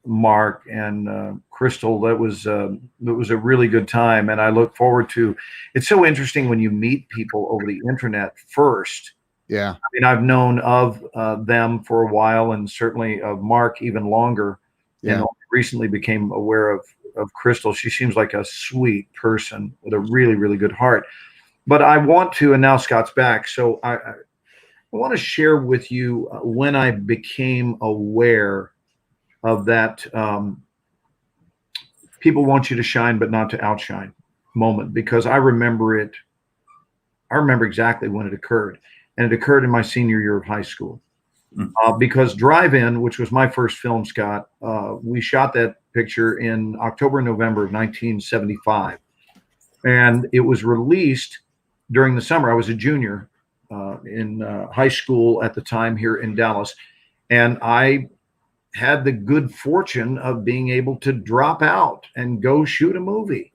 D: Mark and Crystal. It was a really good time, and I look forward to. It's so interesting when you meet people over the internet first.
A: Yeah,
D: I mean, I've known of them for a while, and certainly of Mark even longer.
A: Yeah,
D: and recently became aware of Crystal. She seems like a sweet person with a really, really good heart. But I want to, and now Scott's back, so I want to share with you when I became aware of that people want you to shine but not to outshine moment, because I remember it. I remember exactly when it occurred, and it occurred in my senior year of high school. Because Drive-In, which was my first film, Scott, we shot that picture in October, November of 1975, and it was released during the summer. I was a junior in high school at the time here in Dallas, and I had the good fortune of being able to drop out and go shoot a movie.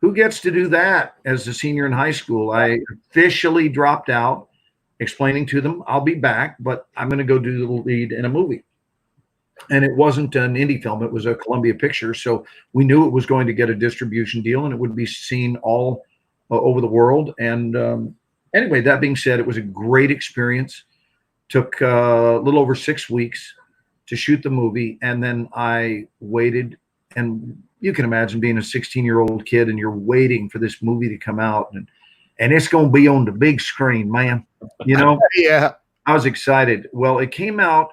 D: Who gets to do that as a senior in high school? I officially dropped out, explaining to them, I'll be back, but I'm going to go do the lead in a movie. And it wasn't an indie film. It was a Columbia picture. So we knew it was going to get a distribution deal, and it would be seen all over the world. And anyway, that being said, it was a great experience. Took a little over 6 weeks to shoot the movie. And then I waited, and you can imagine being a 16-year-old kid and you're waiting for this movie to come out, and it's going to be on the big screen, man. You know?
A: Yeah.
D: I was excited. Well, it came out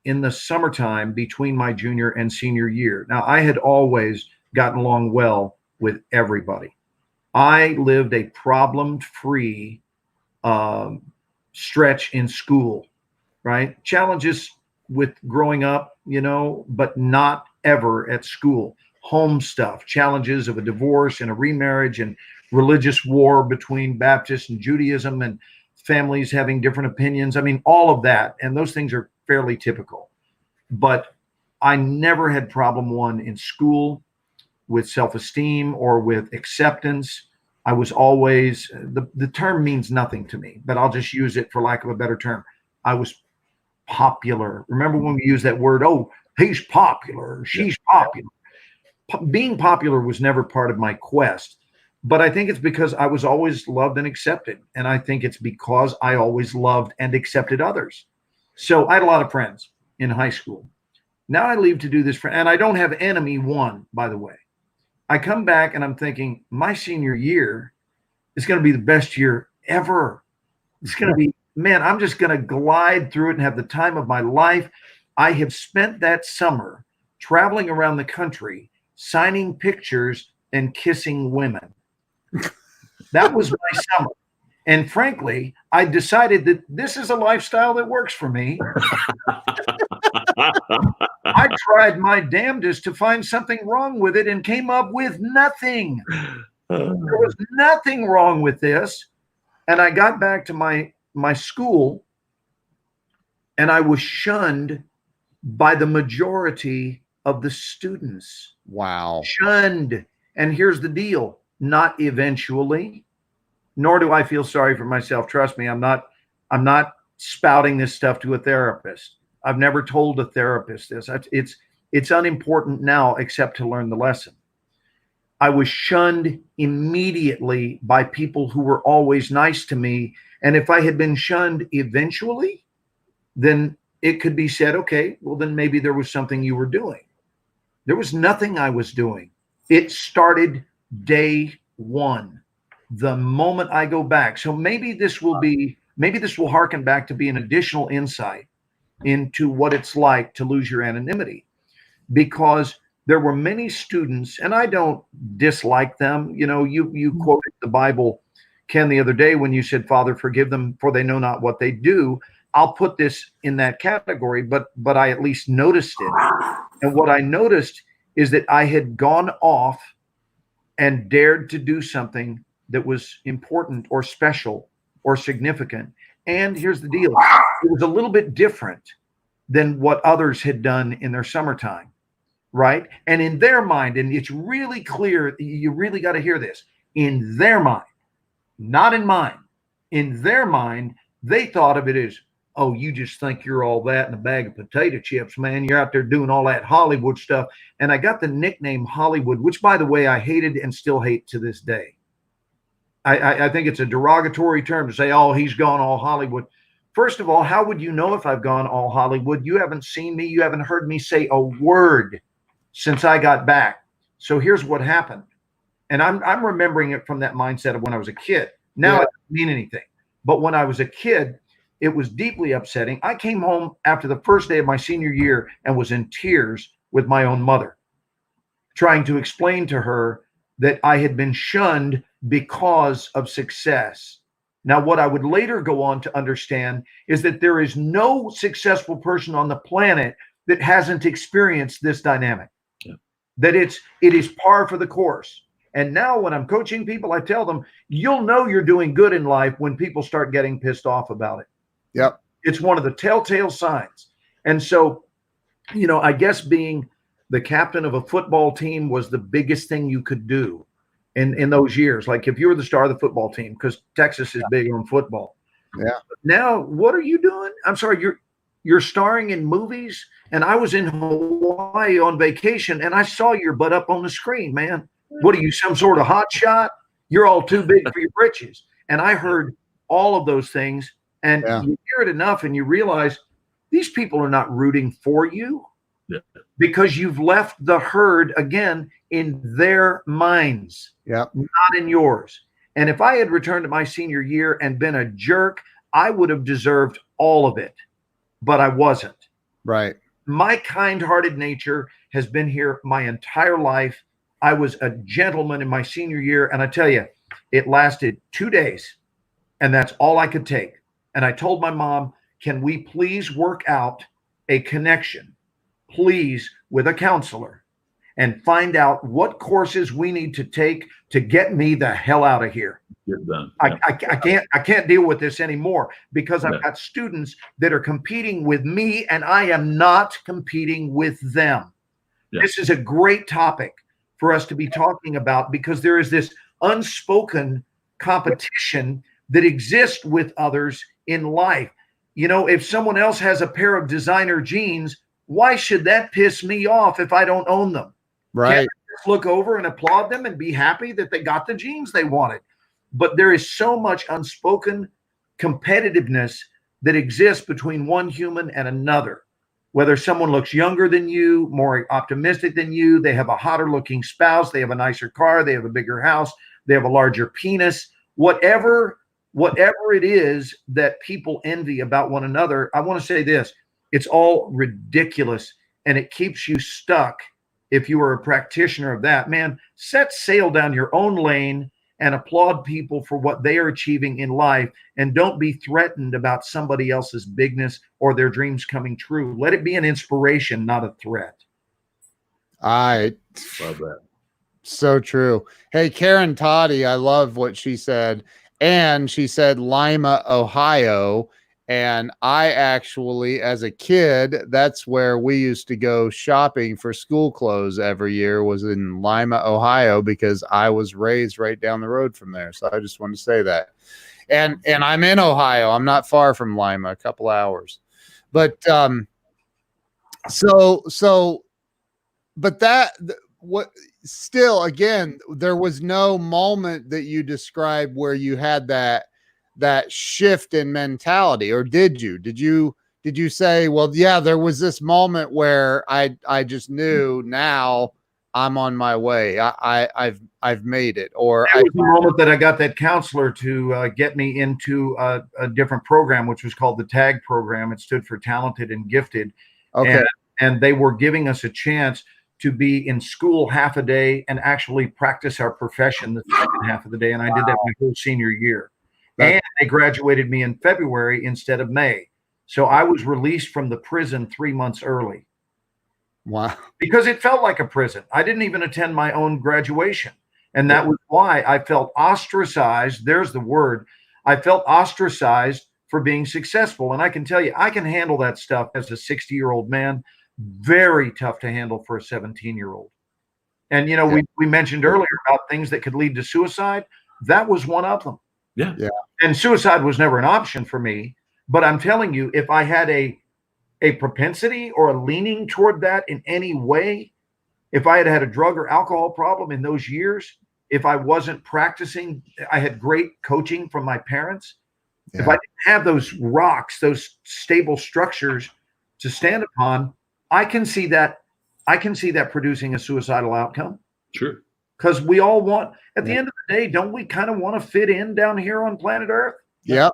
D: in the summertime between my junior and senior year. Now, I had always gotten along well with everybody. I lived a problem-free stretch in school, right? Challenges with growing up, you know, but not ever at school. Home stuff, challenges of a divorce and a remarriage and religious war between Baptists and Judaism, and families having different opinions. I mean, all of that. And those things are fairly typical. But I never had problem one in school with self-esteem or with acceptance. I was always, the term means nothing to me, but I'll just use it for lack of a better term. I was popular. Remember when we used that word, oh, he's popular, she's popular. Being popular was never part of my quest, but I think it's because I was always loved and accepted. And I think it's because I always loved and accepted others. So I had a lot of friends in high school. Now I leave to do this, and I don't have enemy one, by the way. I come back and I'm thinking my senior year is going to be the best year ever. It's going to be, man, I'm just going to glide through it and have the time of my life. I have spent that summer traveling around the country, signing pictures and kissing women. That was my summer. And frankly, I decided that this is a lifestyle that works for me. I tried my damnedest to find something wrong with it and came up with nothing. There was nothing wrong with this. And I got back to my school and I was shunned by the majority of the students.
A: Wow.
D: Shunned. And here's the deal. Not eventually, nor do I feel sorry for myself. Trust me, I'm not spouting this stuff to a therapist. I've never told a therapist this. It's unimportant now except to learn the lesson. I was shunned immediately by people who were always nice to me. And if I had been shunned eventually, then it could be said, okay, well, then maybe there was something you were doing. There was nothing I was doing. It started day one, the moment I go back. So maybe this will harken back to be an additional insight into what it's like to lose your anonymity, because there were many students, and I don't dislike them. You know, you quoted the Bible, Ken, the other day when you said, Father, forgive them for they know not what they do. I'll put this in that category, but I at least noticed it. And what I noticed is that I had gone off and dared to do something that was important or special or significant. And here's the deal. It was a little bit different than what others had done in their summertime, right? And in their mind, and it's really clear, you really got to hear this, in their mind, not in mine, in their mind, they thought of it as, oh, you just think you're all that in a bag of potato chips, man. You're out there doing all that Hollywood stuff. And I got the nickname Hollywood, which, by the way, I hated and still hate to this day. I think it's a derogatory term to say, oh, he's gone all Hollywood. First of all, how would you know if I've gone all Hollywood? You haven't seen me. You haven't heard me say a word since I got back. So here's what happened. And I'm remembering it from that mindset of when I was a kid. Now it doesn't mean anything. But when I was a kid, it was deeply upsetting. I came home after the first day of my senior year and was in tears with my own mother, trying to explain to her that I had been shunned because of success. Now, what I would later go on to understand is that there is no successful person on the planet that hasn't experienced this dynamic, that it is par for the course. And now when I'm coaching people, I tell them, you'll know you're doing good in life when people start getting pissed off about it.
A: Yep.
D: It's one of the telltale signs. And so, you know, I guess being the captain of a football team was the biggest thing you could do in those years. Like if you were the star of the football team, because Texas is big on football.
A: Yeah.
D: Now, what are you doing? I'm sorry, you're starring in movies, and I was in Hawaii on vacation, and I saw your butt up on the screen, man. What are you, some sort of hot shot? You're all too big for your britches. And I heard all of those things, and you hear it enough, and you realize these people are not rooting for you because you've left the herd again in their minds, not in yours. And if I had returned to my senior year and been a jerk, I would have deserved all of it, but I wasn't.
A: Right.
D: My kind-hearted nature has been here my entire life. I was a gentleman in my senior year, and I tell you, it lasted 2 days, and that's all I could take. And I told my mom, can we please work out a connection, please, with a counselor? and find out what courses we need to take to get me the hell out of here.
E: Get done.
D: I can't deal with this anymore because I've got students that are competing with me and I am not competing with them. Yeah. This is a great topic for us to be talking about because there is this unspoken competition that exists with others in life. You know, if someone else has a pair of designer jeans, why should that piss me off if I don't own them?
A: Right.
D: Can't I just look over and applaud them and be happy that they got the jeans they wanted? But there is so much unspoken competitiveness that exists between one human and another. Whether someone looks younger than you, more optimistic than you, they have a hotter looking spouse, they have a nicer car, they have a bigger house, they have a larger penis, whatever it is that people envy about one another. I want to say this, it's all ridiculous and it keeps you stuck. If you are a practitioner of that, man, set sail down your own lane and applaud people for what they are achieving in life. And don't be threatened about somebody else's bigness or their dreams coming true. Let it be an inspiration, not a threat.
A: I
E: love that.
A: So true. Hey, Karen Toddy, I love what she said. And she said Lima, Ohio. And I actually, as a kid, that's where we used to go shopping for school clothes every year, was in Lima, Ohio, because I was raised right down the road from there. So I just wanted to say that. And I'm in Ohio. I'm not far from Lima, a couple hours. But still, again, there was no moment that you described where you had that shift in mentality, or did you say, well, yeah, there was this moment where I just knew now I'm on my way. I've made it. Or
D: it was the moment that I got that counselor to get me into a different program, which was called the TAG program. It stood for Talented and Gifted.
A: Okay.
D: And they were giving us a chance to be in school half a day and actually practice our profession the second half of the day. And I did that my whole senior year. And they graduated me in February instead of May. So I was released from the prison 3 months early.
A: Wow.
D: Because it felt like a prison. I didn't even attend my own graduation. And that was why I felt ostracized. There's the word. I felt ostracized for being successful. And I can tell you, I can handle that stuff as a 60-year-old man. Very tough to handle for a 17-year-old. And, you know, we mentioned earlier about things that could lead to suicide. That was one of them.
E: Yeah.
D: And suicide was never an option for me. But I'm telling you, if I had a propensity or a leaning toward that in any way, if I had had a drug or alcohol problem in those years, if I wasn't practicing, I had great coaching from my parents. Yeah. If I didn't have those rocks, those stable structures to stand upon, I can see that producing a suicidal outcome.
E: Sure.
D: Because we all want, at the end of the day, don't we kind of want to fit in down here on planet Earth?
A: Yeah.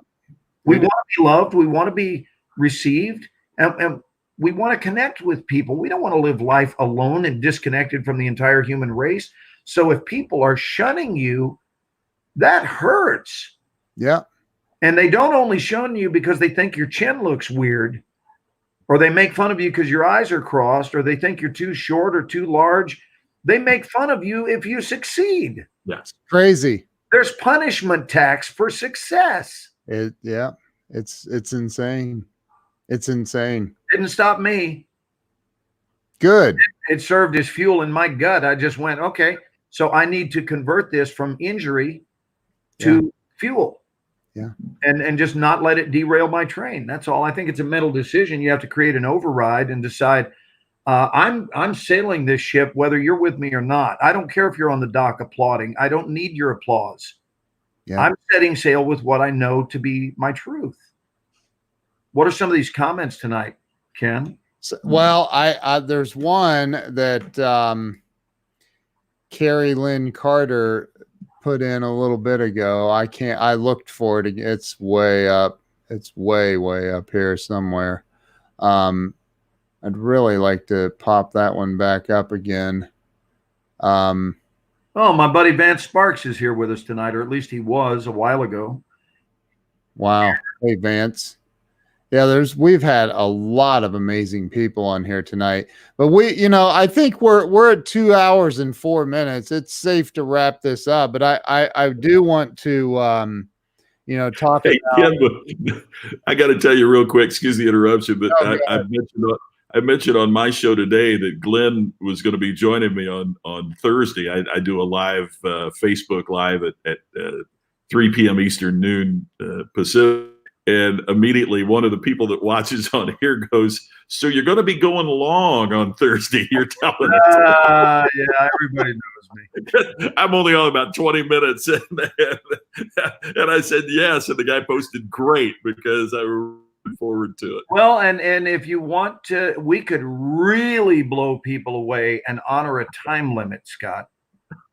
D: We want to be loved. We want to be received. And we want to connect with people. We don't want to live life alone and disconnected from the entire human race. So if people are shunning you, that hurts.
A: Yeah.
D: And they don't only shun you because they think your chin looks weird, or they make fun of you because your eyes are crossed, or they think you're too short or too large. They make fun of you if you succeed.
E: That's
A: crazy.
D: There's punishment tax for success.
A: It's insane. It's insane.
D: Didn't stop me.
A: Good.
D: It served as fuel in my gut. I just went, okay, so I need to convert this from injury to fuel.
A: Yeah.
D: And just not let it derail my train. That's all. I think it's a mental decision. You have to create an override and decide, I'm sailing this ship, whether you're with me or not. I don't care if you're on the dock applauding. I don't need your applause. Yeah. I'm setting sail with what I know to be my truth. What are some of these comments tonight, Ken?
A: So, well, there's one that Carrie Lynn Carter put in a little bit ago. I looked for it. It's way up. It's way up here somewhere. I'd really like to pop that one back up again.
D: Oh, my buddy Vance Sparks is here with us tonight, or at least he was a while ago.
A: Wow. Hey, Vance. Yeah, we've had a lot of amazing people on here tonight, but I think we're at 2 hours and 4 minutes. It's safe to wrap this up, but I do want to talk
E: hey,
A: about.
E: Ken, I got to tell you real quick. Excuse the interruption, but I mentioned on my show today that Glenn was going to be joining me on Thursday. I do a live Facebook Live at 3 p.m. Eastern, noon Pacific. And immediately one of the people that watches on here goes, "So you're going to be going long on Thursday, you're telling us."
D: Yeah, everybody knows
E: me. I'm only on about 20 minutes. And I said, yes. And the guy posted, great, because I was looking forward to it.
D: Well, and if you want to, we could really blow people away and honor a time limit, Scott.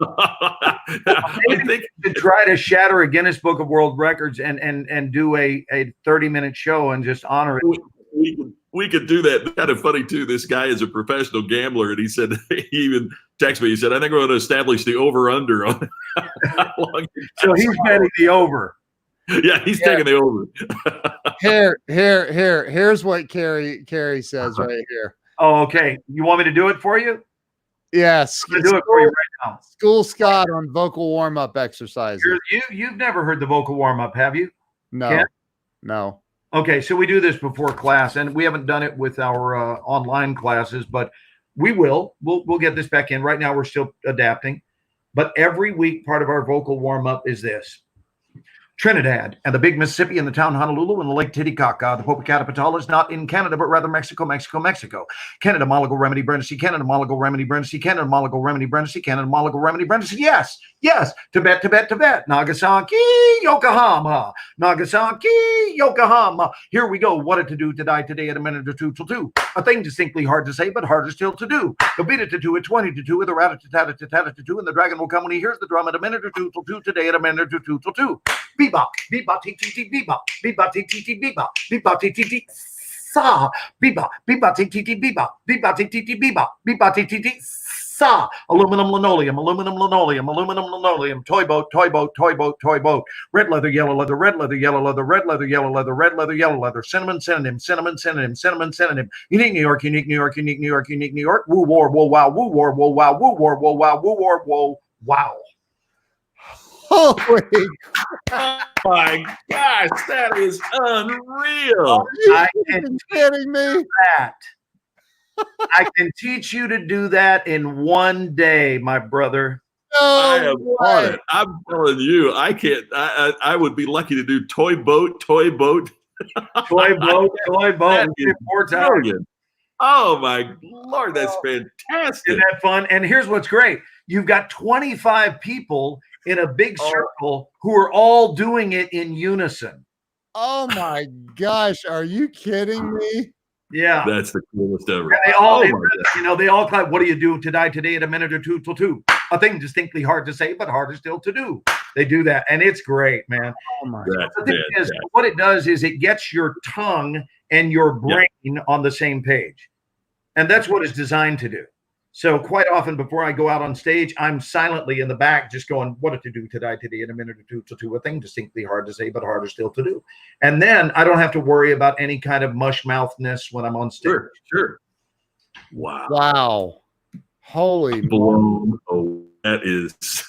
D: I think to try to shatter a Guinness Book of World Records and do a 30-minute show and just honor it.
E: We could do that. Kind of funny too. This guy is a professional gambler, and he said, he even texted me. He said, "I think we're going to establish the over/under on how long."
D: So he's betting the over.
E: Yeah, he's taking the over.
A: Here's what Carrie says right here.
D: Oh, okay. You want me to do it for you?
A: Yes.
D: I'm gonna do it for you right now.
A: School Scott on vocal warm-up exercises.
D: You've never heard the vocal warm-up, have you?
A: No.
D: Ken?
A: No.
D: Okay, so we do this before class, and we haven't done it with our online classes, but we will. We'll get this back in. Right now, we're still adapting. But every week, part of our vocal warm-up is this. Trinidad and the big Mississippi and the town Honolulu and the Lake Titicaca. The Popocatépetl is not in Canada, but rather Mexico. Canada, Malago, Remedy, Brindisi. Canada, Malago, Remedy, Brindisi. Canada, Malago, Remedy, Brindisi. Canada, Malago, Remedy, Brindisi. Yes. Tibet. Nagasaki, Yokohama. Here we go. What to do to die today at a minute or two till 2. A thing distinctly hard to say, but harder still to do. The beat it to 2 at 20 to 2 with a rat-a-tat-a-tat-a-tat to 2, and the dragon will come when he hears the drum at a minute or 2 till 2 today at a minute or 2 till 2. Bebop, bebop, tee tee tee, bebop, bebop, tee tee tee, bebop, bebop, tee tee tee, sa, bebop, bebop, tee tee tee, bebop, bebop, tee tee tee, bebop, bebop, tee tee tee, sa. Aluminum linoleum, toy boat, red leather, yellow leather, red leather, yellow leather, red leather, yellow leather, red leather, yellow leather, cinnamon, unique New York, woo war, whoa wow, woo war, whoa wow, woo war, whoa wow, woo war, whoa wow.
A: Holy
E: oh my gosh, that is unreal.
A: Are you kidding me?
D: I can teach you to do that in one day, my brother.
E: I am on it. I'm telling you, I can't. I would be lucky to do toy boat.
D: Toy boat.
E: Brilliant. Oh my Lord, that's fantastic.
D: Isn't that fun? And here's what's great. You've got 25 people in a big circle who are all doing it in unison.
A: Oh my gosh, are you kidding me?
D: Yeah,
E: that's the coolest ever.
D: And they all clap. What do you do to die today at a minute or 2 till 2? A thing distinctly hard to say, but harder still to do. They do that, and it's great, man.
A: Oh my
D: God. What it does is it gets your tongue and your brain on the same page, and that's what it's designed to do. So quite often before I go out on stage, I'm silently in the back just going, what to do to die today in a minute or 2 till 2, a thing distinctly hard to say, but harder still to do. And then I don't have to worry about any kind of mush mouthness when I'm on stage.
E: Sure.
A: Wow. Holy
E: blown. Oh, that's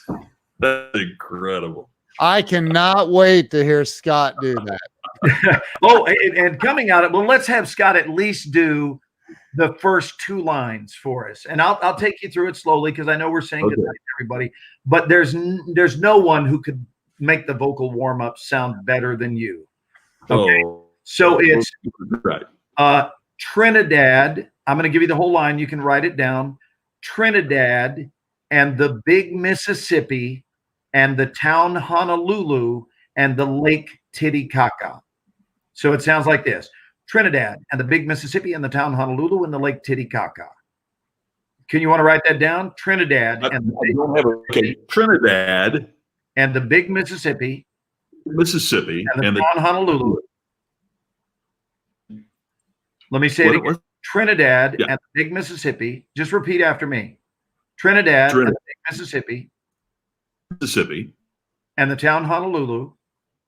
E: incredible.
A: I cannot wait to hear Scott do that.
D: And coming out of, let's have Scott at least do the first 2 lines for us, and I'll take you through it slowly because I know we're saying goodnight to everybody, but there's no one who could make the vocal warm-up sound better than you. Okay, so it's Trinidad. I'm going to give you the whole line. You can write it down. Trinidad and the big Mississippi and the town Honolulu and the Lake Titicaca. So it sounds like this. Trinidad and the big Mississippi and the town Honolulu and the Lake Titicaca. You want to write that down? Trinidad
E: Trinidad
D: and the big Mississippi
E: and the
D: town Honolulu. Let me say it again. Trinidad and the big Mississippi. Just repeat after me. Trinidad and the big Mississippi and the town Honolulu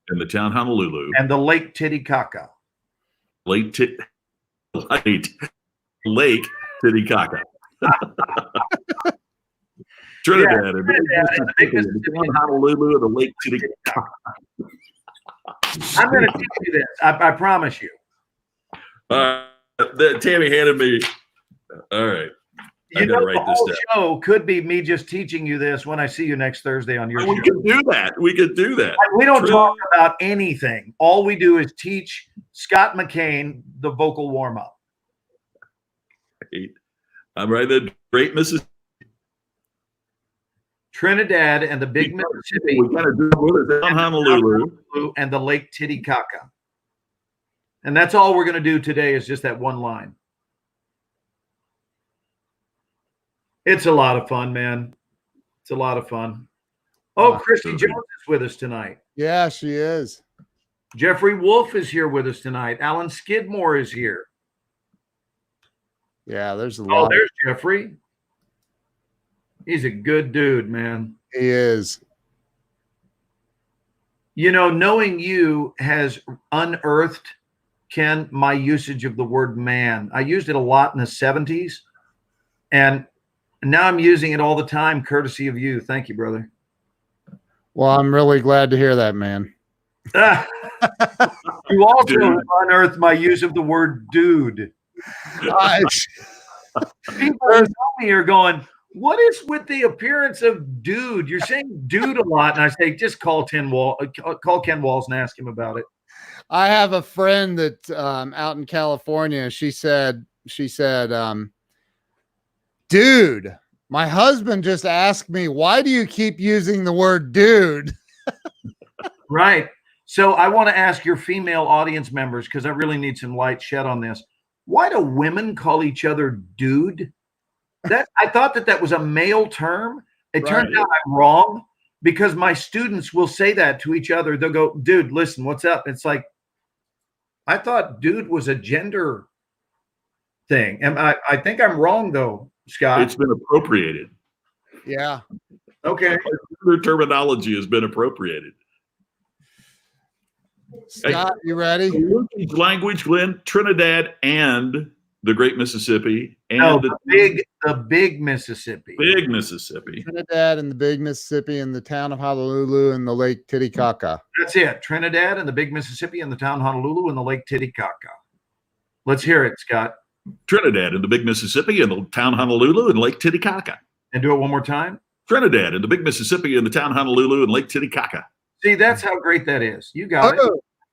E: and the Lake
D: Titicaca.
E: Lake Titicaca. Trinidad, and the big Mississippi, Honolulu, and the Lake Titicaca.
D: I'm going to teach you this. I promise you.
E: Tammy handed me. All right.
D: You know, the whole show could be me just teaching you this when I see you next Thursday on your show.
E: We could do that. We could do that.
D: We don't talk about anything. All we do is teach Scott McCain the vocal warm-up.
E: I'm right there. Great Mississippi.
D: Trinidad and the big Mississippi.
E: We kind of do it on Honolulu.
D: And the Lake Titicaca. And that's all we're going to do today is just that one line. It's a lot of fun, man. It's a lot of fun. Oh, Christy Jones is with us tonight.
A: Yeah, she is.
D: Jeffrey Wolf is here with us tonight. Alan Skidmore is here.
A: Yeah, there's a lot.
D: Oh, there's Jeffrey. He's a good dude, man.
A: He is.
D: You know, knowing you has unearthed, Ken, my usage of the word man. I used it a lot in the 70s. And now I'm using it all the time, courtesy of you. Thank you, brother.
A: Well, I'm really glad to hear that, man.
D: You also unearthed my use of the word dude. People tell me are going, what is with the appearance of dude? You're saying dude a lot. And I say, just call Ken Walls and ask him about it.
A: I have a friend that out in California. She said, dude, my husband just asked me, why do you keep using the word dude?
D: Right. So I want to ask your female audience members, because I really need some light shed on this. Why do women call each other dude? I thought that was a male term. It turns out I'm wrong, because my students will say that to each other. They'll go, dude, listen, what's up? It's like, I thought dude was a gender thing. And I think I'm wrong, though, Scott.
E: It's been appropriated.
A: Yeah.
D: Okay.
E: Their terminology has been appropriated.
A: Scott, you ready?
E: Language, Glenn, Trinidad and the Great Mississippi. And
D: the big Mississippi.
E: Big Mississippi.
A: Trinidad and the big Mississippi and the town of Honolulu and the Lake Titicaca.
D: That's it. Trinidad and the big Mississippi and the town of Honolulu and the Lake Titicaca. Let's hear it, Scott.
E: Trinidad and the big Mississippi and the town Honolulu and Lake Titicaca.
D: And do it one more time.
E: Trinidad and the big Mississippi and the town Honolulu and Lake Titicaca.
D: See, that's how great that is. You got it.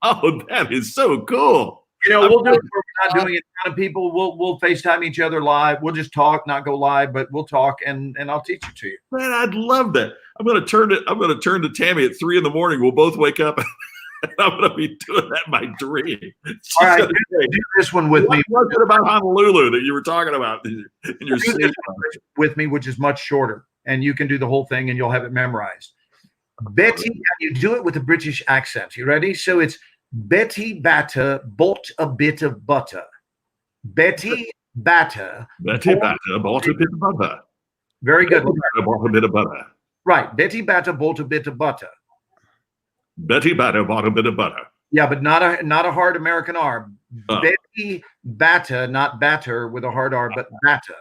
E: Oh, that is so cool.
D: You know, we'll do it where we're not doing it. Kind of people, we'll FaceTime each other live. We'll just talk, not go live, but we'll talk and I'll teach it to you.
E: Man, I'd love that. I'm gonna turn to Tammy at 3 a.m. We'll both wake up and I'm gonna be doing that in my dream.
D: All right, do this one with me.
E: What's it about Honolulu that you were talking about in your sleep?
D: With me, which is much shorter, and you can do the whole thing and you'll have it memorized. Betty, you do it with a British accent. You ready? So it's Betty Batter bought a bit of butter. Betty Batter bought
E: a bit of butter.
D: Very good.
E: Bought a bit of butter.
D: Right. Betty Batter bought a bit of butter.
E: Betty Batter bought a bit of butter.
D: Yeah, but not a hard American R. Betty Batter, not batter with a hard R, but batter.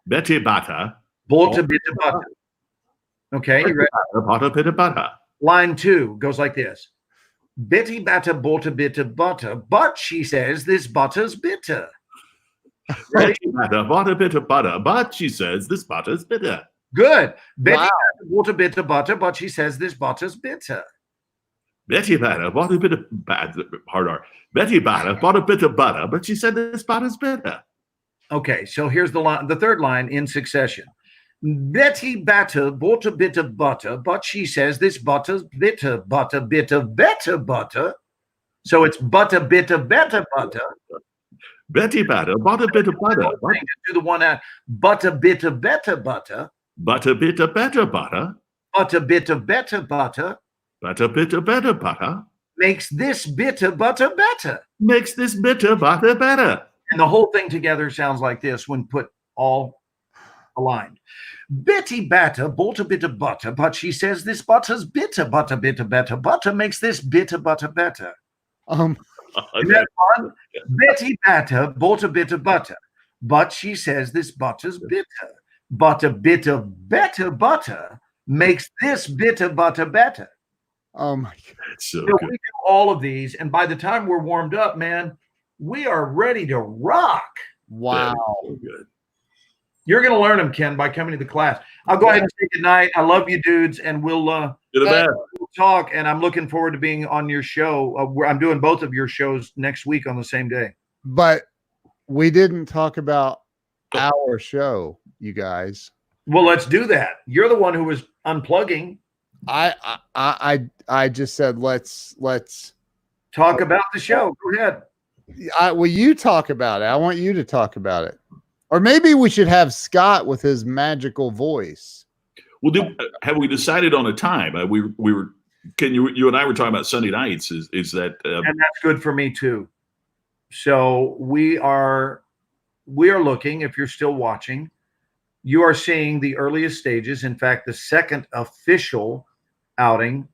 E: Betty Batter
D: bought a bit of butter. Okay, you ready?
E: Bought a bit of butter.
D: Line 2 goes like this. Betty Batter bought a bit of butter, but she says this butter's bitter.
E: Betty Batter bought a bit of butter, but she says this butter's bitter.
D: Good. Betty Batter bought a bit of butter, but she says this butter's bitter.
E: Betty Batter bought a bit of Betty Batter bought a bit of butter, but she said this butter's bitter.
D: Okay, so here's the third line in succession. Betty Batter bought a bit of butter, but she says this butter's bitter. Butter, bit of better butter. So it's butter, bit of better butter.
E: Betty Batter bought a bit of butter.
D: Do the one out. Butter, bit of better butter.
E: Butter, bit of better butter.
D: Butter, bit of better butter.
E: Butter, bit of better butter.
D: Makes this bitter butter better.
E: Makes this bitter butter better.
D: And the whole thing together sounds like this when put all aligned. Betty Batter bought a bit of butter, but she says this butter's bitter. Butter, bitter, better. Butter makes this bitter butter better. Isn't that fun? Betty Batter bought a bit of butter, but she says this butter's bitter. But a bit of better butter makes this bitter butter better.
A: Oh my God.
E: So
D: we do all of these, and by the time we're warmed up, man, we are ready to rock.
A: Wow.
E: So good.
D: You're going to learn them, Ken, by coming to the class. I'll go ahead and say good night. I love you, dudes, and we'll talk. And I'm looking forward to being on your show. I'm doing both of your shows next week on the same day.
A: But we didn't talk about our show, you guys.
D: Well, let's do that. You're the one who was unplugging.
A: I just said let's
D: talk about the show. Go ahead.
A: Will you talk about it? I want you to talk about it. Or maybe we should have Scott with his magical voice.
E: Well, have we decided on a time? We were. Can you and I were talking about Sunday nights? Is that?
D: And that's good for me too. So we are looking. If you're still watching, you are seeing the earliest stages. In fact, the second official outing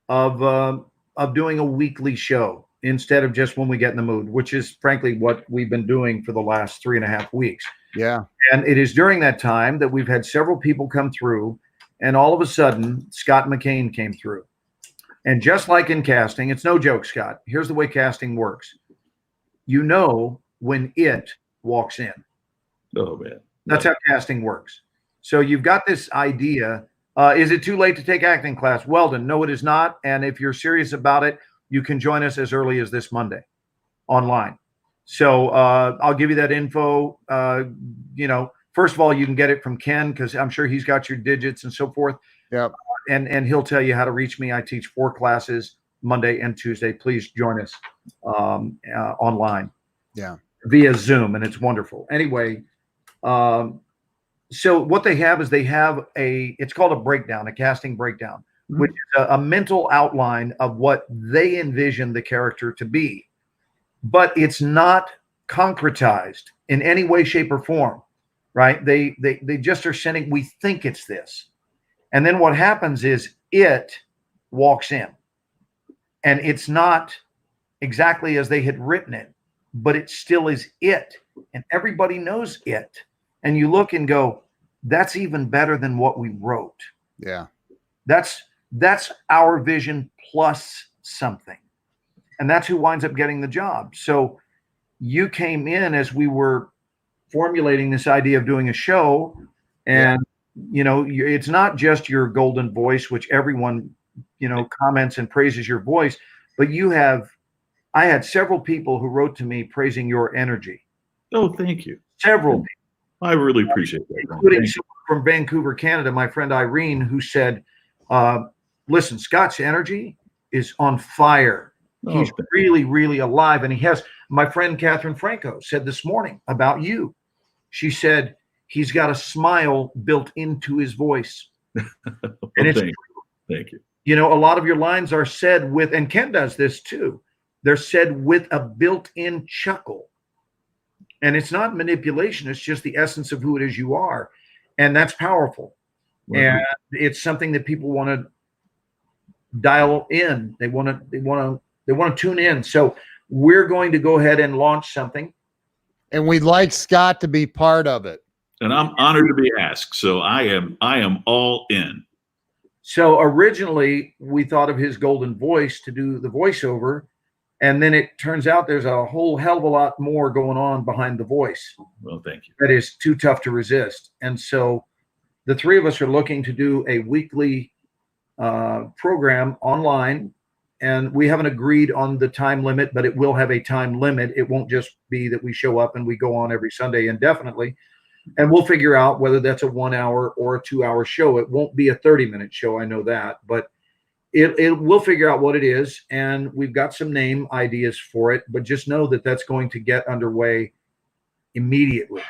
D: of doing a weekly show instead of just when we get in the mood, which is frankly what we've been doing for the last 3.5 weeks.
A: Yeah.
D: And it is during that time that we've had several people come through, and all of a sudden Scott McCain came through. And just like in casting, it's no joke, Scott. Here's the way casting works. You know when it walks in.
E: Oh, man.
D: That's how casting works. So you've got this idea. Is it too late to take acting class? Weldon, no, it is not. And if you're serious about it, you can join us as early as this Monday online. So I'll give you that info. First of all, you can get it from Ken because I'm sure he's got your digits and so forth.
A: Yep.
D: And he'll tell you how to reach me. I teach 4 classes Monday and Tuesday. Please join us online.
A: Yeah.
D: Via Zoom, and it's wonderful. Anyway, so what they have is it's called a breakdown, a casting breakdown, which is a mental outline of what they envision the character to be. But it's not concretized in any way, shape, or form, right? They just are sending, we think it's this. And then what happens is it walks in. And it's not exactly as they had written it, but it still is it. And everybody knows it. And you look and go, that's even better than what we wrote.
A: Yeah.
D: That's our vision plus something. And that's who winds up getting the job. So you came in as we were formulating this idea of doing a show. And, it's not just your golden voice, which everyone, comments and praises your voice, but I had several people who wrote to me praising your energy.
E: Oh, thank you.
D: Several people.
E: I really appreciate that.
D: Including someone from Vancouver, Canada, my friend Irene, who said, listen, Scott's energy is on fire. He's really, really alive. And my friend Catherine Franco said this morning about you. She said, he's got a smile built into his voice. And
E: thank you.
D: A lot of your lines are said with, and Ken does this too, they're said with a built-in chuckle. And it's not manipulation. It's just the essence of who it is you are. And that's powerful. Wow. And it's something that people want to dial in. They want to tune in. So we're going to go ahead and launch something.
A: And we'd like Scott to be part of it.
E: And I'm honored to be asked. So I am all in.
D: So originally we thought of his golden voice to do the voiceover. And then it turns out there's a whole hell of a lot more going on behind the voice.
E: Well, thank you.
D: That is too tough to resist. And so the three of us are looking to do a weekly program online. And we haven't agreed on the time limit, but it will have a time limit. It won't just be that we show up and we go on every Sunday indefinitely. And we'll figure out whether that's a 1 hour or a 2 hour show. It won't be a 30-minute show. I know that. But we'll figure out what it is, and we've got some name ideas for it, but just know that that's going to get underway immediately.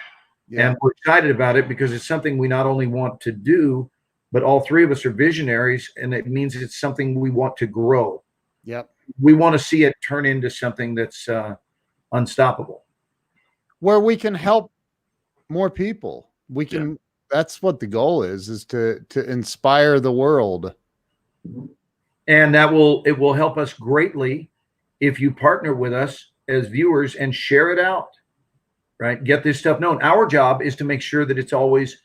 D: Yeah. And we're excited about it because it's something we not only want to do, but all three of us are visionaries, and it means it's something we want to grow.
A: Yep.
D: We want to see it turn into something that's unstoppable. Where we can help more people. We can, that's what the goal is to inspire the world. And it will help us greatly if you partner with us as viewers and share it out, right? Get this stuff known. Our job is to make sure that it's always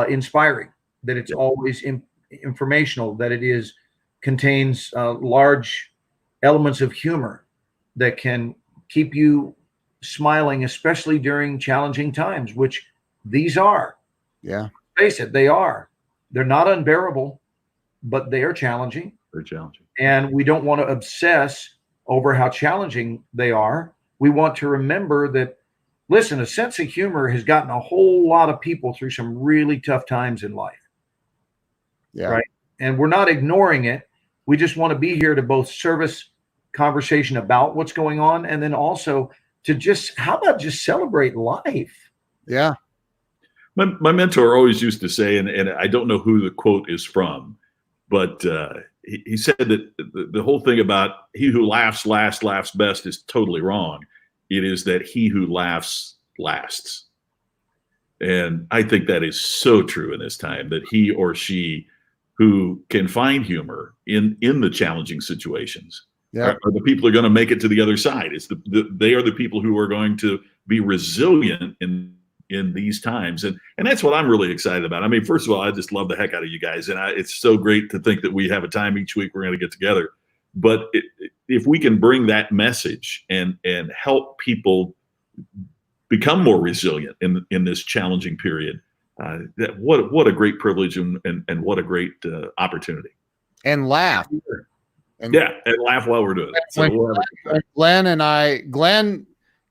D: inspiring, that it's always informational, that it contains large elements of humor that can keep you smiling, especially during challenging times, which these are.
A: Yeah.
D: Face it, they are. They're not unbearable, but they are challenging.
E: They're challenging.
D: And we don't want to obsess over how challenging they are. We want to remember that, listen, a sense of humor has gotten a whole lot of people through some really tough times in life.
A: Yeah.
D: Right. And we're not ignoring it. We just want to be here to both service conversation about what's going on, and then also to just, how about just celebrate life?
A: Yeah.
E: My mentor always used to say, and I don't know who the quote is from, but he said that the whole thing about he who laughs last laughs best is totally wrong. It is that he who laughs lasts. And I think that is so true in this time, that he or she who can find humor in the challenging situations are the people who are going to make it to the other side. It's they are the people who are going to be resilient in these times. And that's what I'm really excited about. I mean, first of all, I just love the heck out of you guys. And it's so great to think that we have a time each week we're going to get together. But if we can bring that message and help people become more resilient in this challenging period, what a great privilege and what a great opportunity.
A: And laugh.
E: And laugh while we're doing it. So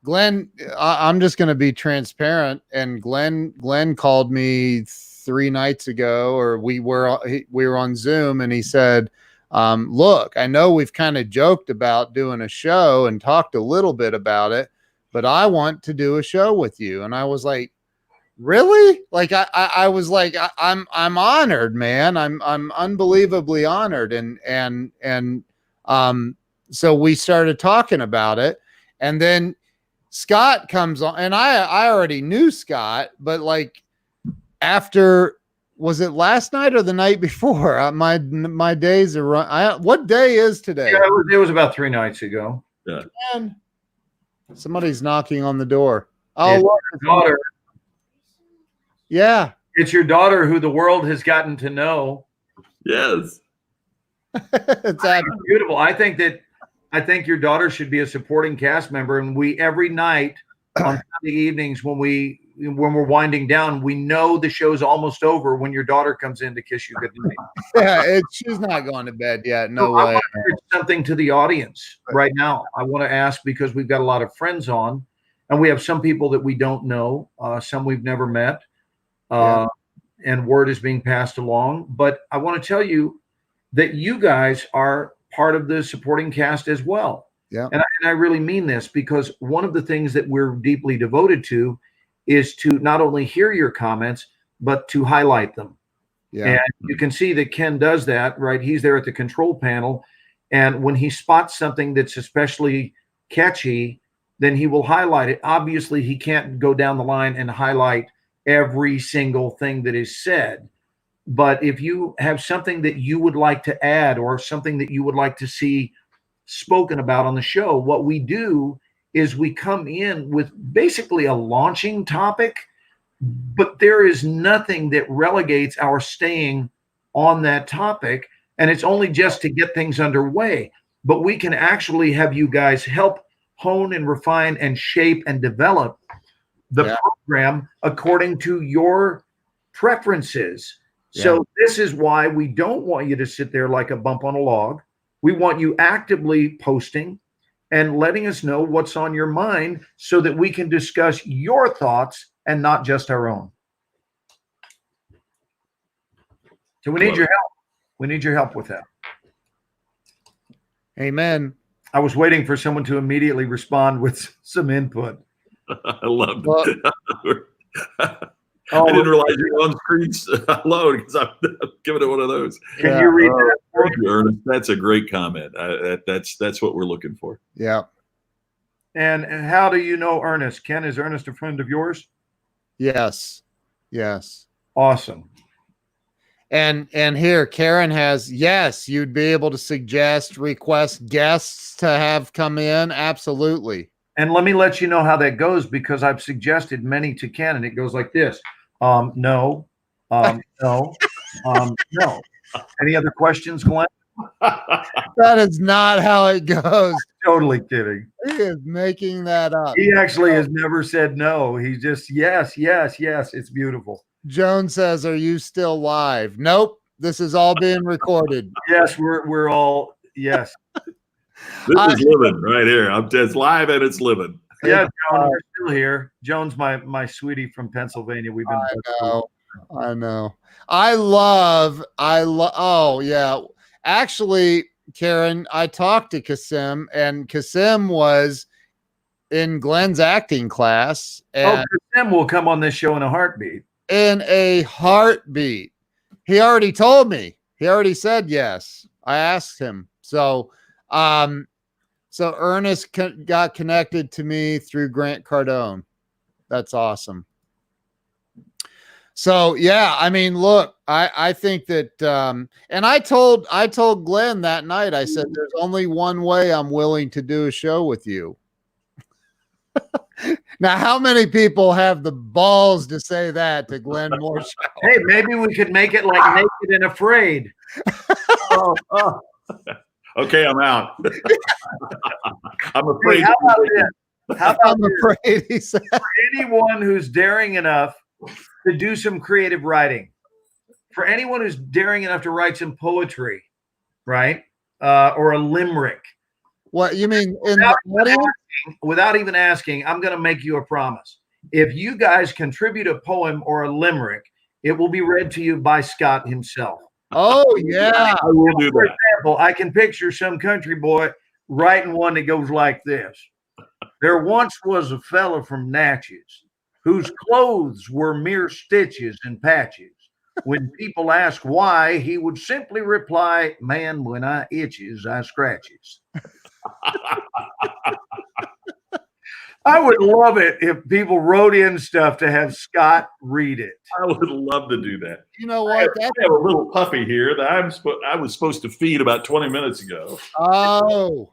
A: Glenn, I'm just going to be transparent. And Glenn called me 3 nights ago, or we were on Zoom, and he said, look, I know we've kind of joked about doing a show and talked a little bit about it, but I want to do a show with you. And I was like, really? Like, I was like, I'm honored, man. I'm unbelievably honored. And so we started talking about it, and then Scott comes on, and I already knew Scott, but like after, was it last night or the night before? My days are run. What day is today?
D: Yeah, it was about 3 nights ago.
E: Yeah.
A: Man, somebody's knocking on the door. Oh,
D: look, daughter.
A: Yeah.
D: It's your daughter who the world has gotten to know.
E: Yes.
A: It's
D: beautiful. I think your daughter should be a supporting cast member. And we, every night on Sunday evenings, when we're winding down, we know the show's almost over when your daughter comes in to kiss you goodnight.
A: Yeah, she's not going to bed yet. No way.
D: I want to say something to the audience right now. I want to ask, because we've got a lot of friends on, and we have some people that we don't know, some we've never met. And word is being passed along. But I want to tell you that you guys are part of the supporting cast as well.
A: Yeah.
D: And I really mean this, because one of the things that we're deeply devoted to is to not only hear your comments, but to highlight them.
A: Yeah.
D: And you can see that Ken does that, right? He's there at the control panel. And when he spots something that's especially catchy, then he will highlight it. Obviously, he can't go down the line and highlight every single thing that is said. But if you have something that you would like to add, or something that you would like to see spoken about on the show, what we do is we come in with basically a launching topic, but there is nothing that relegates our staying on that topic. And it's only just to get things underway. But we can actually have you guys help hone and refine and shape and develop the program according to your preferences. So this is why we don't want you to sit there like a bump on a log. We want you actively posting and letting us know what's on your mind, so that we can discuss your thoughts and not just our own. So we need your help. We need your help with that.
A: Amen.
D: I was waiting for someone to immediately respond with some input.
E: I love it. I didn't realize you were on screens alone, because I'm giving it one of those.
D: Can you read that?
E: Thank you, Ernest. That's a great comment. That's what we're looking for.
A: Yeah.
D: And how do you know Ernest? Ken, is Ernest a friend of yours?
A: Yes. Yes.
D: Awesome.
A: And here, Karen has, yes, you'd be able to request guests to have come in. Absolutely.
D: And let me let you know how that goes, because I've suggested many to Ken, and it goes like this. No, no, no. Any other questions, Glenn?
A: That is not how it goes.
D: Totally kidding.
A: He is making that up.
D: He actually has never said no. He's just, yes, yes, yes. It's beautiful.
A: Joan says, are you still live? Nope. This is all being recorded.
D: Yes, we're all, yes.
E: This is living right here. It's live and it's living.
D: Yeah, Joan, we're still here. Joan's my sweetie from Pennsylvania. We've been.
A: I know. I love. Oh yeah. Actually, Karen, I talked to Kasim, and Kasim was in Glenn's acting class. And
D: Kasim will come on this show in a heartbeat.
A: In a heartbeat. He already told me. He already said yes. I asked him. So Ernest got connected to me through Grant Cardone. That's awesome. So yeah, I mean, look, I think that, and I told Glenn that night, I said, there's only one way I'm willing to do a show with you. Now, how many people have the balls to say that to Glenn Morshower?
D: Hey, maybe we could make it like Naked and Afraid.
E: Okay, I'm out. I'm afraid.
D: How about this? How about
A: I'm afraid, he said.
D: For anyone who's daring enough to do some creative writing, for anyone who's daring enough to write some poetry, right? Or a limerick.
A: What you mean?
D: Without even asking, I'm going to make you a promise. If you guys contribute a poem or a limerick, it will be read to you by Scott himself.
A: Oh, yeah.
E: I will do
D: For
E: that.
D: example, I can picture some country boy writing one that goes like this. There once was a fella from Natchez whose clothes were mere stitches and patches. When people ask why, he would simply reply, man, when I itches, I scratches. I would love it if people wrote in stuff to have Scott read it.
E: I would love to do that.
A: You know what?
E: I have a little puppy here that I was supposed to feed about 20 minutes ago.
A: Oh.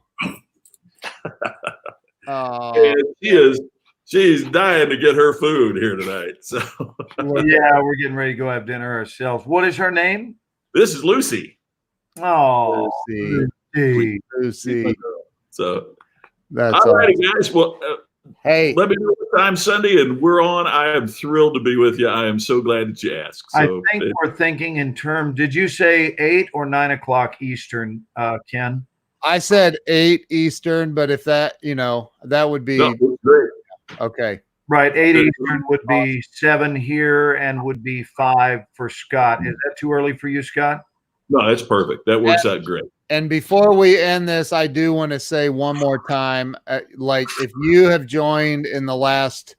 E: And she's dying to get her food here tonight. So
D: yeah, we're getting ready to go have dinner ourselves. What is her name?
E: this is Lucy.
D: Oh,
A: Lucy.
E: So
A: That's
E: all righty, guys. Well,
A: hey,
E: let me know what time Sunday, and we're on. I am thrilled to be with you. I am so glad that you asked. So,
D: I think we're thinking in terms. Did you say 8 or 9 o'clock Eastern, Ken?
A: I said 8 Eastern, but if that, that would be
E: great.
A: Okay.
D: Right, 8 Eastern would be 7 here and would be 5 for Scott. Is that too early for you, Scott?
E: No, that's perfect. That works out great.
A: And before we end this, I do want to say one more time, like if you have joined in the last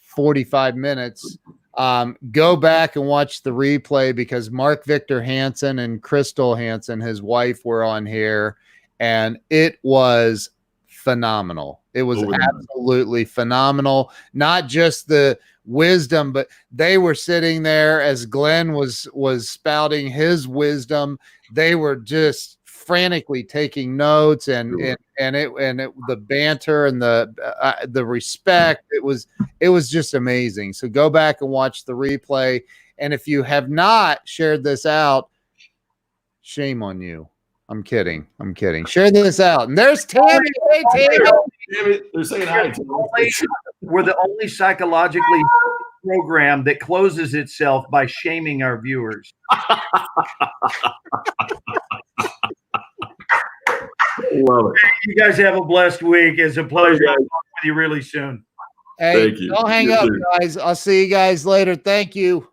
A: 45 minutes, go back and watch the replay, because Mark Victor Hansen and Crystal Hansen, his wife, were on here, and it was phenomenal. It was absolutely phenomenal. Not just the wisdom, but they were sitting there as Glenn was spouting his wisdom. They were just frantically taking notes, and the banter and the respect. It was just amazing. So go back and watch the replay. And if you have not shared this out, shame on you. I'm kidding. Share this out. And there's Tammy. Hey, Tammy.
E: They're saying hi.
D: We're the only psychologically program that closes itself by shaming our viewers.
E: Love it.
D: You guys have a blessed week. It's a pleasure to talk with you really soon.
A: Hey,
E: thank you.
A: Don't hang up, guys. I'll see you guys later. Thank you.